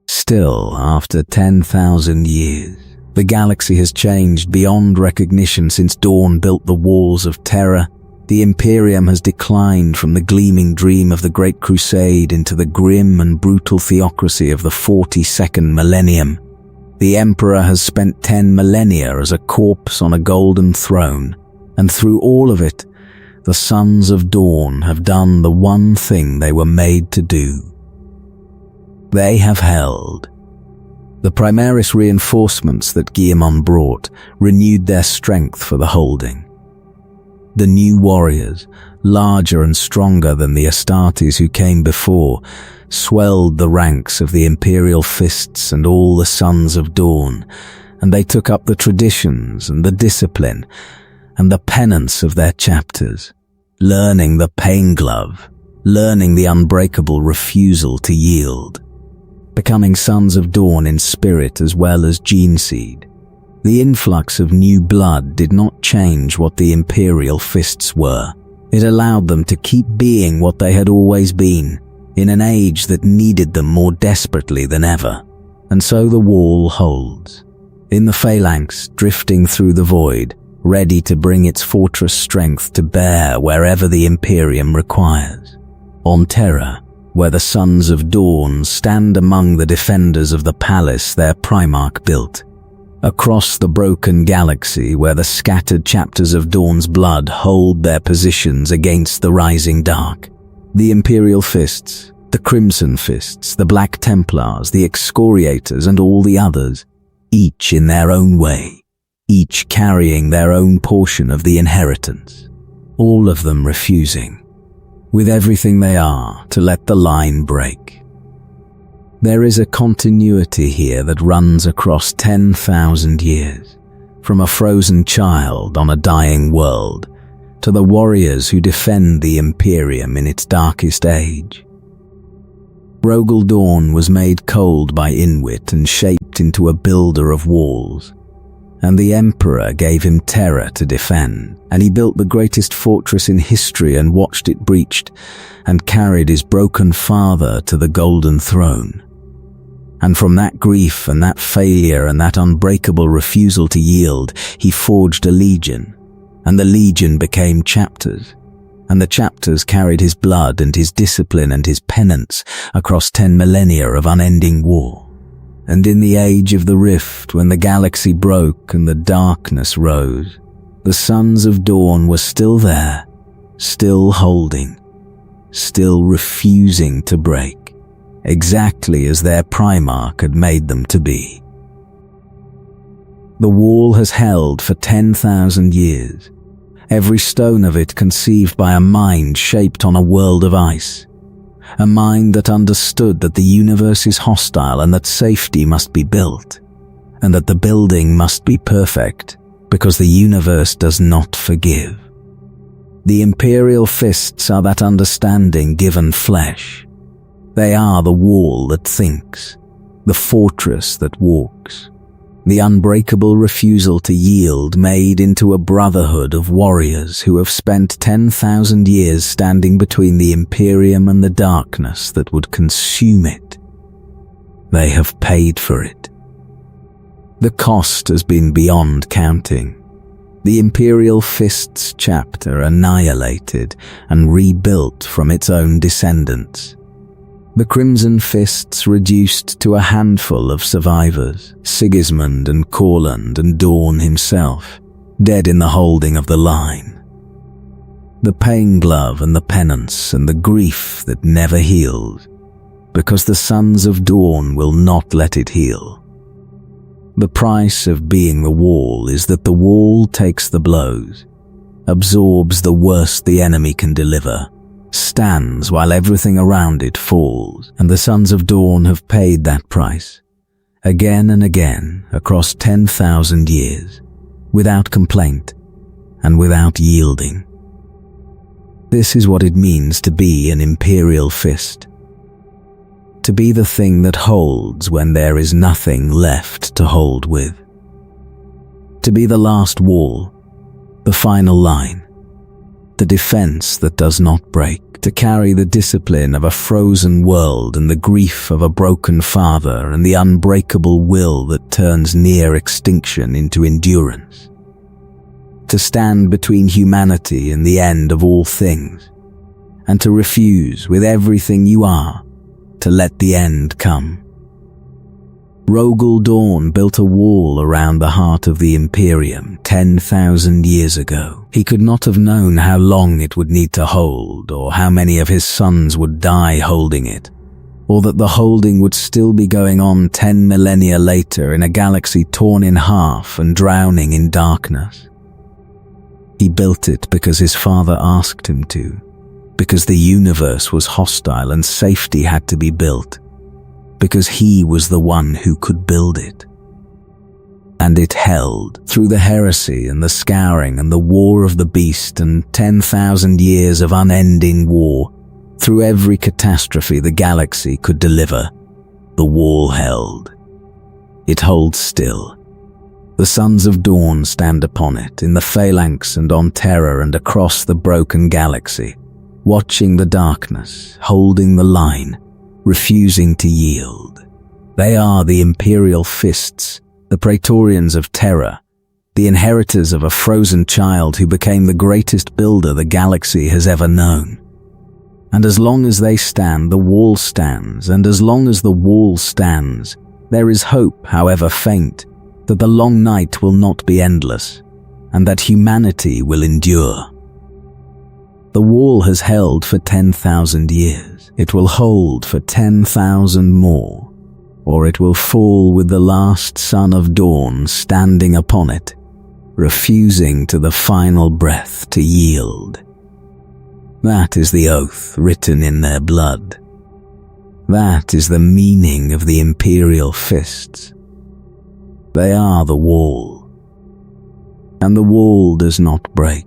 Still, after 10,000 years, the galaxy has changed beyond recognition since Dawn built the walls of Terra. The Imperium has declined from the gleaming dream of the Great Crusade into the grim and brutal theocracy of the 42nd millennium. The Emperor has spent 10 millennia as a corpse on a golden throne, and through all of it, the Sons of Dawn have done the one thing they were made to do. They have held The Primaris reinforcements that Guillemon brought renewed their strength for the holding. The new warriors, larger and stronger than the Astartes who came before, swelled the ranks of the Imperial Fists and all the Sons of Dawn, and they took up the traditions and the discipline and the penance of their chapters, learning the pain glove, learning the unbreakable refusal to yield, becoming Sons of Dawn in spirit as well as gene seed. The influx of new blood did not change what the Imperial Fists were. It allowed them to keep being what they had always been, in an age that needed them more desperately than ever. And so the wall holds, in the phalanx drifting through the void, ready to bring its fortress strength to bear wherever the Imperium requires. On Terra, where the Sons of Dawn stand among the defenders of the palace their Primarch built. Across the broken galaxy, where the scattered chapters of Dawn's blood hold their positions against the rising dark. The Imperial Fists, the Crimson Fists, the Black Templars, the Excoriators, and all the others, each in their own way, each carrying their own portion of the inheritance, all of them refusing, with everything they are, to let the line break. There is a continuity here that runs across 10,000 years, from a frozen child on a dying world, to the warriors who defend the Imperium in its darkest age. Rogal Dorn was made cold by Inwit and shaped into a builder of walls, and the Emperor gave him Terra to defend, and he built the greatest fortress in history and watched it breached, and carried his broken father to the Golden Throne. And from that grief and that failure and that unbreakable refusal to yield, he forged a legion, and the legion became chapters, and the chapters carried his blood and his discipline and his penance across 10 millennia of unending war. And in the age of the rift, when the galaxy broke and the darkness rose, the Sons of Dawn were still there, still holding, still refusing to break, exactly as their Primarch had made them to be. The wall has held for 10,000 years, every stone of it conceived by a mind shaped on a world of ice, a mind that understood that the universe is hostile and that safety must be built, and that the building must be perfect, because the universe does not forgive. The Imperial Fists are that understanding given flesh. They are the wall that thinks, the fortress that walks, the unbreakable refusal to yield made into a brotherhood of warriors who have spent 10,000 years standing between the Imperium and the darkness that would consume it. They have paid for it. The cost has been beyond counting. The Imperial Fists chapter annihilated and rebuilt from its own descendants. The Crimson Fists reduced to a handful of survivors, Sigismund and Corland and Dorn himself, dead in the holding of the line. The pain glove and the penance and the grief that never heals, because the Sons of Dawn will not let it heal. The price of being the wall is that the wall takes the blows, absorbs the worst the enemy can deliver, stands while everything around it falls, and the Sons of Dawn have paid that price, again and again across 10,000 years, without complaint and without yielding. This is what it means to be an Imperial Fist. To be the thing that holds when there is nothing left to hold with. To be the last wall, the final line, the defense that does not break, to carry the discipline of a frozen world and the grief of a broken father and the unbreakable will that turns near extinction into endurance. To stand between humanity and the end of all things, and to refuse with everything you are to let the end come. Rogal Dorn built a wall around the heart of the Imperium 10,000 years ago. He could not have known how long it would need to hold, or how many of his sons would die holding it. or that the holding would still be going on 10 millennia later in a galaxy torn in half and drowning in darkness. He built it because his father asked him to, because the universe was hostile and safety had to be built, because he was the one who could build it. And it held through the heresy and the scouring and the war of the beast and 10,000 years of unending war. Through every catastrophe the galaxy could deliver, the wall held. It holds still. The sons of dawn stand upon it, in the phalanx and on Terra and across the broken galaxy, watching the darkness, holding the line, refusing to yield. They are the Imperial Fists, the Praetorians of Terra, the inheritors of a frozen child who became the greatest builder the galaxy has ever known. And as long as they stand, the wall stands, and as long as the wall stands, there is hope, however faint, that the long night will not be endless, and that humanity will endure. The wall has held for 10,000 years. It will hold for 10,000 more, or it will fall with the last son of dawn standing upon it, refusing to the final breath to yield. That is the oath written in their blood. That is the meaning of the Imperial Fists. They are the wall, and the wall does not break.